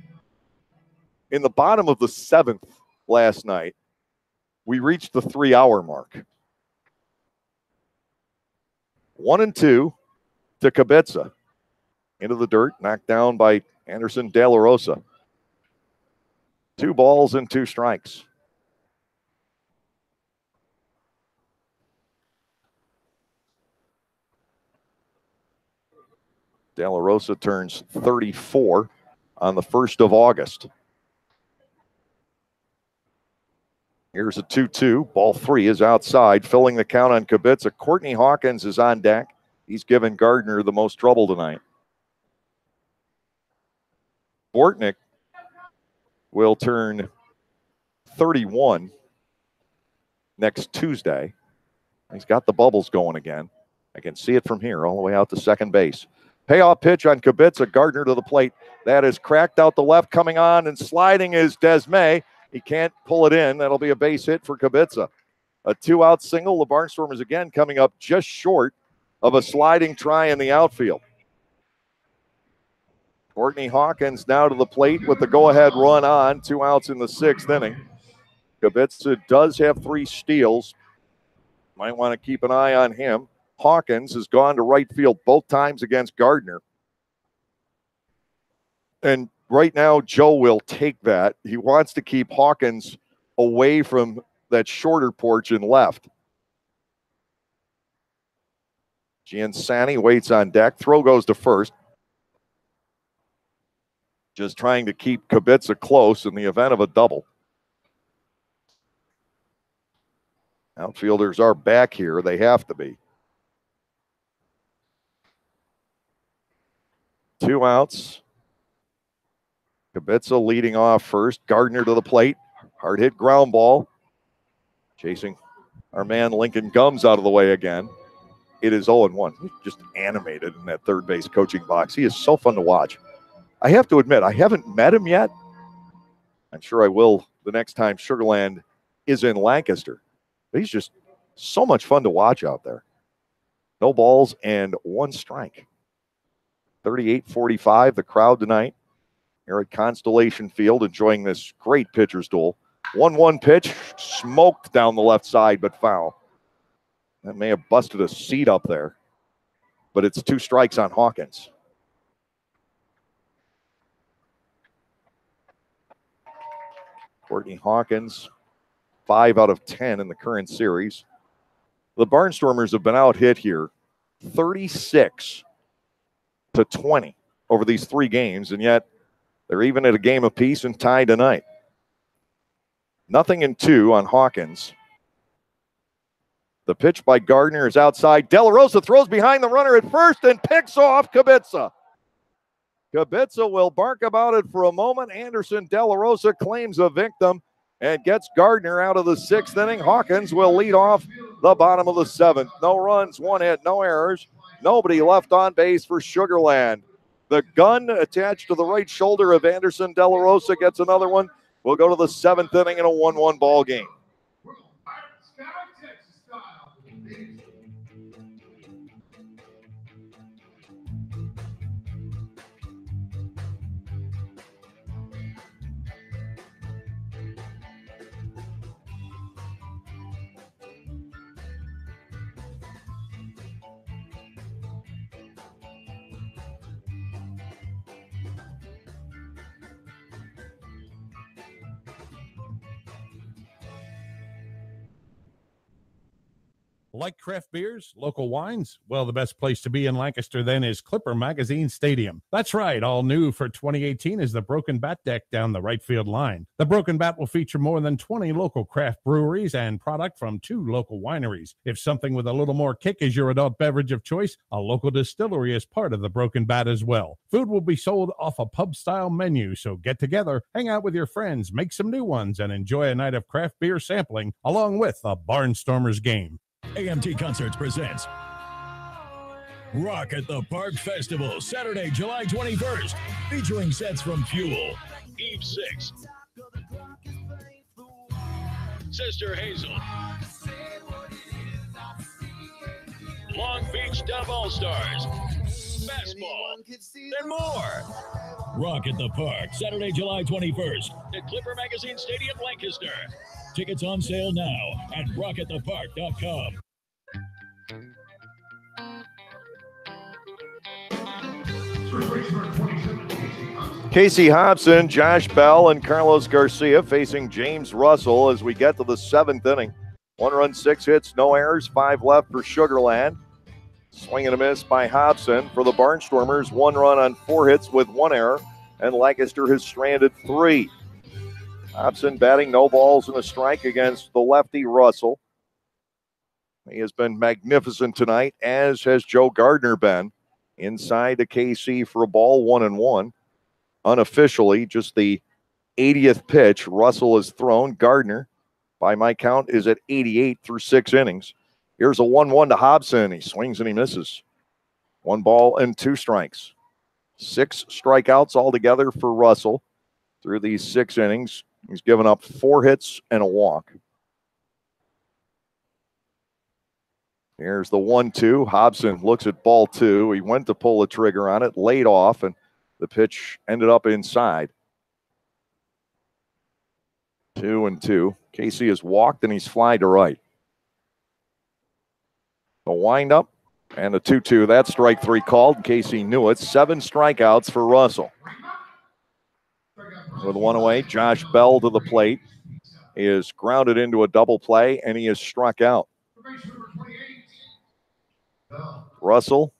In the bottom of the 7th last night, we reached the 3-hour mark. 1-2 to Kubica. Into the dirt, knocked down by Anderson De La Rosa. 2 balls and 2 strikes. De La Rosa turns 34 on the 1st of August. Here's a 2-2. Ball 3 is outside, filling the count on Kubica. Courtney Hawkins is on deck. He's given Gardner the most trouble tonight. Bortnick will turn 31 next Tuesday. He's got the bubbles going again. I can see it from here all the way out to second base. Payoff pitch on Kubica. Gardner to the plate. That is cracked out the left. Coming on and sliding is Desmay. He can't pull it in. That'll be a base hit for Kubica. A 2-out single. The Barnstormers again coming up just short of a sliding try in the outfield. Courtney Hawkins now to the plate with the go-ahead run on. 2 outs in the 6th inning. Kubica does have 3 steals. Might want to keep an eye on him. Hawkins has gone to right field both times against Gardner. And right now, Joe will take that. He wants to keep Hawkins away from that shorter porch in left. Giansani waits on deck. Throw goes to first. Just trying to keep Kubica close in the event of a double. Outfielders are back here. They have to be. 2 outs. Kubica leading off first. Gardner to the plate. Hard hit ground ball. Chasing our man Lincoln Gums out of the way again. It is 0-1. He's just animated in that third base coaching box. He is so fun to watch. I have to admit, I haven't met him yet. I'm sure I will the next time Sugarland is in Lancaster. But he's just so much fun to watch out there. No balls and 1 strike. 38-45, the crowd tonight here at Constellation Field enjoying this great pitcher's duel. 1-1 pitch, smoked down the left side, but foul. That may have busted a seat up there, but it's 2 strikes on Hawkins. Courtney Hawkins, 5 out of 10 in the current series. The Barnstormers have been out hit here 36-20 over these 3 games, and yet they're even at a game apiece and tied tonight. 0-2 on Hawkins. The pitch by Gardner is outside. De La Rosa throws behind the runner at first and picks off Kubica. Kubica will bark about it for a moment. Anderson De La Rosa claims a victim and gets Gardner out of the 6th inning. Hawkins will lead off the bottom of the 7th. No runs, 1 hit, no errors. Nobody left on base for Sugarland. The gun attached to the right shoulder of Anderson De La Rosa gets another one. We'll go to the 7th inning in a 1-1 ball game. Like craft beers, local wines? Well, the best place to be in Lancaster then is Clipper Magazine Stadium. That's right, all new for 2018 is the Broken Bat deck down the right field line. The Broken Bat will feature more than 20 local craft breweries and product from 2 local wineries. If something with a little more kick is your adult beverage of choice, a local distillery is part of the Broken Bat as well. Food will be sold off a pub-style menu, so get together, hang out with your friends, make some new ones, and enjoy a night of craft beer sampling along with a Barnstormers game. AMT Concerts presents Rock at the Park Festival, Saturday, July 21st, featuring sets from Fuel, Eve 6, Sister Hazel, Long Beach Dub All-Stars, Fastball, and more. Rock at the Park, Saturday, July 21st at Clipper Magazine Stadium, Lancaster. Tickets on sale now at rockatthepark.com. Casey Hobson, Josh Bell, and Carlos Garcia facing James Russell as we get to the 7th inning. 1 run, 6 hits, no errors, 5 left for Sugar Land. Swing and a miss by Hobson. For the Barnstormers, 1 run on 4 hits with 1 error, and Lancaster has stranded 3. Hobson batting no balls and a strike against the lefty Russell. He has been magnificent tonight, as has Joe Gardner been. Inside to KC for a ball, 1-1. Unofficially, just the 80th pitch Russell has thrown. Gardner, by my count, is at 88 through 6 innings. Here's a 1-1 to Hobson. He swings and he misses. 1 ball and 2 strikes. 6 strikeouts altogether for Russell through these 6 innings. He's given up 4 hits and a walk. Here's the 1-2. Hobson looks at ball 2. He went to pull the trigger on it, laid off, and the pitch ended up inside. 2-2. Casey has walked and he's fly to right. The windup and a 2-2. That's strike 3 called. Casey knew it. 7 strikeouts for Russell. With 1 away, Josh Bell to the plate. He is grounded into a double play, and he is struck out. Russell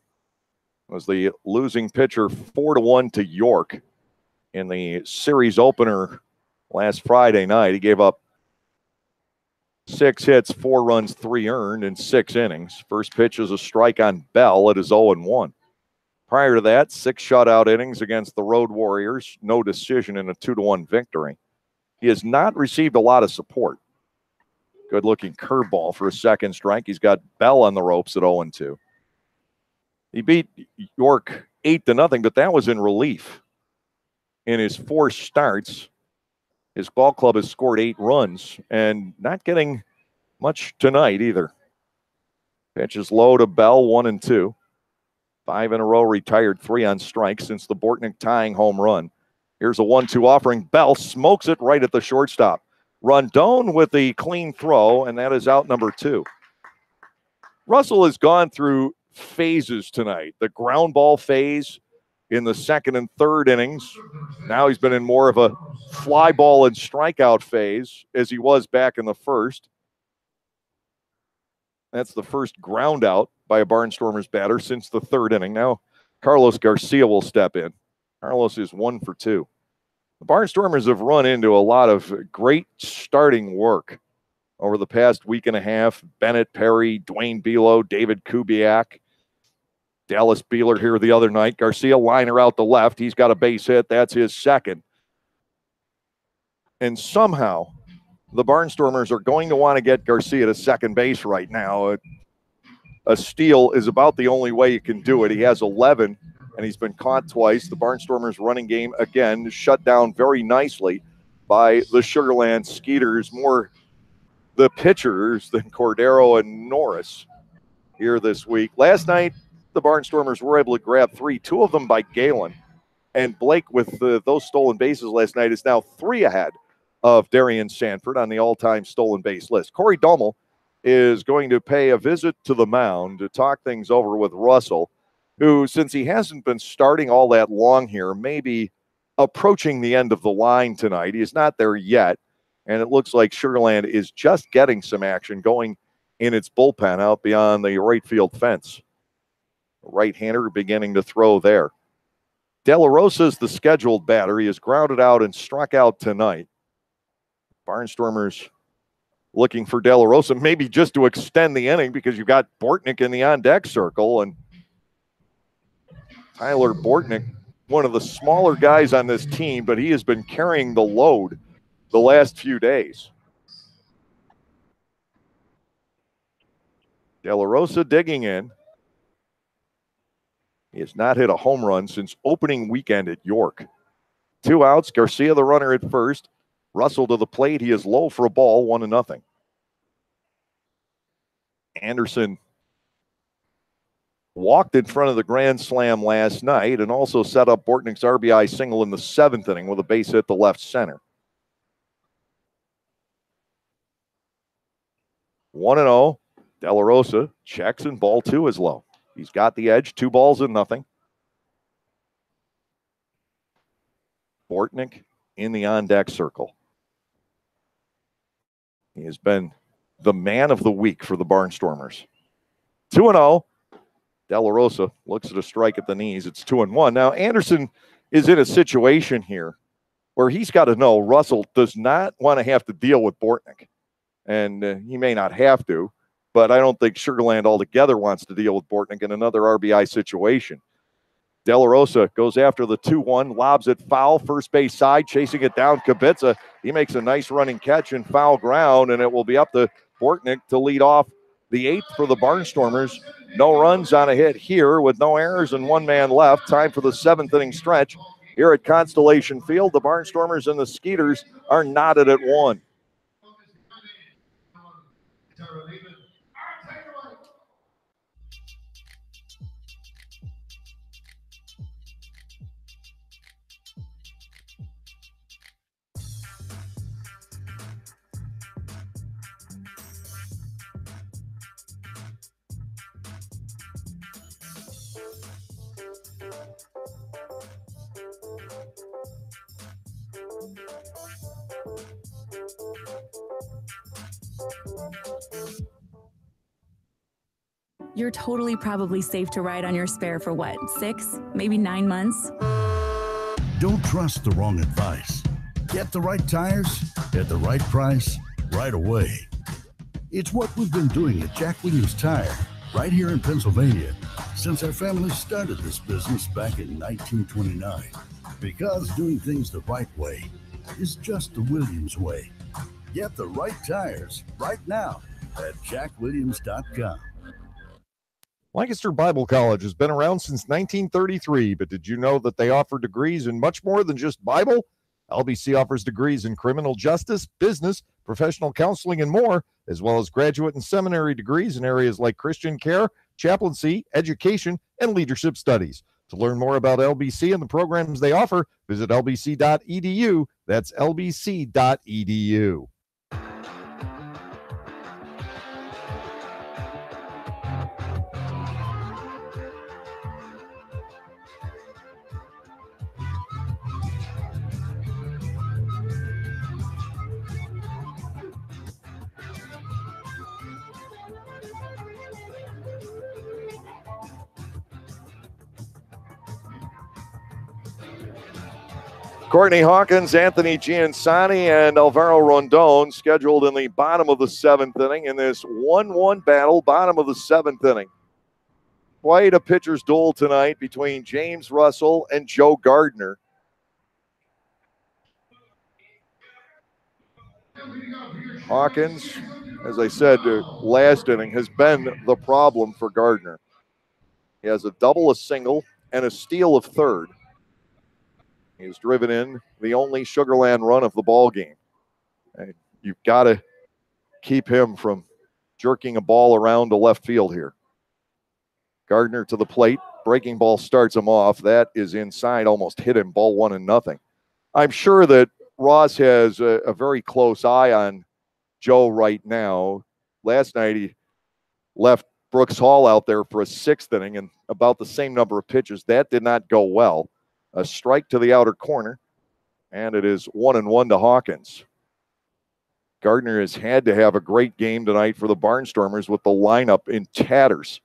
was the losing pitcher 4-1 to York in the series opener last Friday night. He gave up 6 hits, 4 runs, 3 earned in 6 innings. First pitch is a strike on Bell. It is 0-1. Prior to that, 6 shutout innings against the Road Warriors. No decision in a 2-1 victory. He has not received a lot of support. Good-looking curveball for a second strike. He's got Bell on the ropes at 0-2. He beat York 8-0, but that was in relief. In his 4 starts, his ball club has scored 8 runs and not getting much tonight either. Pitch is low to Bell, 1-2. 5 in a row retired, 3 on strike since the Bortnick tying home run. Here's a 1-2 offering. Bell smokes it right at the shortstop. Rondon with the clean throw, and that is out number 2. Russell has gone through phases tonight. The ground ball phase in the 2nd and 3rd innings. Now he's been in more of a fly ball and strikeout phase as he was back in the 1st. That's the first ground out by a Barnstormers batter since the 3rd inning. Now Carlos Garcia will step in. Carlos is 1 for 2. The Barnstormers have run into a lot of great starting work over the past week and a half. Bennett, Perry, Dwayne Belo, David Kubiak, Dallas Beeler here the other night. Garcia liner out the left. He's got a base hit. That's his 2nd. And somehow the Barnstormers are going to want to get Garcia to second base right now. A steal is about the only way you can do it. He has 11, and he's been caught twice. The Barnstormers running game, again, shut down very nicely by the Sugar Land Skeeters. More the pitchers than Cordero and Norris here this week. Last night, the Barnstormers were able to grab 3, 2 of them by Galen. And Blake, with those stolen bases last night, is now 3 ahead of Darian Sanford on the all-time stolen base list. Corey Dommel is going to pay a visit to the mound to talk things over with Russell, who, since he hasn't been starting all that long here, may be approaching the end of the line tonight. He is not there yet, and it looks like Sugar Land is just getting some action, going in its bullpen out beyond the right field fence. Right-hander beginning to throw there. De La Rosa is the scheduled batter. He is grounded out and struck out tonight. Barnstormers looking for De La Rosa, maybe just to extend the inning because you've got Bortnick in the on-deck circle. And Tyler Bortnick, one of the smaller guys on this team, but he has been carrying the load the last few days. De La Rosa digging in. He has not hit a home run since opening weekend at York. 2 outs, Garcia the runner at first. Russell to the plate. He is low for a ball, 1-0. Anderson walked in front of the grand slam last night and also set up Bortnick's RBI single in the 7th inning with a base hit to left center. 1-0. De La Rosa checks and ball 2 is low. He's got the edge, 2-0. Bortnick in the on-deck circle. He has been the man of the week for the Barnstormers. 2-0. De La Rosa looks at a strike at the knees. It's 2-1. Now, Anderson is in a situation here where he's got to know Russell does not want to have to deal with Bortnick. And he may not have to, but I don't think Sugarland altogether wants to deal with Bortnick in another RBI situation. De La Rosa goes after the 2-1, lobs it foul, first base side, chasing it down. Kubica, he makes a nice running catch in foul ground, and it will be up to Bortnick to lead off the 8th for the Barnstormers. No runs on a hit here with no errors and 1 man left. Time for the 7th inning stretch here at Constellation Field. The Barnstormers and the Skeeters are knotted at 1. You're totally probably safe to ride on your spare for what, 6, maybe 9 months? Don't trust the wrong advice. Get the right tires at the right price right away. It's what we've been doing at Jack Williams Tire right here in Pennsylvania since our family started this business back in 1929. Because doing things the right way is just the Williams way. Get the right tires right now at jackwilliams.com. Lancaster Bible College has been around since 1933, but did you know that they offer degrees in much more than just Bible? LBC offers degrees in criminal justice, business, professional counseling, and more, as well as graduate and seminary degrees in areas like Christian care, chaplaincy, education, and leadership studies. To learn more about LBC and the programs they offer, visit lbc.edu. That's lbc.edu. Courtney Hawkins, Anthony Giansani, and Alvaro Rondon scheduled in the bottom of the 7th inning in this 1-1 battle, bottom of the 7th inning. Quite a pitcher's duel tonight between James Russell and Joe Gardner. Hawkins, as I said, last inning has been the problem for Gardner. He has a double, a single, and a steal of third. He's driven in the only Sugarland run of the ball game. And you've got to keep him from jerking a ball around to left field here. Gardner to the plate. Breaking ball starts him off. That is inside, almost hit him, ball 1-0. I'm sure that Ross has a very close eye on Joe right now. Last night he left Brooks Hall out there for a 6th inning and about the same number of pitches. That did not go well. A strike to the outer corner, and it is 1-1 to Hawkins. Gardner has had to have a great game tonight for the Barnstormers with the lineup in tatters.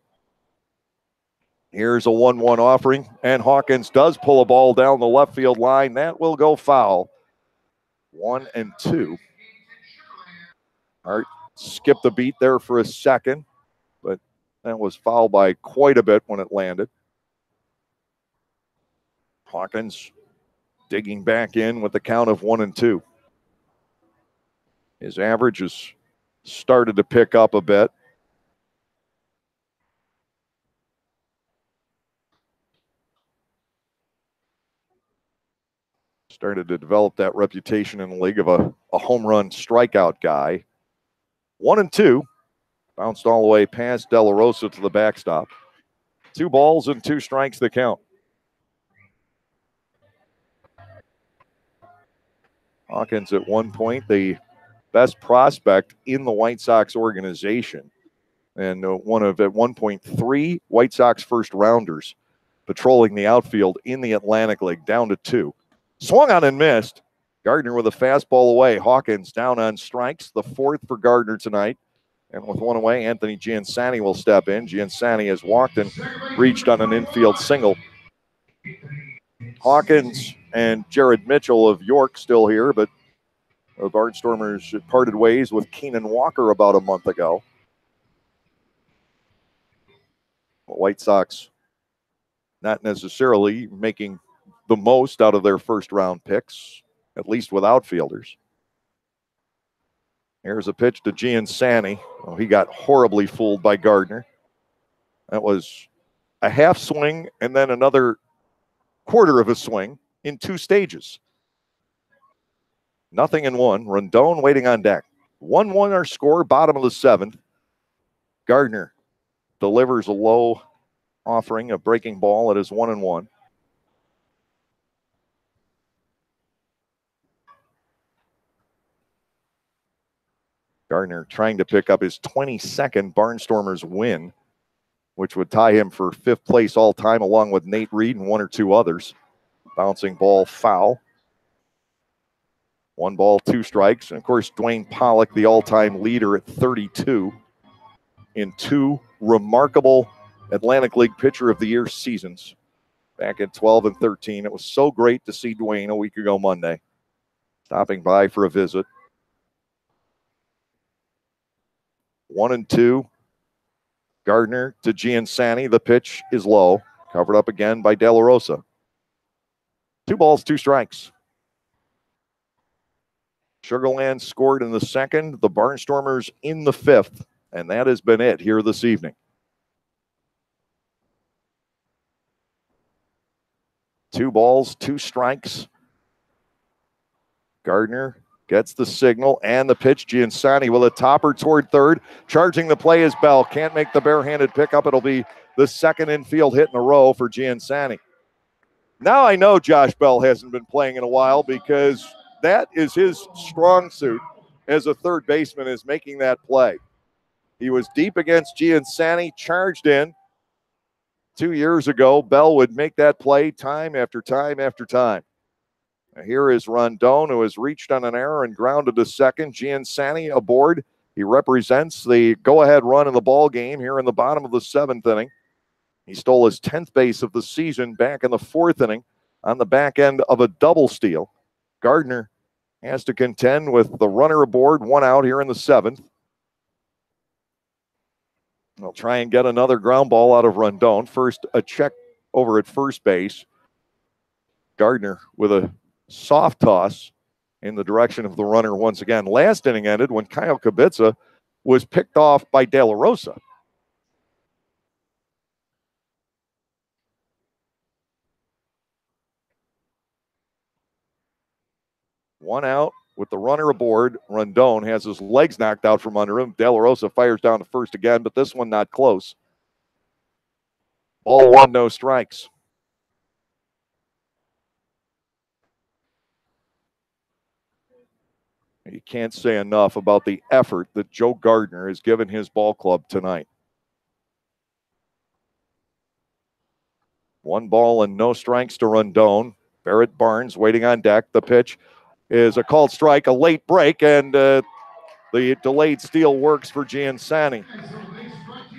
Here's a 1-1 offering, and Hawkins does pull a ball down the left field line. That will go foul. 1-2. Art skipped a beat there for a second, but that was fouled by quite a bit when it landed. Hawkins digging back in with the count of 1-2. His average has started to pick up a bit. Started to develop that reputation in the league of a home run strikeout guy. 1-2. Bounced all the way past De La Rosa to the backstop. 2 balls and 2 strikes the count. Hawkins at one point the best prospect in the White Sox organization. And one of, at one point, 3 White Sox first rounders patrolling the outfield in the Atlantic League, down to 2. Swung on and missed. Gardner with a fastball away. Hawkins down on strikes, the 4th for Gardner tonight. And with 1 away, Anthony Giansani will step in. Giansani has walked and reached on an infield single. Hawkins and Jared Mitchell of York still here, but the Barnstormers parted ways with Keenan Walker about a month ago. The White Sox not necessarily making the most out of their first-round picks, at least with outfielders. Here's a pitch to Giansani. Oh, he got horribly fooled by Gardner. That was a half swing and then another quarter of a swing in 2 stages. 0-1. Rondon waiting on deck. 1-1 our score, bottom of the 7th. Gardner delivers a low offering, a breaking ball. It is 1-1. Gardner trying to pick up his 22nd Barnstormers win, which would tie him for 5th place all time, along with Nate Reed and 1 or 2 others. Bouncing ball foul. 1 ball, 2 strikes. And of course, Dwayne Pollock, the all-time leader at 32 in 2 remarkable Atlantic League Pitcher of the Year seasons back in 12 and 13. It was so great to see Dwayne a week ago Monday, stopping by for a visit. 1-2. Gardner to Giansani. The pitch is low. Covered up again by De La Rosa. 2 balls, 2 strikes. Sugarland scored in the 2nd. The Barnstormers in the 5th. And that has been it here this evening. 2 balls, 2 strikes. Gardner gets the signal and the pitch. Giansani with a topper toward 3rd. Charging the play is Bell. Can't make the barehanded pickup. It'll be the 2nd infield hit in a row for Giansani. Now I know Josh Bell hasn't been playing in a while, because that is his strong suit as a third baseman, is making that play. He was deep against Giansani, charged in. 2 years ago, Bell would make that play time after time after time. Here is Rondon, who has reached on an error and grounded to 2nd. Giansani aboard. He represents the go-ahead run in the ball game here in the bottom of the 7th inning. He stole his 10th base of the season back in the 4th inning on the back end of a double steal. Gardner has to contend with the runner aboard, 1 out here in the 7th. They'll try and get another ground ball out of Rondon. First, a check over at first base. Gardner with a soft toss in the direction of the runner once again. Last inning ended when Kyle Kubica was picked off by De La Rosa. One out with the runner aboard. Rondon has his legs knocked out from under him. De La Rosa fires down to first again, but this one not close. Ball 1, no strikes. You can't say enough about the effort that Joe Gardner has given his ball club tonight. 1 ball and no strikes to Rondon. Barrett Barnes waiting on deck. The pitch is a called strike, a late break, and The delayed steal works for Giansani.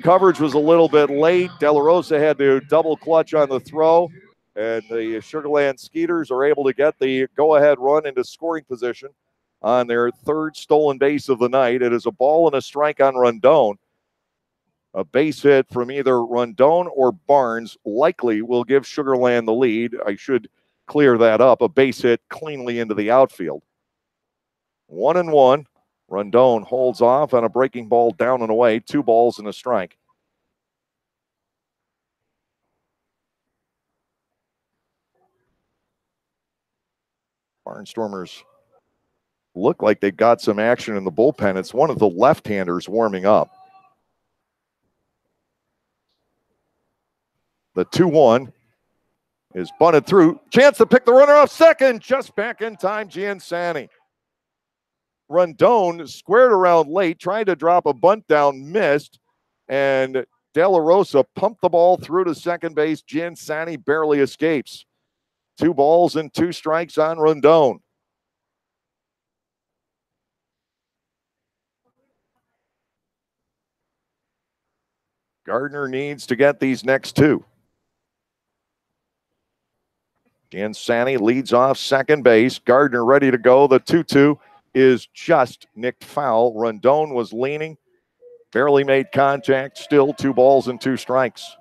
Coverage was a little bit late. De La Rosa had to double clutch on the throw, and the Sugar Land Skeeters are able to get the go-ahead run into scoring position on their third stolen base of the night. It is a ball and a strike on Rondon. A base hit from either Rondon or Barnes likely will give Sugar Land the lead. I should clear that up. A base hit cleanly into the outfield. 1-1. Rondon holds off on a breaking ball down and away. 2 balls and a strike. Barnstormers look like they got some action in the bullpen. It's one of the left-handers warming up. The 2-1 is bunted through. Chance to pick the runner off second. Just back in time, Giansani. Rondon squared around late, trying to drop a bunt down, missed, and De La Rosa pumped the ball through to second base. Giansani barely escapes. 2 balls and 2 strikes on Rondon. Gardner needs to get these next 2. Giansani leads off second base. Gardner ready to go. The 2-2 is just nicked foul. Rondon was leaning, barely made contact. Still 2 balls and 2 strikes.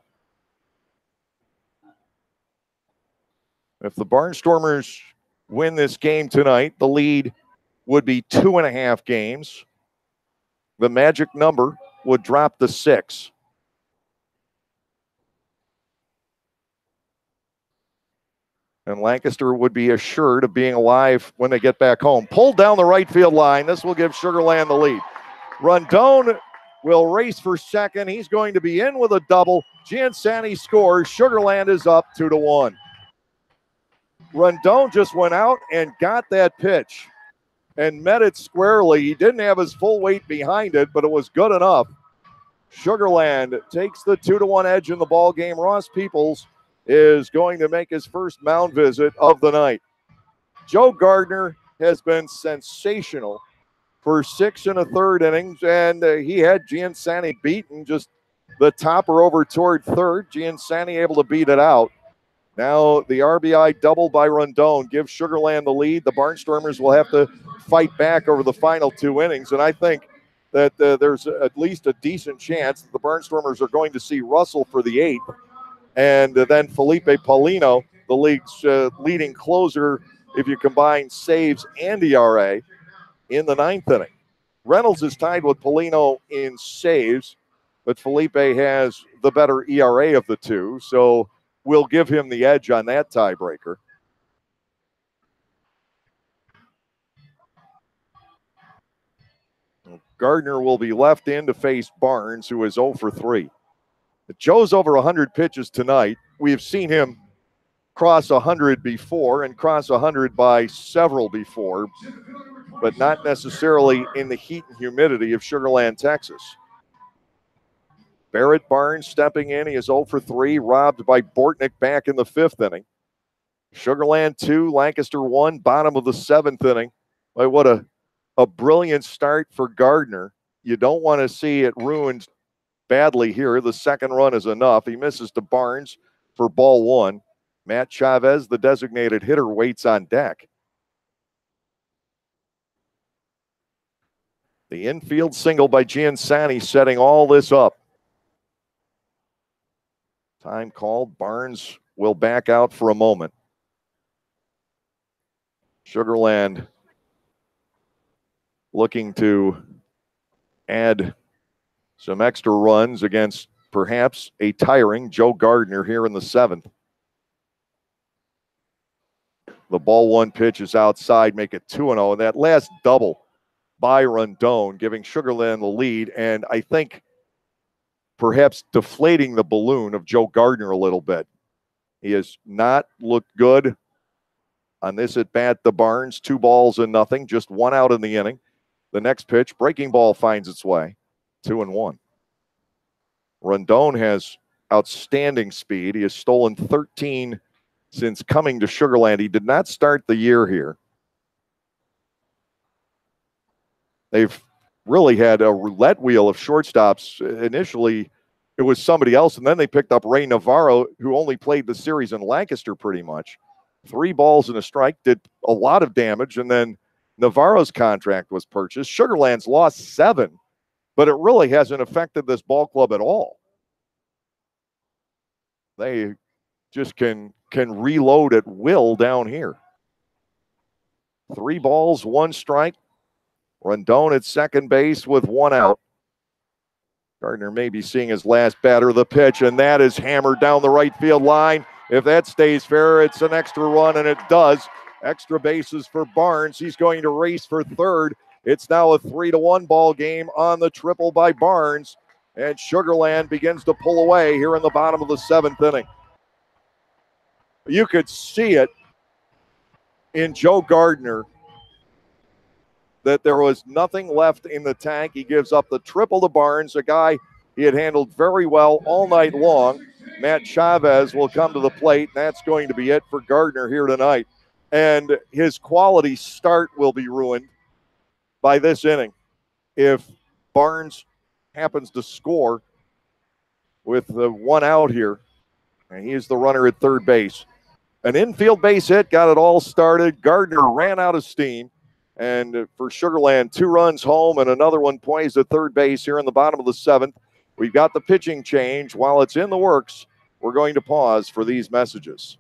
If the Barnstormers win this game tonight, the lead would be 2.5 games. The magic number would drop to 6. And Lancaster would be assured of being alive when they get back home. Pulled down the right field line. This will give Sugar Land the lead. Rondon will race for second. He's going to be in with a double. Giansani scores. Sugar Land is up 2-1. Rondon just went out and got that pitch and met it squarely. He didn't have his full weight behind it, but it was good enough. Sugar Land takes the 2-1 edge in the ball game. Ross Peoples is going to make his first mound visit of the night. Joe Gardner has been sensational for 6 1/3 innings, and he had Giansani beaten, just the topper over toward third. Giansani able to beat it out. Now the RBI double by Rondon gives Sugar Land the lead. The Barnstormers will have to fight back over the final 2 innings, and I think that there's at least a decent chance that the Barnstormers are going to see Russell for the 8th. And then Felipe Paulino, the league's leading closer, if you combine saves and ERA, in the 9th inning. Reynolds is tied with Paulino in saves, but Felipe has the better ERA of the 2, so we'll give him the edge on that tiebreaker. Gardner will be left in to face Barnes, who is 0 for 3. Joe's over 100 pitches tonight. We have seen him cross 100 before and cross 100 by several before, but not necessarily in the heat and humidity of Sugar Land, Texas. Barrett Barnes stepping in. He is 0 for 3, robbed by Bortnick back in the 5th inning. Sugar Land 2, Lancaster 1, bottom of the 7th inning. Boy, what a brilliant start for Gardner. You don't want to see it ruined badly here. The second run is enough. He misses to Barnes for ball 1. Matt Chavez, the designated hitter, waits on deck. The infield single by Giansani setting all this up. Time called. Barnes will back out for a moment. Sugar Land looking to add some extra runs against perhaps a tiring Joe Gardner here in the 7th. The ball 1 pitch is outside, make it 2-0. And that last double by Rondon giving Sugar Land the lead, and I think perhaps deflating the balloon of Joe Gardner a little bit. He has not looked good on this at bat to Barnes. 2 balls and nothing, just 1 out in the inning. The next pitch, breaking ball finds its way. 2-1. Rondon has outstanding speed. He has stolen 13 since coming to Sugar Land. He did not start the year here. They've really had a roulette wheel of shortstops. Initially, it was somebody else, and then they picked up Ray Navarro, who only played the series in Lancaster pretty much. 3 balls and a strike, did a lot of damage, and then Navarro's contract was purchased. Sugar Land's lost 7, but it really hasn't affected this ball club at all. They just can reload at will down here. 3 balls, 1 strike. Rondon at second base with 1 out. Gardner may be seeing his last batter. The pitch, and that is hammered down the right field line. If that stays fair, it's an extra run, and it does. Extra bases for Barnes. He's going to race for third. It's now a 3-1 ball game on the triple by Barnes, and Sugar Land begins to pull away here in the bottom of the 7th inning. You could see it in Joe Gardner that there was nothing left in the tank. He gives up the triple to Barnes, a guy he had handled very well all night long. Matt Chavez will come to the plate, and that's going to be it for Gardner here tonight. And his quality start will be ruined by this inning if Barnes happens to score with the 1 out here. And he is the runner at third base. An infield base hit got it all started. Gardner ran out of steam. And for Sugar Land, 2 runs home and another one poised at third base here in the bottom of the 7th. We've got the pitching change. While it's in the works, we're going to pause for these messages.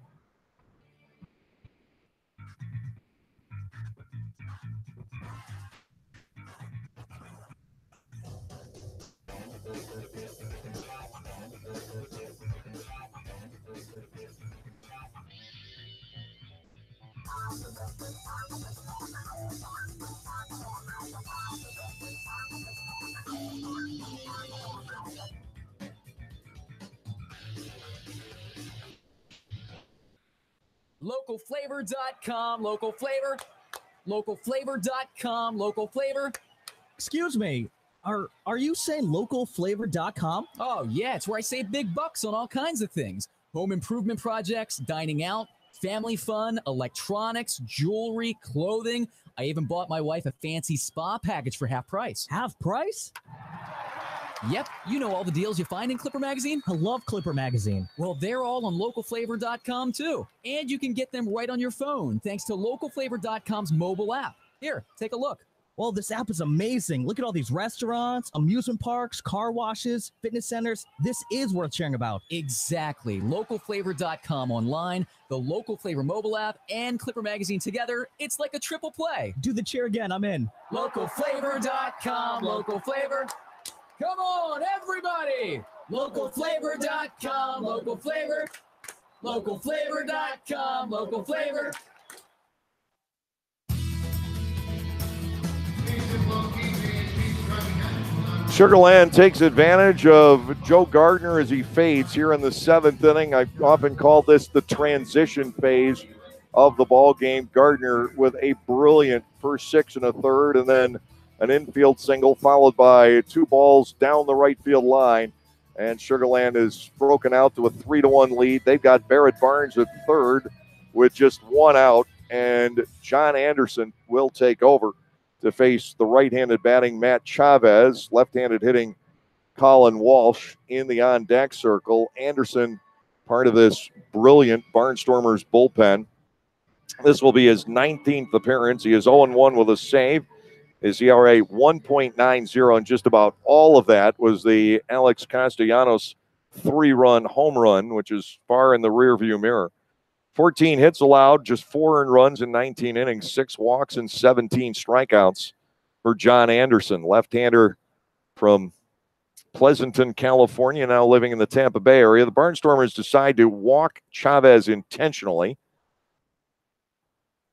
Localflavor.com, local flavor. Localflavor.com, local flavor. Excuse me, are you saying localflavor.com? Oh, yeah, it's where I save big bucks on all kinds of things. Home improvement projects, dining out, family fun, electronics, jewelry, clothing. I even bought my wife a fancy spa package for half price. Half price? Yep, you know all the deals you find in Clipper Magazine. I love Clipper Magazine. Well, they're all on localflavor.com too. And you can get them right on your phone thanks to localflavor.com's mobile app. Here, take a look. Well, this app is amazing. Look at all these restaurants, amusement parks, car washes, fitness centers. This is worth sharing about. Exactly. Localflavor.com online, the Local Flavor mobile app, and Clipper Magazine together. It's like a triple play. Do the cheer again. I'm in. Localflavor.com, local flavor. Come on, everybody! Localflavor.com, local flavor. Localflavor.com, local flavor. Sugar Land takes advantage of Joe Gardner as he fades here in the 7th inning. I've often called this the transition phase of the ball game. Gardner with a brilliant first 6 1/3, and then an infield single followed by 2 balls down the right field line. And Sugar Land is broken out to a 3-1 lead. They've got Barrett Barnes at third with just 1 out. And John Anderson will take over to face the right-handed batting Matt Chavez, left-handed hitting Colin Walsh in the on-deck circle. Anderson, part of this brilliant Barnstormers bullpen. This will be his 19th appearance. He is 0-1 with a save. His ERA 1.90, and just about all of that was the Alex Castellanos 3-run home run, which is far in the rearview mirror. 14 hits allowed, just 4 earned runs in 19 innings, 6 walks and 17 strikeouts for John Anderson, left-hander from Pleasanton, California, now living in the Tampa Bay area. The Barnstormers decide to walk Chavez intentionally.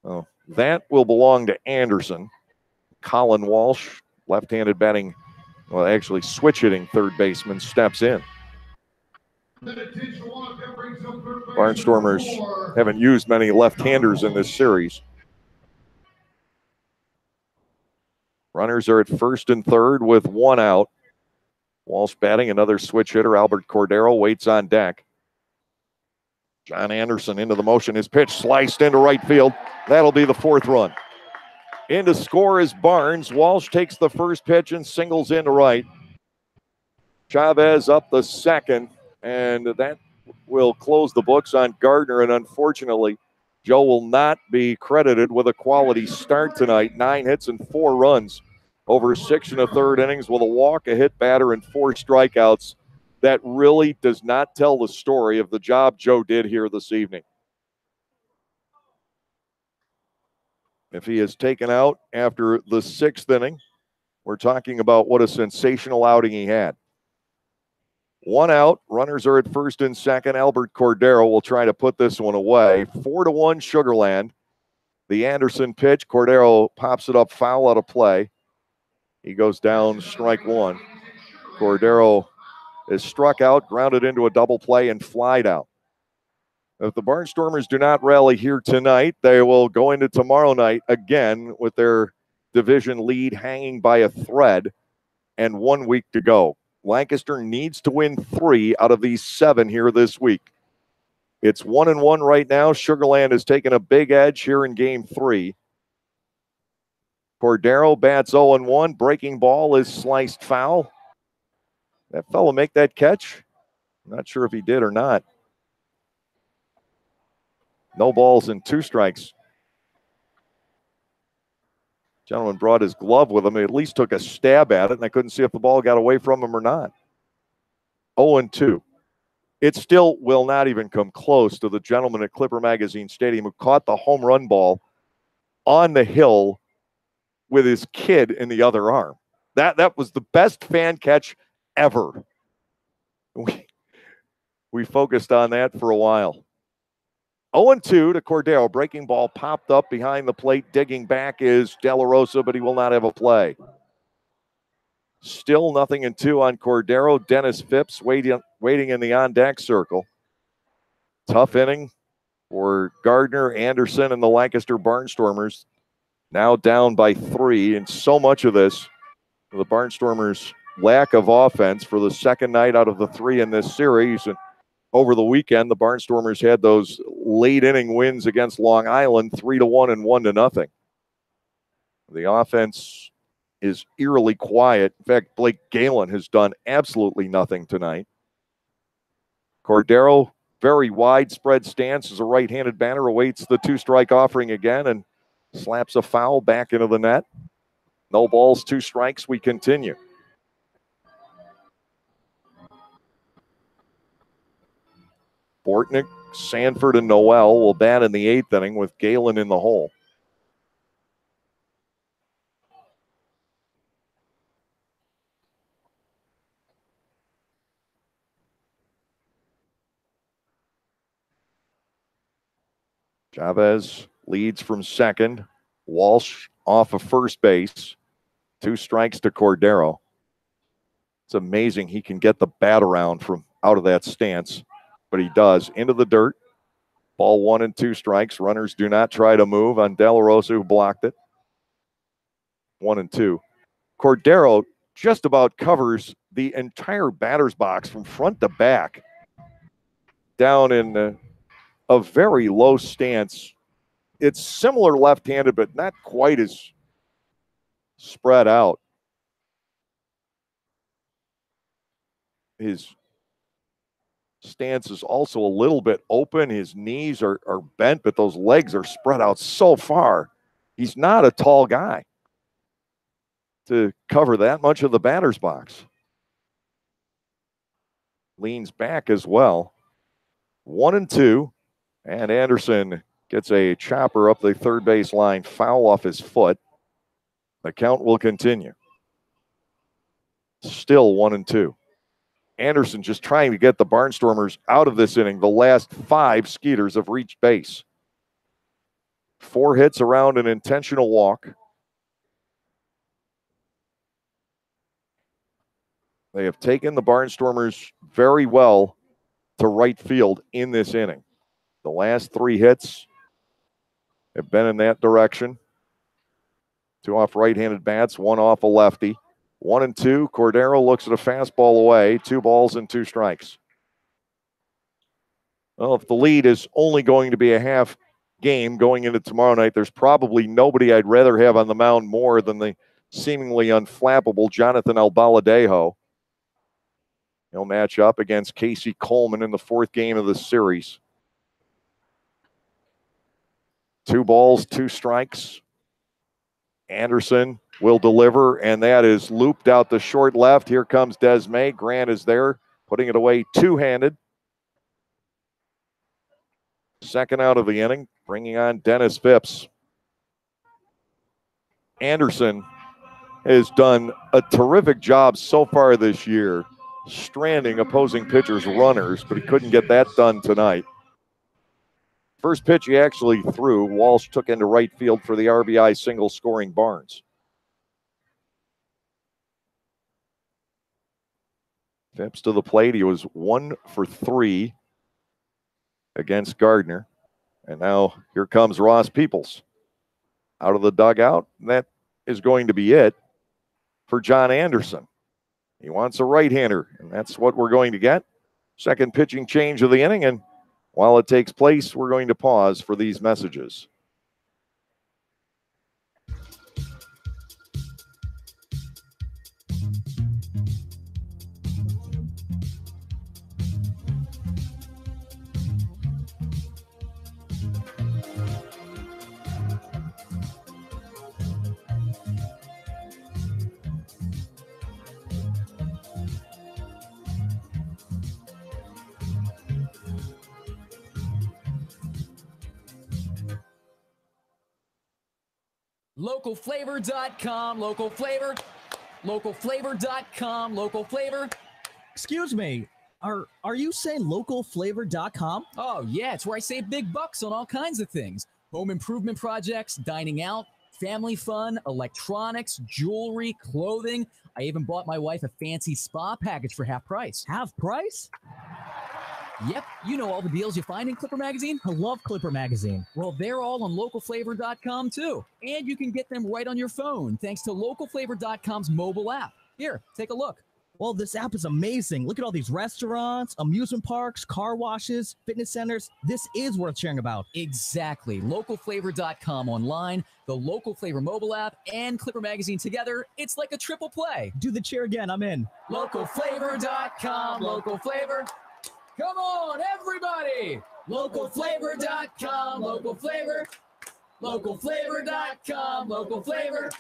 Oh, that will belong to Anderson. Colin Walsh, left-handed batting, well, actually switch-hitting third baseman, steps in. Barnstormers haven't used many left-handers in this series. Runners are at first and third with 1 out. Walsh batting, another switch hitter. Albert Cordero waits on deck. John Anderson into the motion. His pitch sliced into right field. That'll be the 4th run. In to score is Barnes. Walsh takes the first pitch and singles into right. Chavez up the second, and that will close the books on Gardner. And unfortunately, Joe will not be credited with a quality start tonight. 9 hits and 4 runs over 6 1/3 innings with a walk, a hit batter, and 4 strikeouts. That really does not tell the story of the job Joe did here this evening. If he is taken out after the 6th inning, we're talking about what a sensational outing he had. 1 out, runners are at first and second. Albert Cordero will try to put this one away. 4-1 Sugarland. The Anderson pitch, Cordero pops it up foul out of play. He goes down, strike 1. Cordero is struck out, grounded into a double play, and flied out. If the Barnstormers do not rally here tonight, they will go into tomorrow night again with their division lead hanging by a thread and 1 week to go. Lancaster needs to win 3 out of these 7 here this week. It's 1-1 right now. Sugarland has taken a big edge here in game 3. Cordero bats 0-1. Breaking ball is sliced foul. That fellow make that catch? I'm not sure if he did or not. No balls and 2 strikes. Gentleman brought his glove with him. He at least took a stab at it, and I couldn't see if the ball got away from him or not. 0-2. It still will not even come close to the gentleman at Clipper Magazine Stadium who caught the home run ball on the hill with his kid in the other arm. That was the best fan catch ever. We focused on that for a while. 0-2 to Cordero. Breaking ball popped up behind the plate. Digging back is De La Rosa, but he will not have a play. Still 0-2 on Cordero. Dennis Phipps waiting in the on-deck circle. Tough inning for Gardner, Anderson, and the Lancaster Barnstormers. Now down by 3, and so much of this, the Barnstormers' lack of offense for the second night out of the 3 in this series. And over the weekend, the Barnstormers had those late inning wins against Long Island, 3-1 and 1-0. The offense is eerily quiet. In fact, Blake Galen has done absolutely nothing tonight. Cordero, very widespread stance as a right-handed batter, awaits the 2-strike offering again and slaps a foul back into the net. No balls, 2 strikes. We continue. Bortnick, Sanford, and Noel will bat in the 8th inning with Galen in the hole. Chavez leads from second. Walsh off of first base. 2 strikes to Cordero. It's amazing he can get the bat around from out of that stance, but he does. Into the dirt. Ball 1 and 2 strikes. Runners do not try to move on De La Rosa, who blocked it. 1-2. Cordero just about covers the entire batter's box from front to back. Down in a very low stance. It's similar left-handed, but not quite as spread out. His stance is also a little bit open. His knees are bent, but those legs are spread out so far. He's not a tall guy to cover that much of the batter's box. Leans back as well. 1-2. And Anderson gets a chopper up the third base line, foul off his foot. The count will continue. Still 1-2. Anderson just trying to get the Barnstormers out of this inning. The last 5 Skeeters have reached base. 4 hits around an intentional walk. They have taken the Barnstormers very well to right field in this inning. The last 3 hits have been in that direction. 2 off right-handed bats, 1 off a lefty. 1-2. Cordero looks at a fastball away. 2 balls and 2 strikes. Well, if the lead is only going to be a half game going into tomorrow night, there's probably nobody I'd rather have on the mound more than the seemingly unflappable Jonathan Albaladejo. He'll match up against Casey Coleman in the fourth game of the series. 2 balls, 2 strikes. Anderson will deliver, and that is looped out the short left. Here comes Desmay. Grant is there, putting it away two-handed. Second out of the inning, bringing on Dennis Phipps. Anderson has done a terrific job so far this year, stranding opposing pitchers' runners, but he couldn't get that done tonight. First pitch he actually threw, Walsh took into right field for the RBI single, scoring Barnes. Phipps to the plate. He was 1 for 3 against Gardner. And now here comes Ross Peoples out of the dugout. And that is going to be it for John Anderson. He wants a right-hander, and that's what we're going to get. Second pitching change of the inning, and while it takes place, we're going to pause for these messages. Localflavor.com, local flavor, localflavor.com, local flavor. Excuse me, are you saying localflavor.com? Oh, yeah, it's where I save big bucks on all kinds of things. Home improvement projects, dining out, family fun, electronics, jewelry, clothing. I even bought my wife a fancy spa package for half price. Half price? Yep, you know all the deals you find in Clipper Magazine. I love Clipper Magazine. Well, they're all on localflavor.com too. And you can get them right on your phone thanks to localflavor.com's mobile app. Here, take a look. Well, this app is amazing. Look at all these restaurants, amusement parks, car washes, fitness centers. This is worth sharing about. Exactly. Localflavor.com online, the Local Flavor mobile app, and Clipper Magazine together. It's like a triple play. Do the cheer again. I'm in. Localflavor.com, local flavor. Come on, everybody! Localflavor.com, local flavor. Localflavor.com, local flavor.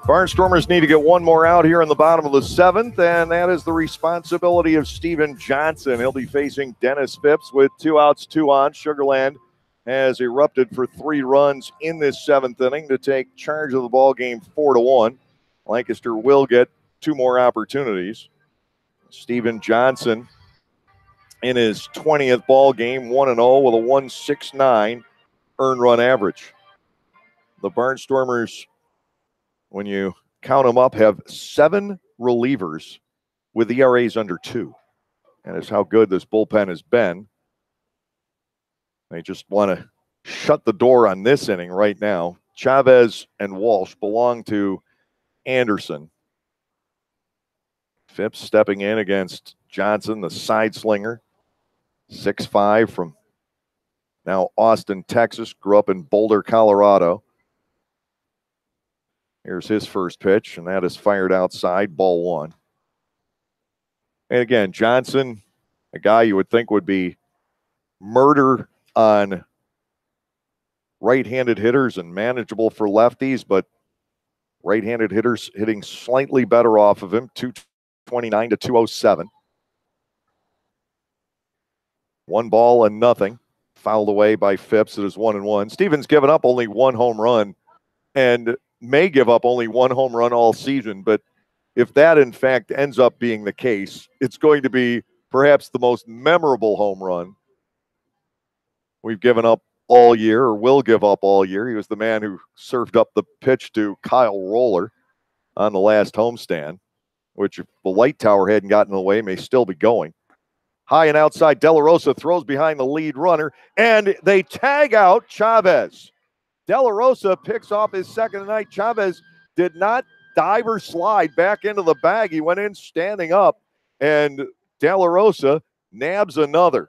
Barnstormers need to get one more out here in the bottom of the 7th, and that is the responsibility of Steven Johnson. He'll be facing Dennis Phipps with 2 outs, 2 on. Sugarland has erupted for 3 runs in this 7th inning to take charge of the ball game 4-1. Lancaster will get 2 more opportunities. Steven Johnson in his 20th ball game, 1-0 with a 1.69 earned run average. The Barnstormers, when you count them up, have 7 relievers with ERAs under 2. And it's how good this bullpen has been. They just want to shut the door on this inning right now. Chavez and Walsh belong to Anderson. Phipps stepping in against Johnson, the side slinger. 6'5" from now Austin, Texas. Grew up in Boulder, Colorado. Here's his first pitch, and that is fired outside, ball 1. And again, Johnson, a guy you would think would be murder on right-handed hitters and manageable for lefties, but right-handed hitters hitting slightly better off of him, 229 to 207. 1 ball and nothing. Fouled away by Phipps. It is 1-1. Stevens given up only 1 home run and may give up only 1 home run all season, but if that in fact ends up being the case, it's going to be perhaps the most memorable home run we've given up all year, or will give up all year. He was the man who served up the pitch to Kyle Roller on the last homestand, which if the light tower hadn't gotten in the way, may still be going. High and outside, De La Rosa throws behind the lead runner, and they tag out Chavez. De La Rosa picks off his second tonight. Chavez did not dive or slide back into the bag. He went in standing up, and De La Rosa nabs another.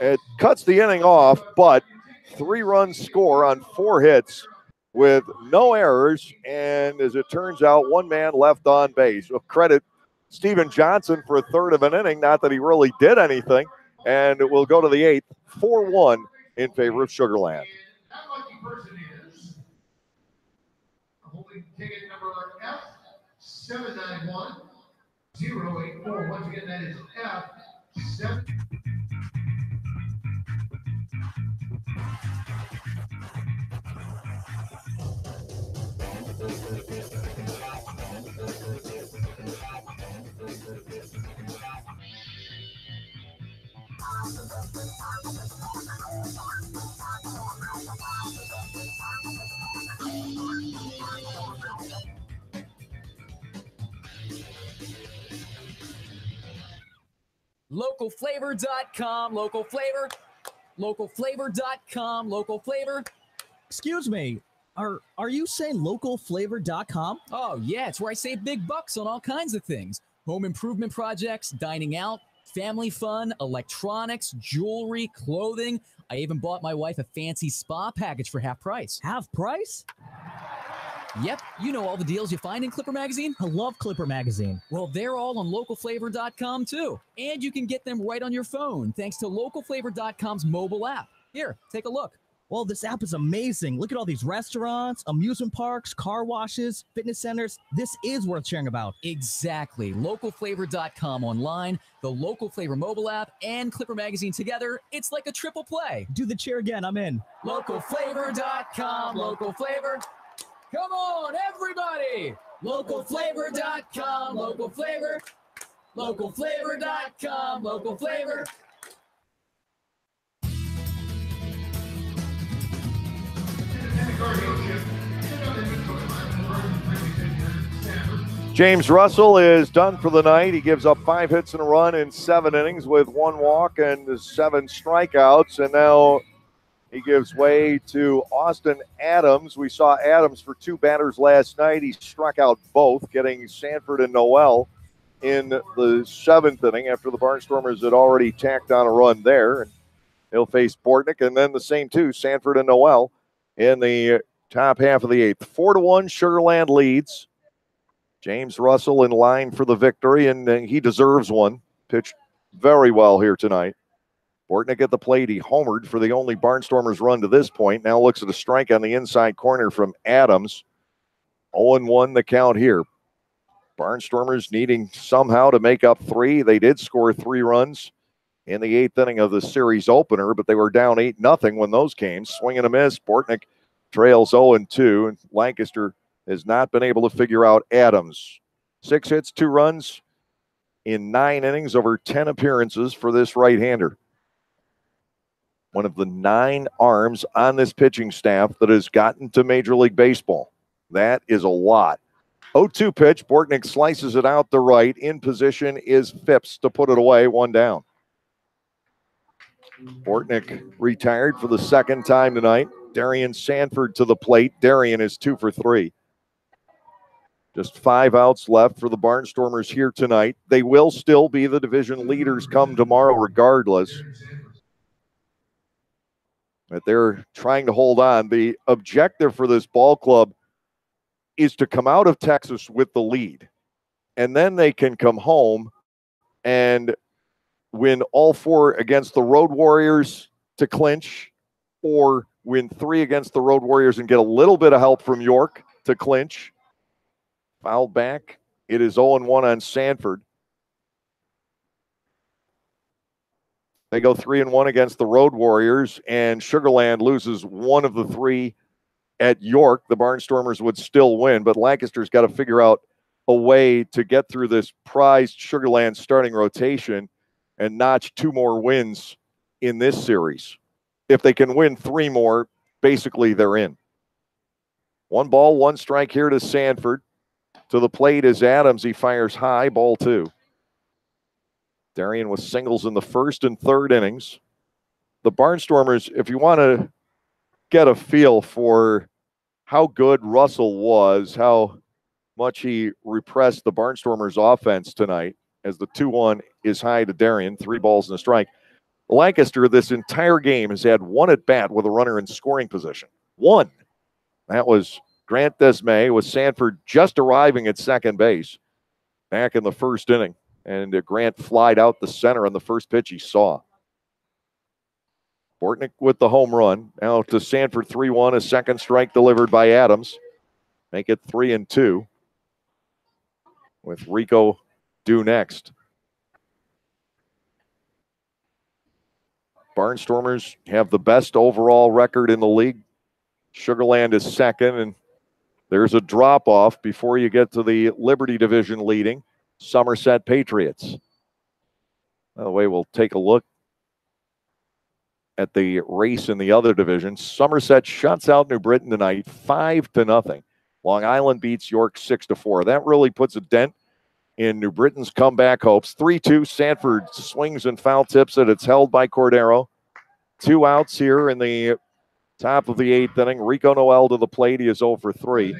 It cuts the inning off, but 3-run score on 4 hits with no errors, and as it turns out, 1 man left on base. We'll credit Steven Johnson for a third of an inning, not that he really did anything, and it will go to the 8th, 4-1 in favor of Sugar Land. Holding ticket number F791084. Once again, that is F7. Localflavor.com, local flavor. Localflavor.com, local flavor. Excuse me, are you saying localflavor.com? Oh, yeah, it's where I save big bucks on all kinds of things. Home improvement projects, dining out, family fun, electronics, jewelry, clothing. I even bought my wife a fancy spa package for half price. Half price? Yep, you know all the deals you find in Clipper Magazine. I love Clipper Magazine. Well, they're all on localflavor.com too. And you can get them right on your phone thanks to localflavor.com's mobile app. Here, take a look. Well, this app is amazing. Look at all these restaurants, amusement parks, car washes, fitness centers. This is worth sharing about. Exactly. Localflavor.com online, the Local Flavor mobile app, and Clipper Magazine together. It's like a triple play. Do the cheer again. I'm in. Localflavor.com. Local Flavor. Come on, everybody. Localflavor.com. Local Flavor. Localflavor.com. Local Flavor. James Russell is done for the night. He gives up 5 hits and a run in 7 innings with 1 walk and 7 strikeouts. And now he gives way to Austin Adams. We saw Adams for 2 batters last night. He struck out both, getting Sanford and Noel in the 7th inning after the Barnstormers had already tacked on a run there. And he'll face Bortnick, and then the same 2, Sanford and Noel, in the top half of the 8th. 4-1, Sugar Land leads. James Russell in line for the victory, and he deserves one. Pitched very well here tonight. Bortnick at the plate. He homered for the only Barnstormers run to this point. Now looks at a strike on the inside corner from Adams. 0-1 the count here. Barnstormers needing somehow to make up 3. They did score 3 runs in the 8th inning of the series opener, but they were down 8-0 when those came. Swing and a miss. Bortnick trails 0-2, and Lancaster has not been able to figure out Adams. 6 hits, 2 runs in 9 innings over 10 appearances for this right-hander. One of the 9 arms on this pitching staff that has gotten to Major League Baseball. That is a lot. 0-2 pitch. Bortnick slices it out the right. In position is Phipps to put it away. 1 down. Bortnick retired for the 2nd time tonight. Darian Sanford to the plate. Darian is 2 for 3. Just 5 outs left for the Barnstormers here tonight. They will still be the division leaders come tomorrow regardless. But they're trying to hold on. The objective for this ball club is to come out of Texas with the lead. And then they can come home and win all 4 against the Road Warriors to clinch, or win 3 against the Road Warriors and get a little bit of help from York to clinch. Fouled back. It is 0-1 on Sanford. They go 3-1 against the Road Warriors, and Sugar Land loses 1 of the 3 at York. The Barnstormers would still win, but Lancaster's got to figure out a way to get through this prized Sugar Land starting rotation and notch 2 more wins in this series. If they can win 3 more, basically they're in. 1 ball, 1 strike here to Sanford. To the plate is Adams. He fires high, ball 2. Darien with singles in the first and third innings. The Barnstormers, if you want to get a feel for how good Russell was, how much he repressed the Barnstormers offense tonight, as the 2-1 is high to Darien, 3 balls and a strike. Lancaster this entire game has had 1 at bat with a runner in scoring position. 1. That was Grant Desmay, with Sanford just arriving at second base back in the first inning. And Grant flied out the center on the first pitch he saw. Bortnick with the home run. Now to Sanford, 3-1, a second strike delivered by Adams. Make it 3-2. With Rico due next. Barnstormers have the best overall record in the league. Sugarland is second, and there's a drop-off before you get to the Liberty Division leading Somerset Patriots. By the way, we'll take a look at the race in the other division. Somerset shuts out New Britain tonight 5-0. Long Island beats York 6-4. That really puts a dent in New Britain's comeback hopes. 3-2, Sanford swings and foul tips it. It's held by Cordero. 2 outs here in the top of the 8th inning. Rico Noel to the plate. He is 0 for 3.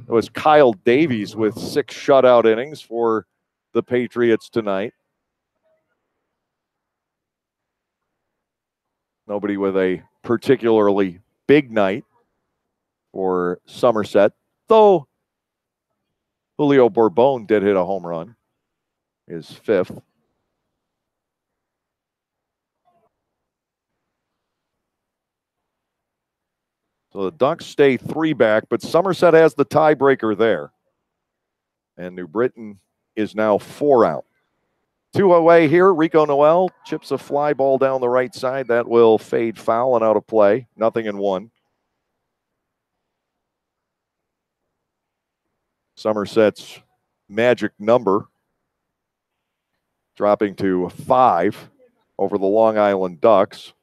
It was Kyle Davies with 6 shutout innings for the Patriots tonight. Nobody with a particularly big night for Somerset, though Julio Bourbon did hit a home run, his 5th. So the Ducks stay 3 back, but Somerset has the tiebreaker there. And New Britain is now 4 out. 2 away here. Rico Noel chips a fly ball down the right side. That will fade foul and out of play. 0-1. Somerset's magic number dropping to 5 over the Long Island Ducks.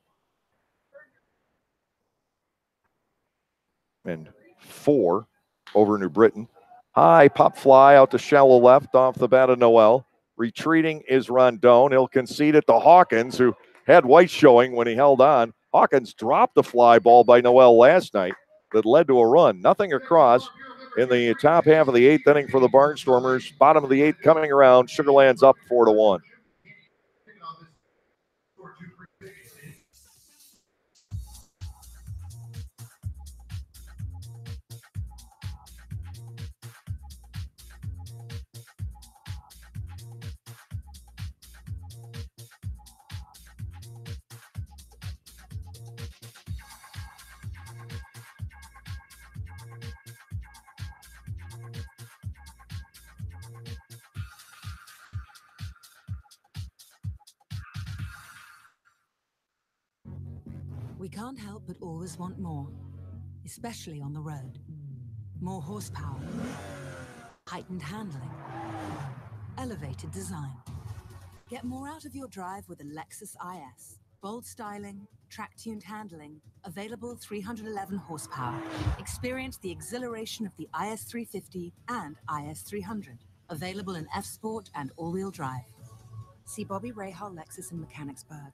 And 4 over New Britain. High pop fly out to shallow left off the bat of Noel. Retreating is Rondon. He'll concede it to Hawkins, who had White showing when he held on. Hawkins dropped the fly ball by Noel last night that led to a run. Nothing across in the top half of the 8th inning for the Barnstormers. Bottom of the 8th coming around. Sugarland's up 4-1. We can't help but always want more, especially on the road. More horsepower, heightened handling, elevated design. Get more out of your drive with a Lexus IS. Bold styling, track-tuned handling, available 311 horsepower. Experience the exhilaration of the IS 350 and IS 300. Available in F-Sport and all-wheel drive. See Bobby Rahal Lexus in Mechanicsburg.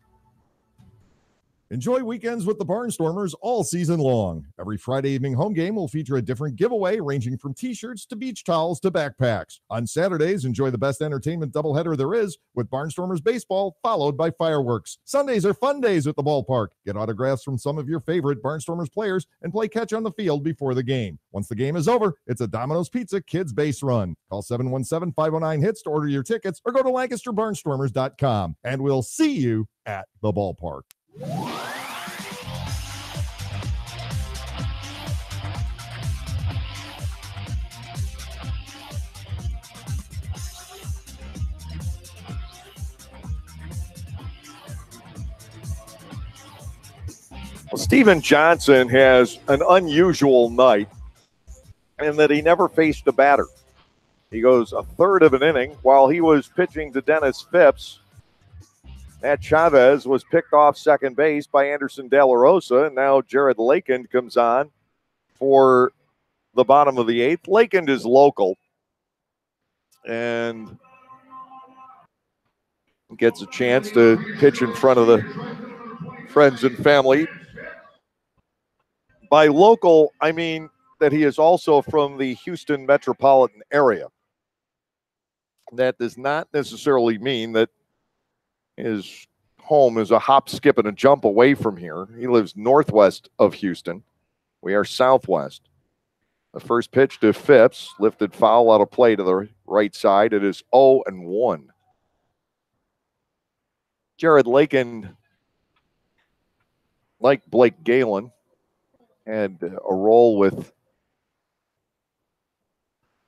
Enjoy weekends with the Barnstormers all season long. Every Friday evening home game will feature a different giveaway ranging from t-shirts to beach towels to backpacks. On Saturdays, enjoy the best entertainment doubleheader there is with Barnstormers baseball followed by fireworks. Sundays are fun days at the ballpark. Get autographs from some of your favorite Barnstormers players and play catch on the field before the game. Once the game is over, it's a Domino's Pizza Kids Base Run. Call 717-509-HITS to order your tickets or go to LancasterBarnstormers.com. And we'll see you at the ballpark. Well, Steven Johnson has an unusual night in that he never faced a batter. He goes a third of an inning while he was pitching to Dennis Phipps. Matt Chavez was picked off second base by Anderson De La Rosa, and now Jared Lakend comes on for the bottom of the 8th. Lakend is local. and gets a chance to pitch in front of the friends and family. By local, I mean that he is also from the Houston metropolitan area. That does not necessarily mean that his home is a hop, skip, and a jump away from here. He lives northwest of Houston. We are southwest. The first pitch to Phipps, lifted foul out of play to the right side. It is 0-1. Jared Lakin, like Blake Galen, had a role with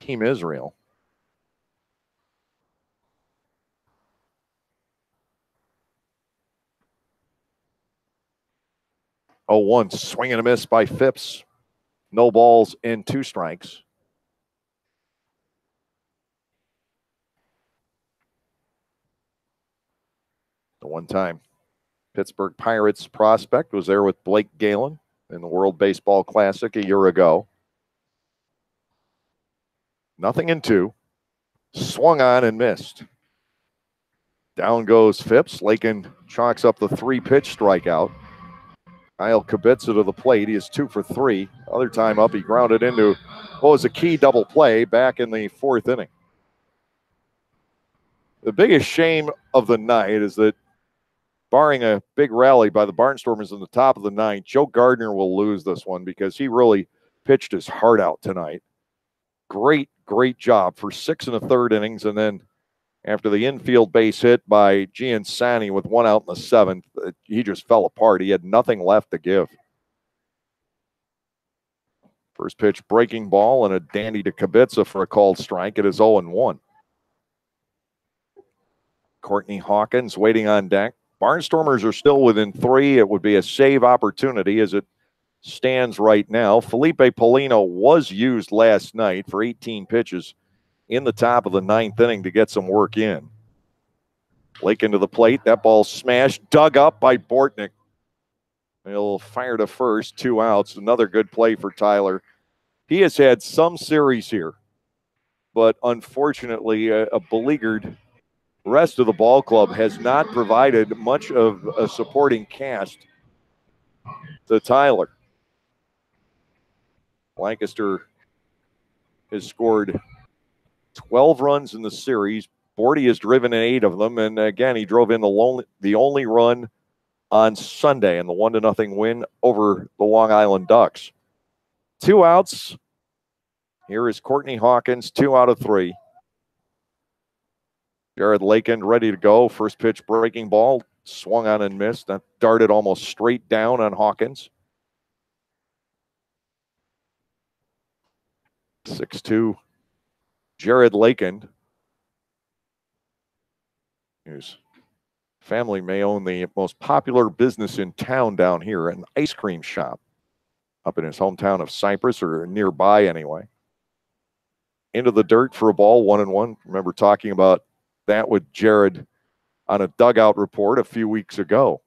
Team Israel. Oh, 1 swing and a miss by Phipps. No balls and 2 strikes. The one-time Pittsburgh Pirates prospect was there with Blake Galen in the World Baseball Classic a year ago. 0-2. Swung on and missed. Down goes Phipps. Lakin chalks up the 3-pitch strikeout. Kyle Kubica to the plate. He is 2 for 3. Other time up, he grounded into what was a key double play back in the 4th inning. The biggest shame of the night is that, barring a big rally by the Barnstormers in the top of the 9th, Joe Gardner will lose this one because he really pitched his heart out tonight. Great job for 6 1/3 innings, and then after the infield base hit by Giansani with 1 out in the 7th, he just fell apart. He had nothing left to give. First pitch breaking ball and a dandy to Kubica for a called strike. It is 0-1. Courtney Hawkins waiting on deck. Barnstormers are still within 3. It would be a save opportunity as it stands right now. Felipe Polino was used last night for 18 pitches in the top of the 9th inning to get some work in. Lakin to the plate. That ball smashed, dug up by Bortnick. He'll fire to first, 2 outs. Another good play for Tyler. He has had some series here, but unfortunately a beleaguered rest of the ball club has not provided much of a supporting cast to Tyler. Lancaster has scored 12 runs in the series. Bordy has driven in 8 of them, and again, he drove in the only run on Sunday in the 1-0 win over the Long Island Ducks. 2 outs. Here is Courtney Hawkins, 2 out of 3. Jared Lakin ready to go. First pitch breaking ball, swung on and missed. That darted almost straight down on Hawkins. 6'2". Jared Lakin, whose family may own the most popular business in town down here, an ice cream shop up in his hometown of Cypress, or nearby anyway. Into the dirt for a ball, 1-1. Remember talking about that with Jared on a dugout report a few weeks ago.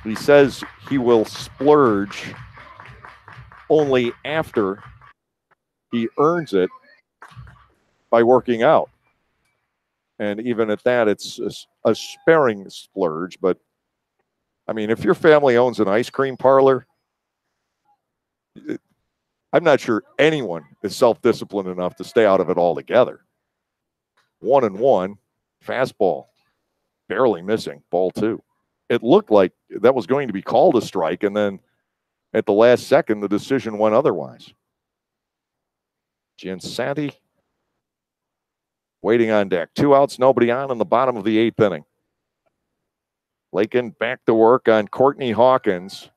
He says he will splurge only after he earns it by working out. And even at that, it's a sparing splurge. But, I mean, if your family owns an ice cream parlor, I'm not sure anyone is self-disciplined enough to stay out of it altogether. 1-1, fastball, barely missing, ball 2. It looked like that was going to be called a strike, and then at the last second, the decision went otherwise. Giansanti waiting on deck. 2 outs, nobody on in the bottom of the 8th inning. Lakin back to work on Courtney Hawkins.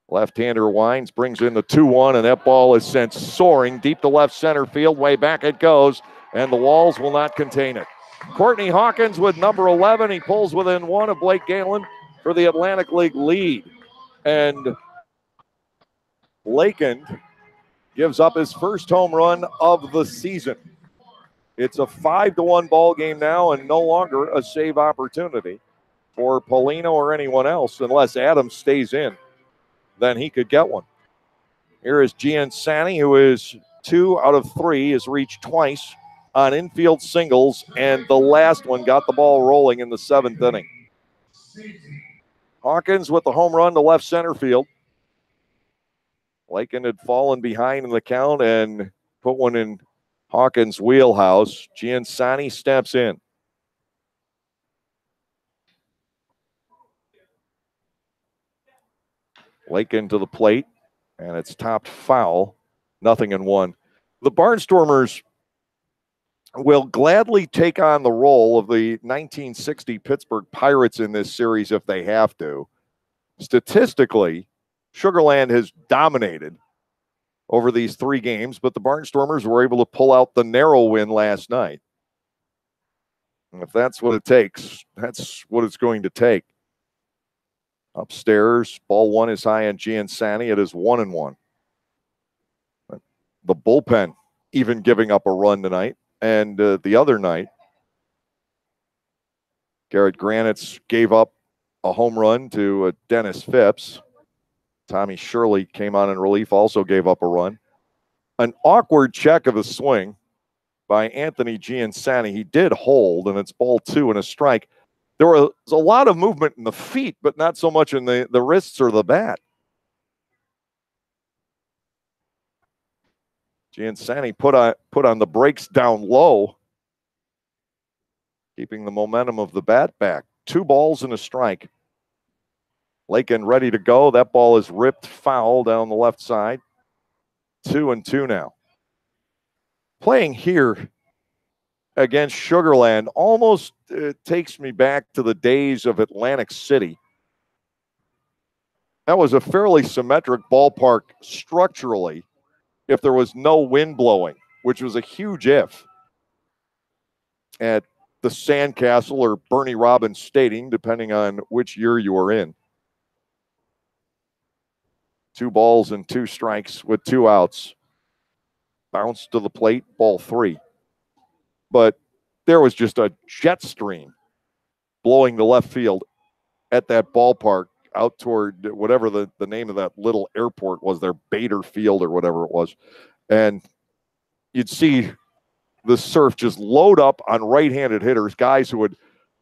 Left-hander winds, brings in the 2-1, and that ball is sent soaring deep to left center field. Way back it goes, and the walls will not contain it. Courtney Hawkins with number 11. He pulls within 1 of Blake Galen for the Atlantic League lead. And Lakin gives up his first home run of the season. It's a 5-1 ball game now, and no longer a save opportunity for Polino or anyone else, unless Adams stays in. Then he could get one. Here is Giansani, who is 2 out of 3, has reached twice on infield singles, and the last one got the ball rolling in the 7th inning. Hawkins with the home run to left center field. Lakin had fallen behind in the count and put one in Hawkins' wheelhouse. Giansani steps in. Lakin to the plate, and it's topped foul. 0-1. The Barnstormers will gladly take on the role of the 1960 Pittsburgh Pirates in this series if they have to. Statistically, Sugar Land has dominated over these 3 games, but the Barnstormers were able to pull out the narrow win last night. And if that's what it takes, that's what it's going to take. Upstairs, ball 1 is high on Giansani. It is 1-1. The bullpen even giving up a run tonight. And the other night, Garrett Granitz gave up a home run to Dennis Phipps. Tommy Shirley came on in relief, also gave up a run. An awkward check of a swing by Anthony Giansani. He did hold, and it's ball 2 and a strike. There was a lot of movement in the feet, but not so much in the wrists or the bat. Giansani put on the brakes down low, keeping the momentum of the bat back. 2 balls and a strike. Lakin ready to go. That ball is ripped foul down the left side. 2-2 now. Playing here against Sugar Land almost takes me back to the days of Atlantic City. That was a fairly symmetric ballpark structurally if there was no wind blowing, which was a huge if at the Sandcastle or Bernie Robbins Stadium, depending on which year you were in. 2 balls and 2 strikes with 2 outs. Bounce to the plate, ball 3. But there was just a jet stream blowing the left field at that ballpark out toward whatever the name of that little airport was there, Bader Field or whatever it was. And you'd see the surf just load up on right-handed hitters, guys who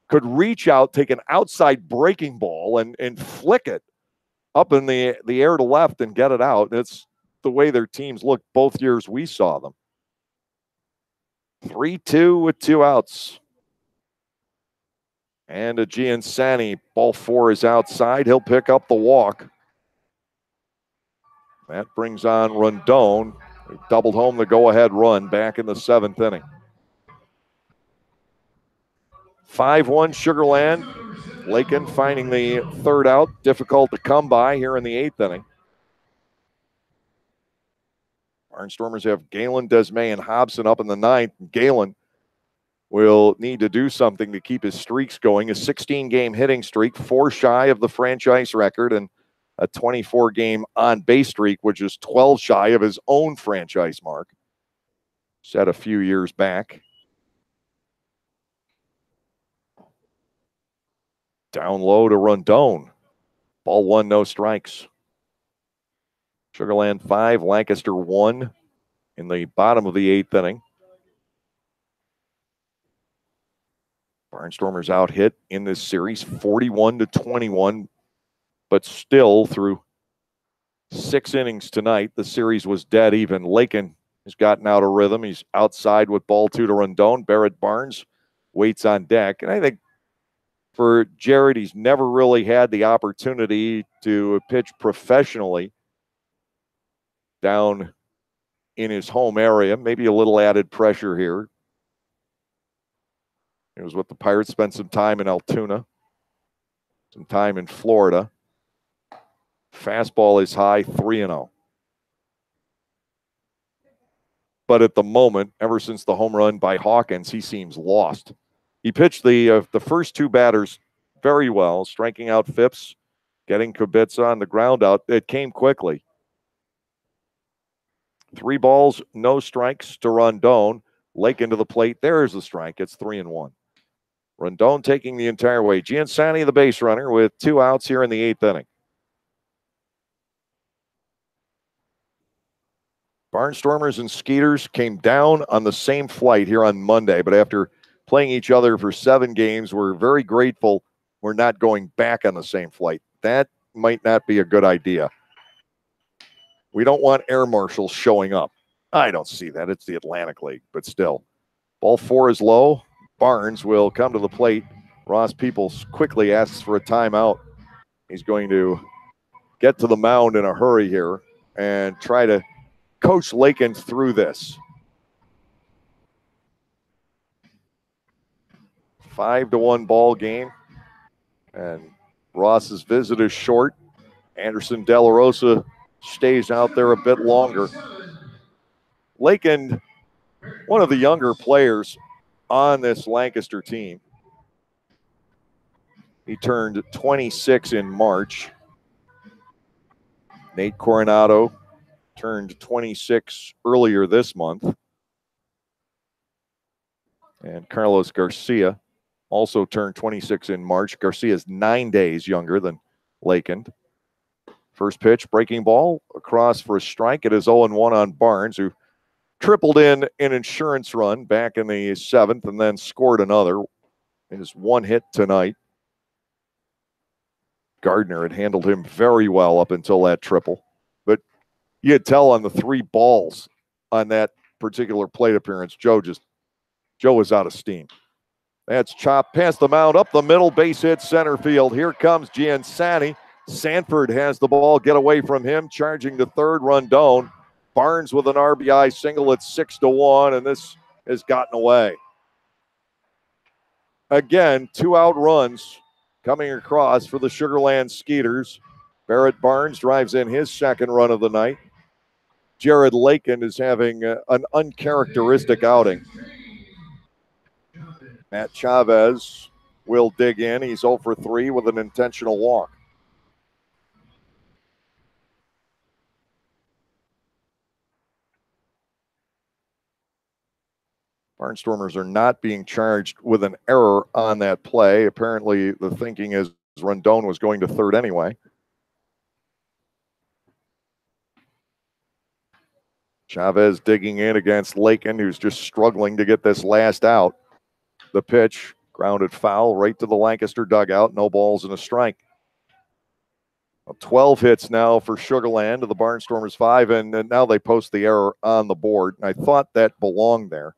could reach out, take an outside breaking ball and flick it up in the air to left and get it out. It's the way their teams looked both years we saw them. 3-2 with 2 outs. And a Giansani, ball 4 is outside. He'll pick up the walk. That brings on Rondon. He doubled home the go-ahead run back in the 7th inning. 5-1 Sugar Land. Lakin finding the 3rd out. Difficult to come by here in the 8th inning. Barnstormers have Galen, Desmay, and Hobson up in the 9th. Galen will need to do something to keep his streaks going. A 16-game hitting streak, 4 shy of the franchise record, and a 24-game on-base streak, which is 12 shy of his own franchise mark, set a few years back. Down low to Rondon. Ball 1, no strikes. Sugar Land 5, Lancaster 1 in the bottom of the 8th inning. Barnstormers out hit in this series 41-21, but still through 6 innings tonight, the series was dead even. Lakin has gotten out of rhythm. He's outside with ball 2 to Rondon. Barrett Barnes waits on deck. And I think for Jared, he's never really had the opportunity to pitch professionally down in his home area. Maybe a little added pressure here. He was with the Pirates, spent some time in Altoona, some time in Florida. Fastball is high, 3-0. But at the moment, ever since the home run by Hawkins, he seems lost. He pitched the first 2 batters very well, striking out Phipps, getting Kubica on the ground out. It came quickly. 3 balls, no strikes to Rondon. Lakin to the plate. There's the strike. It's 3-1. Rondon taking the entire way. Giansani, the base runner, with 2 outs here in the 8th inning. Barnstormers and Skeeters came down on the same flight here on Monday, but after playing each other for 7 games, we're very grateful we're not going back on the same flight. That might not be a good idea. We don't want air marshals showing up. I don't see that. It's the Atlantic League, but still. Ball 4 is low. Barnes will come to the plate. Ross Peoples quickly asks for a timeout. He's going to get to the mound in a hurry here and try to coach Lakin through this. 5-1 ball game. And Ross's visit is short. Anderson De La Rosa stays out there a bit longer. Lakin, one of the younger players on this Lancaster team. He turned 26 in March. Nate Coronado turned 26 earlier this month. And Carlos Garcia also turned 26 in March. Garcia is 9 days younger than Lakin. First pitch, breaking ball, across for a strike. It is 0-1 on Barnes, who tripled in an insurance run back in the 7th and then scored another. His 1 hit tonight. Gardner had handled him very well up until that triple. But you could tell on the 3 balls on that particular plate appearance, Joe was out of steam. That's chopped past the mound, up the middle, base hit center field. Here comes Giansani. Sanford has the ball, get away from him, charging to third, Rondon. Barnes with an RBI single at 6-1, and this has gotten away. Again, 2 out runs coming across for the Sugarland Skeeters. Barrett Barnes drives in his 2nd run of the night. Jared Lakin is having an uncharacteristic outing. Matt Chavez will dig in. He's 0 for 3 with an intentional walk. Barnstormers are not being charged with an error on that play. Apparently, the thinking is Rondon was going to third anyway. Chavez digging in against Lakin, who's just struggling to get this last out. The pitch, grounded foul right to the Lancaster dugout. No balls and a strike. 12 hits now for Sugarland to the Barnstormers 5, and now they post the error on the board. I thought that belonged there.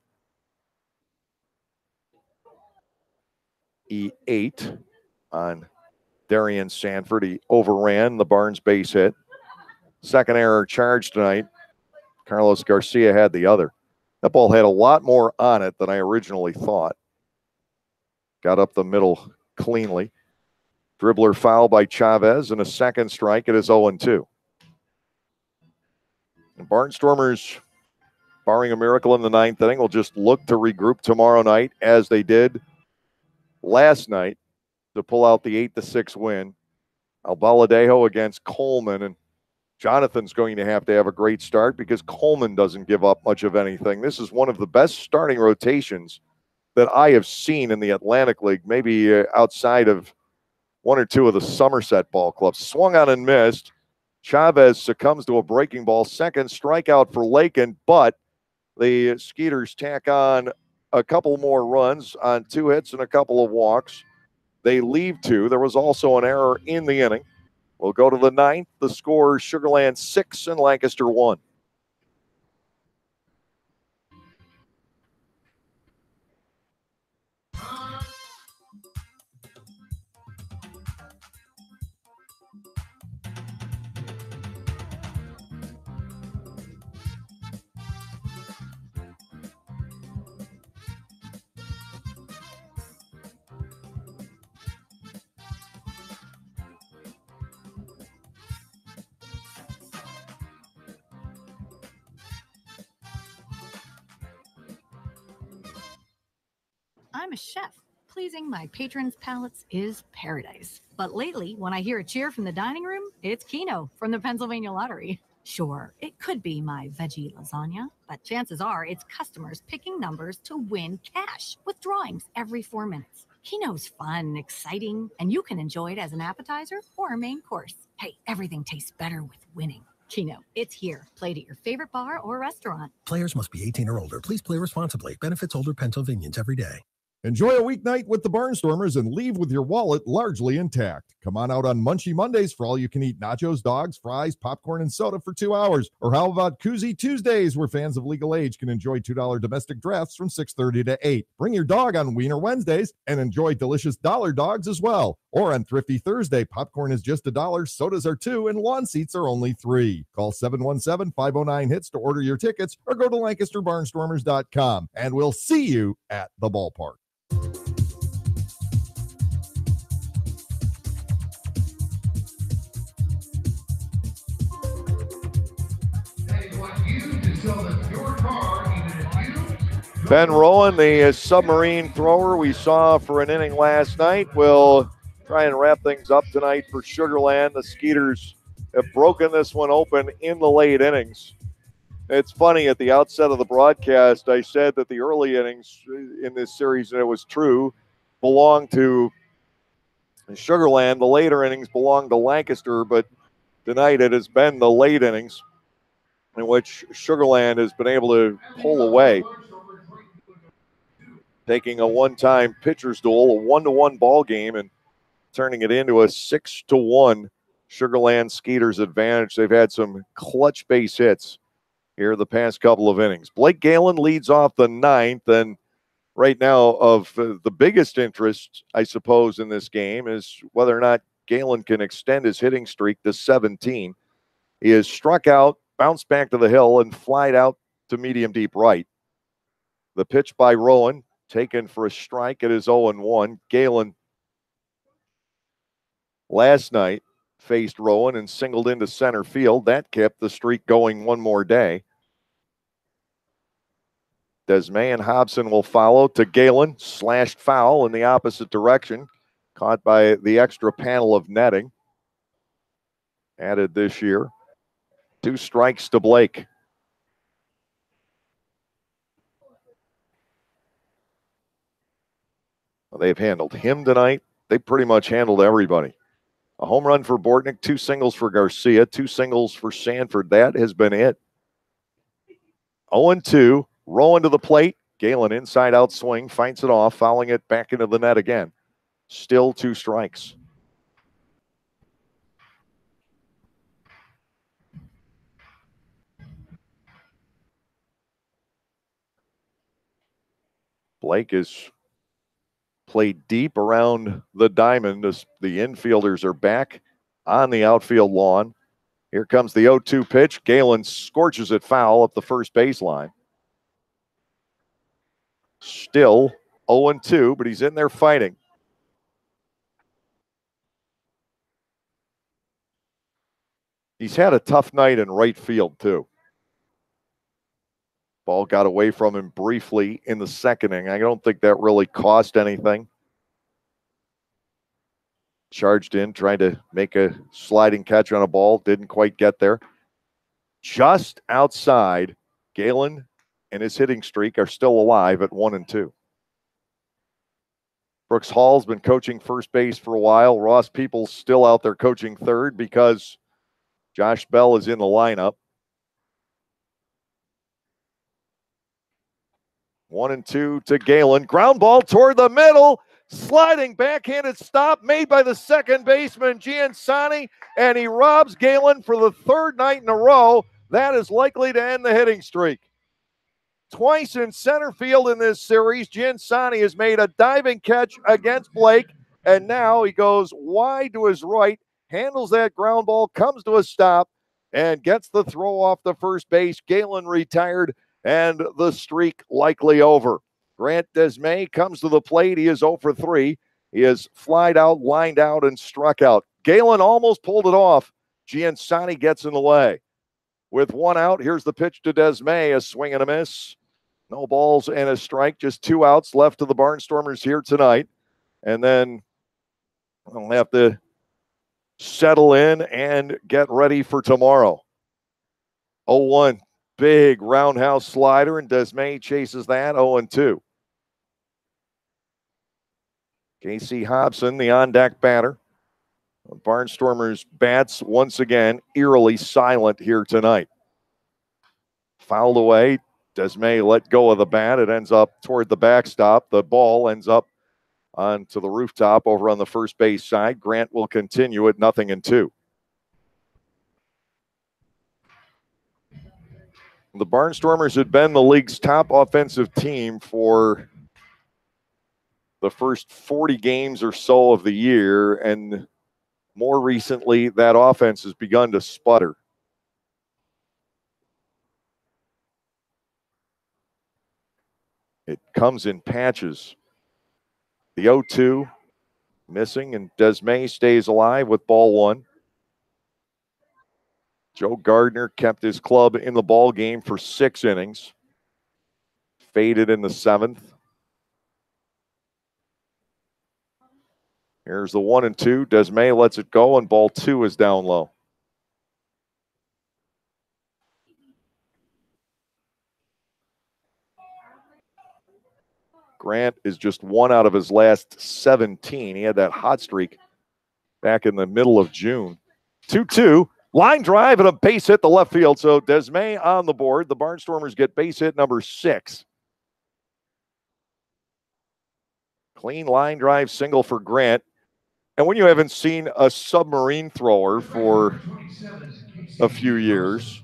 E8 on Darian Sanford. He overran the Barnes base hit. 2nd error charged tonight. Carlos Garcia had the other. That ball had a lot more on it than I originally thought. Got up the middle cleanly. Dribbler foul by Chavez and a 2nd strike. It is 0-2. And Barnstormers, barring a miracle in the 9th inning, will just look to regroup tomorrow night as they did last night to pull out the 8-6 win. Albaladejo against Coleman, and Jonathan's going to have a great start because Coleman doesn't give up much of anything. This is one of the best starting rotations that I have seen in the Atlantic League, maybe outside of 1 or 2 of the Somerset ball clubs. Swung on and missed. Chavez succumbs to a breaking ball. 2nd strikeout for Lakin, but the Skeeters tack on a couple more runs on 2 hits and a couple of walks. They leave 2. There was also an error in the inning. We'll go to the 9th. The score, Sugarland 6 and Lancaster 1. I'm a chef. Pleasing my patrons' palates is paradise. But lately, when I hear a cheer from the dining room, it's Keno from the Pennsylvania Lottery. Sure, it could be my veggie lasagna, but chances are it's customers picking numbers to win cash with drawings every 4 minutes. Keno's fun, exciting, and you can enjoy it as an appetizer or a main course. Hey, everything tastes better with winning. Keno, it's here. Played at your favorite bar or restaurant. Players must be 18 or older. Please play responsibly. Benefits older Pennsylvanians every day. Enjoy a weeknight with the Barnstormers and leave with your wallet largely intact. Come on out on Munchie Mondays for all you can eat nachos, dogs, fries, popcorn, and soda for 2 hours. Or how about Koozie Tuesdays, where fans of legal age can enjoy $2 domestic drafts from 6:30 to 8. Bring your dog on Wiener Wednesdays and enjoy delicious dollar dogs as well. Or on Thrifty Thursday, popcorn is just $1, sodas are $2, and lawn seats are only $3. Call 717-509-HITS to order your tickets or go to LancasterBarnstormers.com. And we'll see you at the ballpark. Ben Rowan, the submarine thrower we saw for an inning last night, will try and wrap things up tonight for Sugar Land. The Skeeters have broken this one open in the late innings. It's funny, at the outset of the broadcast, I said that the early innings in this series, and it was true, belonged to Sugar Land. The later innings belonged to Lancaster, but tonight it has been the late innings in which Sugar Land has been able to pull away, taking a one-time pitcher's duel, a 1-1 ball game, and turning it into a 6-1 Sugar Land Skeeters advantage. They've had some clutch base hits here the past couple of innings. Blake Galen leads off the ninth, and right now of the biggest interest, I suppose, in this game is whether or not Galen can extend his hitting streak to 17. He is struck out, bounced back to the hill, and flied out to medium deep right. The pitch by Rowan, taken for a strike. It is 0-1. Galen last night faced Rowan and singled into center field. That kept the streak going one more day. Desmay and Hobson will follow to Galen. Slashed foul in the opposite direction. Caught by the extra panel of netting. Added this year. 2 strikes to Blake. Well, they've handled him tonight. They pretty much handled everybody. A home run for Bortnick, 2 singles for Garcia, 2 singles for Sanford. That has been it. 0-2. Rowan to the plate. Galen inside out swing, fights it off, fouling it back into the net again. Still 2 strikes. Blake is played deep around the diamond as the infielders are back on the outfield lawn. Here comes the 0-2 pitch. Galen scorches it foul up the first baseline. Still 0-2, but he's in there fighting. He's had a tough night in right field, too. Ball got away from him briefly in the second inning. I don't think that really cost anything. Charged in, tried to make a sliding catch on a ball. Didn't quite get there. Just outside, Galen and his hitting streak are still alive at 1-2. Brooks Hall's been coaching first base for a while. Ross Peoples still out there coaching third because Josh Bell is in the lineup. 1-2 to Galen. Ground ball toward the middle. Sliding backhanded stop made by the second baseman, Giansani, and he robs Galen for the 3rd night in a row. That is likely to end the hitting streak. Twice in center field in this series, Giansani has made a diving catch against Blake, and now he goes wide to his right, handles that ground ball, comes to a stop, and gets the throw off the first base. Galen retired, and the streak likely over. Grant Desmay comes to the plate. He is 0 for 3. He is flied out, lined out, and struck out. Galen almost pulled it off. Giansani gets in the way. With 1 out, here's the pitch to Desmay. A swing and a miss. No balls and a strike. Just 2 outs left to the Barnstormers here tonight. And then I'll have to settle in and get ready for tomorrow. 0-1. Big roundhouse slider, and Desmay chases that. 0-2. Casey Hobson, the on-deck batter. Barnstormers bats once again eerily silent here tonight. Fouled away. Desmay let go of the bat. It ends up toward the backstop. The ball ends up onto the rooftop over on the first base side. Grant will continue at 0-2. The Barnstormers had been the league's top offensive team for the first 40 games or so of the year, and more recently, that offense has begun to sputter. It comes in patches. The 0-2 missing, and Desmay stays alive with ball one. Joe Gardner kept his club in the ball game for 6 innings. Faded in the 7th. Here's the 1-2. Desmay lets it go, and ball 2 is down low. Grant is just 1 out of his last 17. He had that hot streak back in the middle of June. 2-2. Line drive and a base hit to left field. So Desmay on the board. The Barnstormers get base hit number 6. Clean line drive single for Grant. And when you haven't seen a submarine thrower for a few years,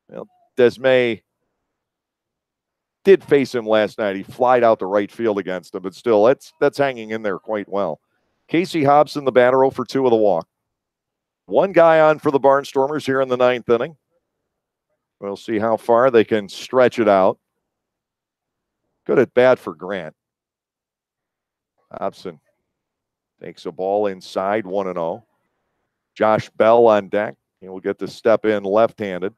well, Desmay did face him last night. He flied out to right field against him, but still, that's hanging in there quite well. Casey Hobson, the batter, 0-for-2 with a walk. One guy on for the Barnstormers here in the 9th inning. We'll see how far they can stretch it out. Good at bat for Grant. Hobson takes a ball inside, 1-0. Josh Bell on deck. He will get to step in left-handed.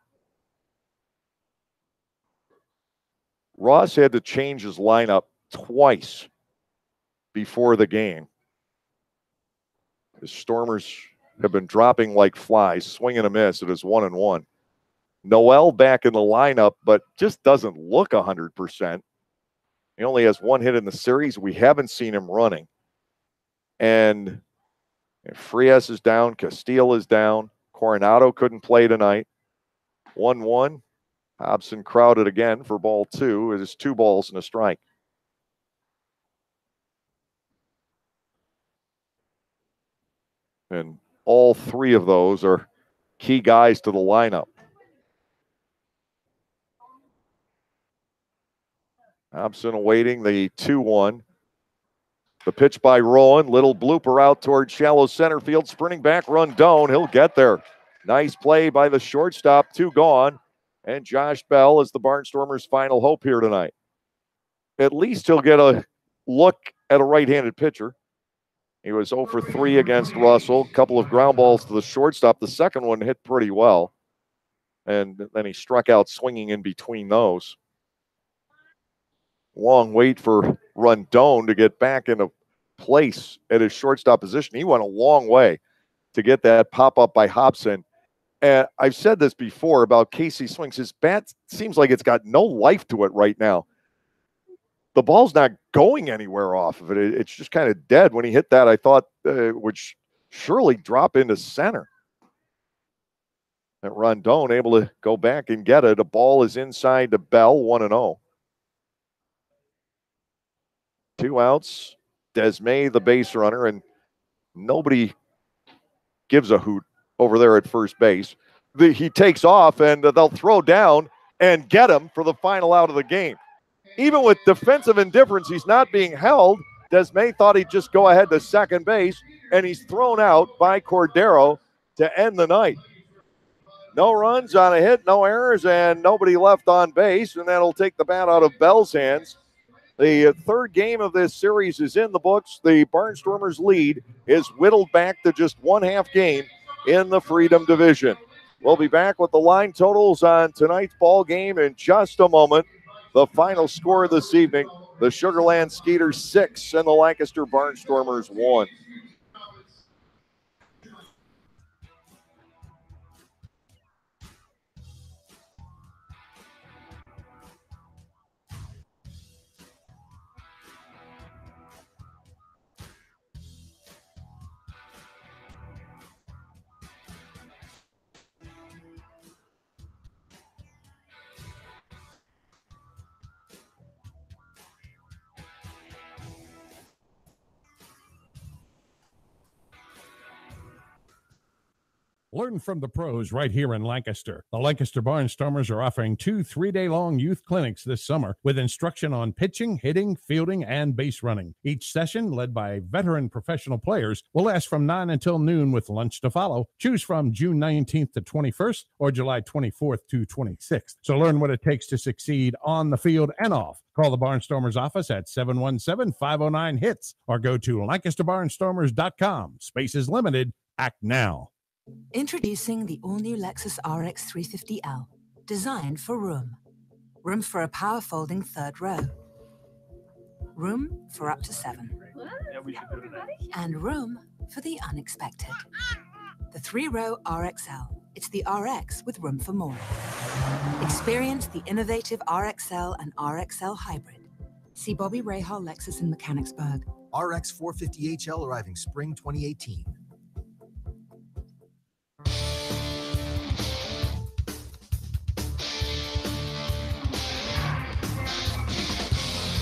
Ross had to change his lineup twice before the game. The Stormers have been dropping like flies, swing and a miss. It is 1-1. Noel back in the lineup, but just doesn't look 100%. He only has 1 hit in the series. We haven't seen him running. And Frias is down. Castile is down. Coronado couldn't play tonight. 1-1. Hobson crowded again for ball 2. It is 2 balls and a strike. And all 3 of those are key guys to the lineup. Hobson awaiting the 2-1. The pitch by Rowan. Little blooper out toward shallow center field. Sprinting back, Rondon. He'll get there. Nice play by the shortstop. 2 gone. And Josh Bell is the Barnstormers' final hope here tonight. At least he'll get a look at a right-handed pitcher. He was 0-for-3 against Russell. A couple of ground balls to the shortstop. The second one hit pretty well. And then he struck out swinging in between those. Long wait for Rondon to get back into place at his shortstop position. He went a long way to get that pop-up by Hobson. And I've said this before about Casey swings. His bat seems like it's got no life to it right now. The ball's not going anywhere off of it. It's just kind of dead. When he hit that, I thought it would surely drop into center. And Rondon able to go back and get it. A ball is inside to Bell, 1-0. 2 outs. Desmay, the base runner, and nobody gives a hoot over there at first base. He takes off, and they'll throw down and get him for the final out of the game. Even with defensive indifference, he's not being held. Desmay thought he'd just go ahead to second base, and he's thrown out by Cordero to end the night. No runs on a hit, no errors, and nobody left on base, and that'll take the bat out of Bell's hands. The 3rd game of this series is in the books. The Barnstormers' lead is whittled back to just 1/2 game in the Freedom Division. We'll be back with the line totals on tonight's ball game in just a moment. The final score this evening, the Sugarland Skeeters 6 and the Lancaster Barnstormers 1. Learn from the pros right here in Lancaster. The Lancaster Barnstormers are offering 2 3-day-long youth clinics this summer with instruction on pitching, hitting, fielding, and base running. Each session, led by veteran professional players, will last from 9 until noon with lunch to follow. Choose from June 19th to 21st or July 24th to 26th. So learn what it takes to succeed on the field and off. Call the Barnstormers office at 717-509-HITS or go to LancasterBarnstormers.com. Space is limited. Act now. Introducing the all-new Lexus RX 350L, designed for room. Room for a power folding third row. Room for up to 7. And room for the unexpected. The 3-row RXL. It's the RX with room for more. Experience the innovative RXL and RXL hybrid. See Bobby Rahal Lexus in Mechanicsburg. RX 450HL arriving spring 2018.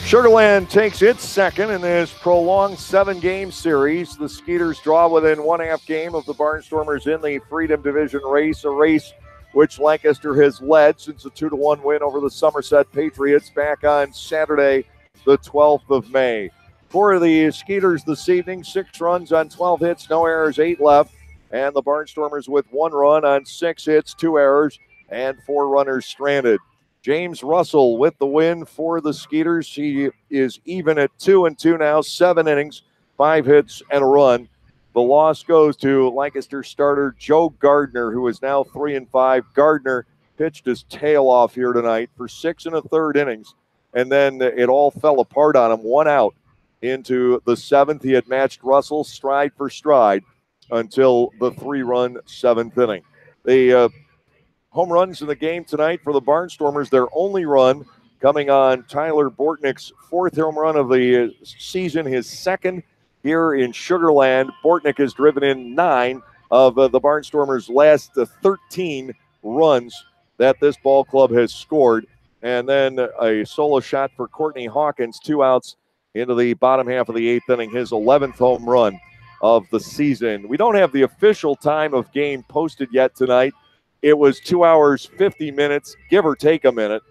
Sugarland takes its second in this prolonged 7-game series. The Skeeters draw within 1/2 game of the Barnstormers in the Freedom Division race, a race which Lancaster has led since a 2-1 win over the Somerset Patriots back on Saturday, the 12th of May. For the Skeeters this evening, 6 runs on 12 hits, no errors, 8 left. And the Barnstormers with 1 run on 6 hits, 2 errors, and 4 runners stranded. James Russell with the win for the Skeeters. He is even at 2-2 now, 7 innings, 5 hits, and a run. The loss goes to Lancaster starter Joe Gardner, who is now 3-5. Gardner pitched his tail off here tonight for 6 1/3 innings, and then it all fell apart on him. 1 out into the 7th. He had matched Russell stride for stride until the 3-run 7th inning. The home runs in the game tonight for the Barnstormers. Their only run coming on Tyler Bortnick's 4th home run of the season, his 2nd here in Sugarland. Bortnick has driven in 9 of the Barnstormers' last 13 runs that this ball club has scored. And then a solo shot for Courtney Hawkins, 2 outs into the bottom half of the 8th inning, his 11th home run of the season. We don't have the official time of game posted yet tonight. It was 2 hours, 50 minutes, give or take a minute.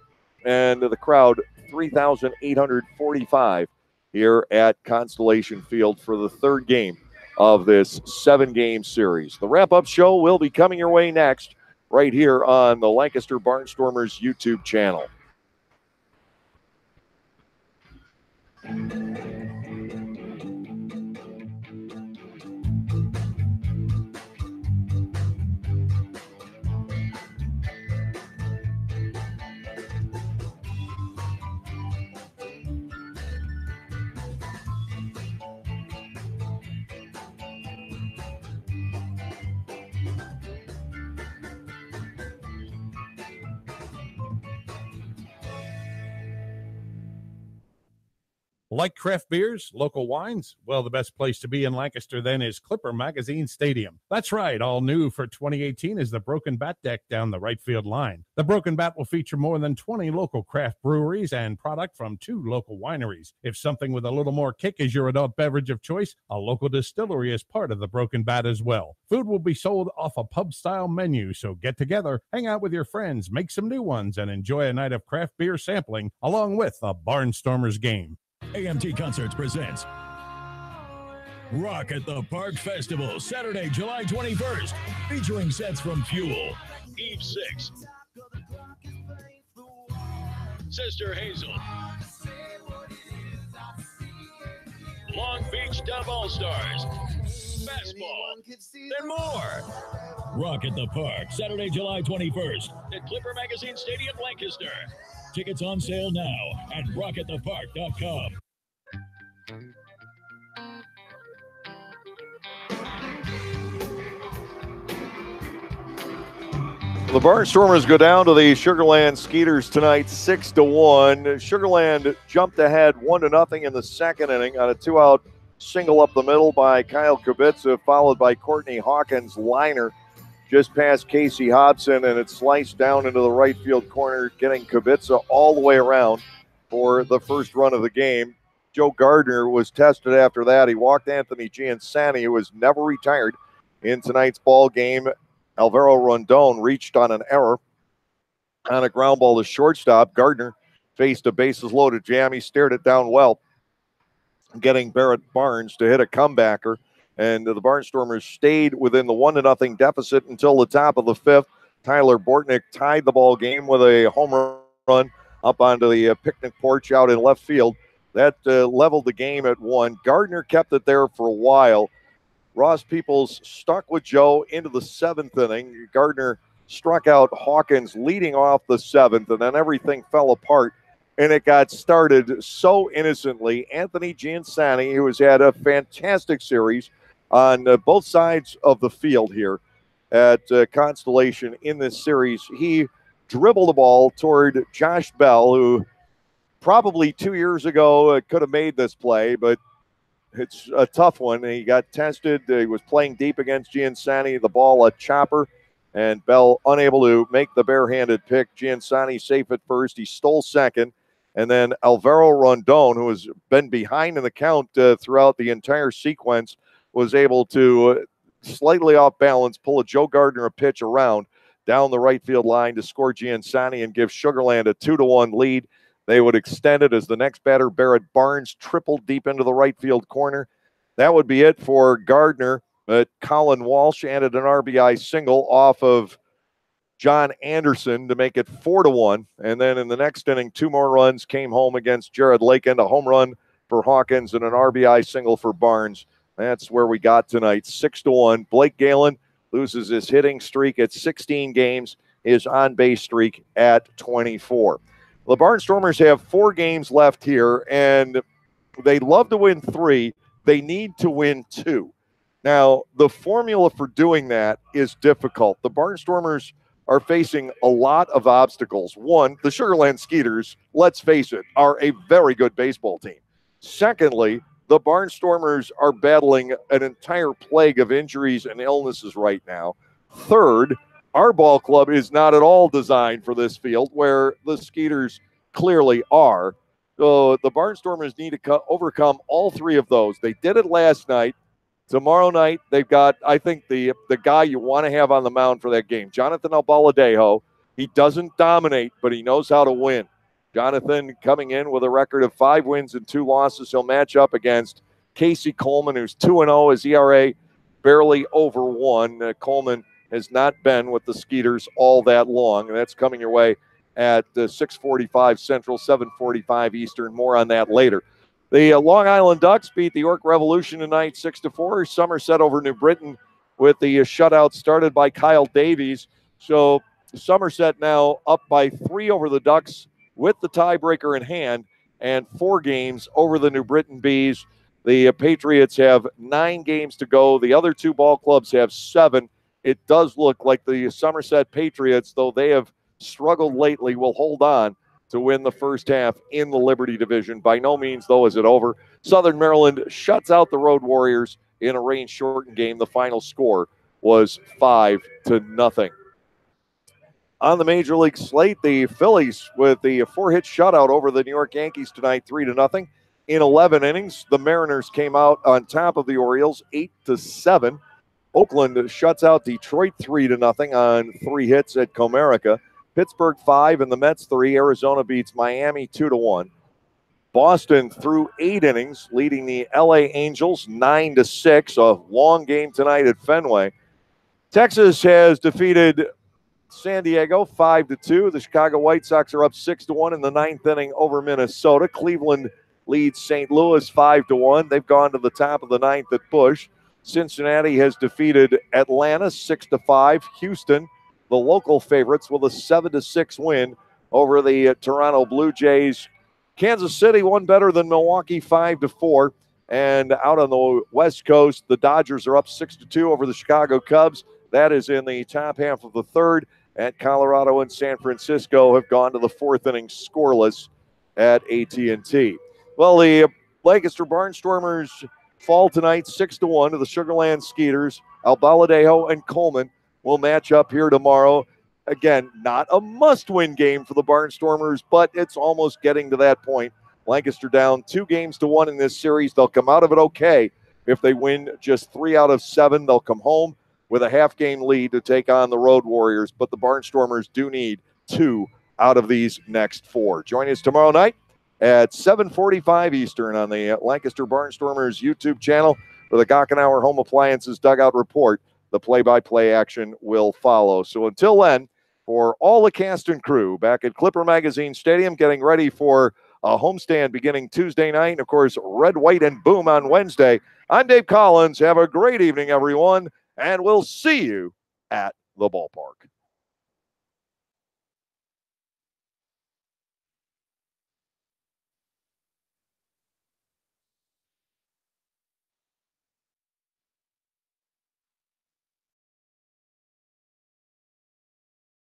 And the crowd, 3,845 here at Constellation Field for the 3rd game of this 7-game series. The wrap-up show will be coming your way next, right here on the Lancaster Barnstormers YouTube channel. Like craft beers, local wines? Well, the best place to be in Lancaster then is Clipper Magazine Stadium. That's right, all new for 2018 is the Broken Bat deck down the right field line. The Broken Bat will feature more than 20 local craft breweries and product from 2 local wineries. If something with a little more kick is your adult beverage of choice, a local distillery is part of the Broken Bat as well. Food will be sold off a pub-style menu, so get together, hang out with your friends, make some new ones, and enjoy a night of craft beer sampling along with a Barnstormers game. AMT Concerts presents Rock at the Park Festival, Saturday, July 21st, featuring sets from Fuel, Eve 6, Sister Hazel, Long Beach Dub All-Stars, Fastball, and more. Rock at the Park, Saturday, July 21st at Clipper Magazine Stadium, Lancaster. Tickets on sale now at rockatthepark.com. The Barnstormers go down to the Sugarland Skeeters tonight, 6-1. Sugarland jumped ahead 1-0 in the 2nd inning on a 2-out single up the middle by Kyle Kubica, followed by Courtney Hawkins' liner just past Casey Hobson, and it sliced down into the right field corner, getting Kubica all the way around for the first run of the game. Joe Gardner was tested after that. He walked Anthony Giansani, who was never retired in tonight's ball game Alvaro Rondon reached on an error on a ground ball to shortstop. Gardner faced a bases loaded jam. He stared it down well, getting Barrett Barnes to hit a comebacker. And the Barnstormers stayed within the 1-0 deficit until the top of the fifth. Tyler Bortnick tied the ball game with a home run up onto the picnic porch out in left field. That leveled the game at 1. Gardner kept it there for a while. Ross Peoples stuck with Joe into the 7th inning. Gardner struck out Hawkins leading off the 7th, and then everything fell apart. And it got started so innocently. Anthony Giansani, who has had a fantastic series on both sides of the field here at Constellation in this series, he dribbled the ball toward Josh Bell, who probably 2 years ago could have made this play, but it's a tough one. He got tested. He was playing deep against Giansani. The ball a chopper, and Bell unable to make the barehanded pick. Giansani safe at first. He stole second. And then Alvaro Rondon, who has been behind in the count throughout the entire sequence, was able to slightly off balance, pull a Joe Gardner a pitch around down the right field line to score Giansani and give Sugar Land a 2-1 lead. They would extend it as the next batter, Barrett Barnes, tripled deep into the right field corner. That would be it for Gardner. But Colin Walsh added an RBI single off of John Anderson to make it 4-1. And then in the next inning, 2 more runs came home against Jared Lakin, a home run for Hawkins and an RBI single for Barnes. That's where we got tonight, 6-1. Blake Galen loses his hitting streak at 16 games, his on-base streak at 24. The Barnstormers have 4 games left here, and they love to win 3. They need to win 2. Now, the formula for doing that is difficult. The Barnstormers are facing a lot of obstacles. One, the Sugar Land Skeeters, let's face it, are a very good baseball team. Secondly, the Barnstormers are battling an entire plague of injuries and illnesses right now. Third, our ball club is not at all designed for this field, where the Skeeters clearly are. So the Barnstormers need to overcome all 3 of those. They did it last night. Tomorrow night, they've got, I think, the guy you want to have on the mound for that game, Jonathan Albaladejo. He doesn't dominate, but he knows how to win. Jonathan coming in with a record of 5 wins and 2 losses. He'll match up against Casey Coleman, who's 2-0. His ERA barely over 1. Coleman has not been with the Skeeters all that long, and that's coming your way at 6:45 Central, 7:45 Eastern. More on that later. The Long Island Ducks beat the York Revolution tonight 6-4. Somerset over New Britain with the shutout started by Kyle Davies. So Somerset now up by 3 over the Ducks with the tiebreaker in hand, and 4 games over the New Britain Bees. The Patriots have 9 games to go. The other 2 ball clubs have 7. It does look like the Somerset Patriots, though they have struggled lately, will hold on to win the first half in the Liberty Division. By no means, though, is it over. Southern Maryland shuts out the Road Warriors in a rain-shortened game. The final score was 5-0. On the Major League slate, the Phillies with the 4-hit shutout over the New York Yankees tonight, 3-0. In 11 innings, the Mariners came out on top of the Orioles, 8-7. Oakland shuts out Detroit 3-0 on 3 hits at Comerica. Pittsburgh 5 and the Mets 3. Arizona beats Miami 2-1. Boston threw 8 innings, leading the LA Angels 9-6. A long game tonight at Fenway. Texas has defeated San Diego 5-2. The Chicago White Sox are up 6-1 in the 9th inning over Minnesota. Cleveland leads St. Louis 5-1. They've gone to the top of the 9th at Busch. Cincinnati has defeated Atlanta 6-5. Houston, the local favorites, with a 7-6 win over the Toronto Blue Jays. Kansas City won better than Milwaukee 5-4. And out on the West Coast, the Dodgers are up 6-2 over the Chicago Cubs. That is in the top half of the 3rd. And Colorado and San Francisco have gone to the 4th inning scoreless at AT&T. Well, the Lancaster Barnstormers fall tonight 6-1 to the Sugar Land Skeeters. Albaladejo and Coleman will match up here tomorrow. Again, not a must-win game for the Barnstormers, but it's almost getting to that point. Lancaster down 2-1 in this series. They'll come out of it okay. If they win just 3 out of 7, they'll come home. with a half-game lead to take on the Road Warriors, but the Barnstormers do need 2 out of these next 4. Join us tomorrow night at 7:45 Eastern on the Lancaster Barnstormers YouTube channel for the Gockenauer Home Appliances Dugout Report. The play-by-play action will follow. So until then, for all the cast and crew back at Clipper Magazine Stadium, getting ready for a homestand beginning Tuesday night, and of course, Red, White, and Boom on Wednesday. I'm Dave Collins. Have a great evening, everyone, and we'll see you at the ballpark.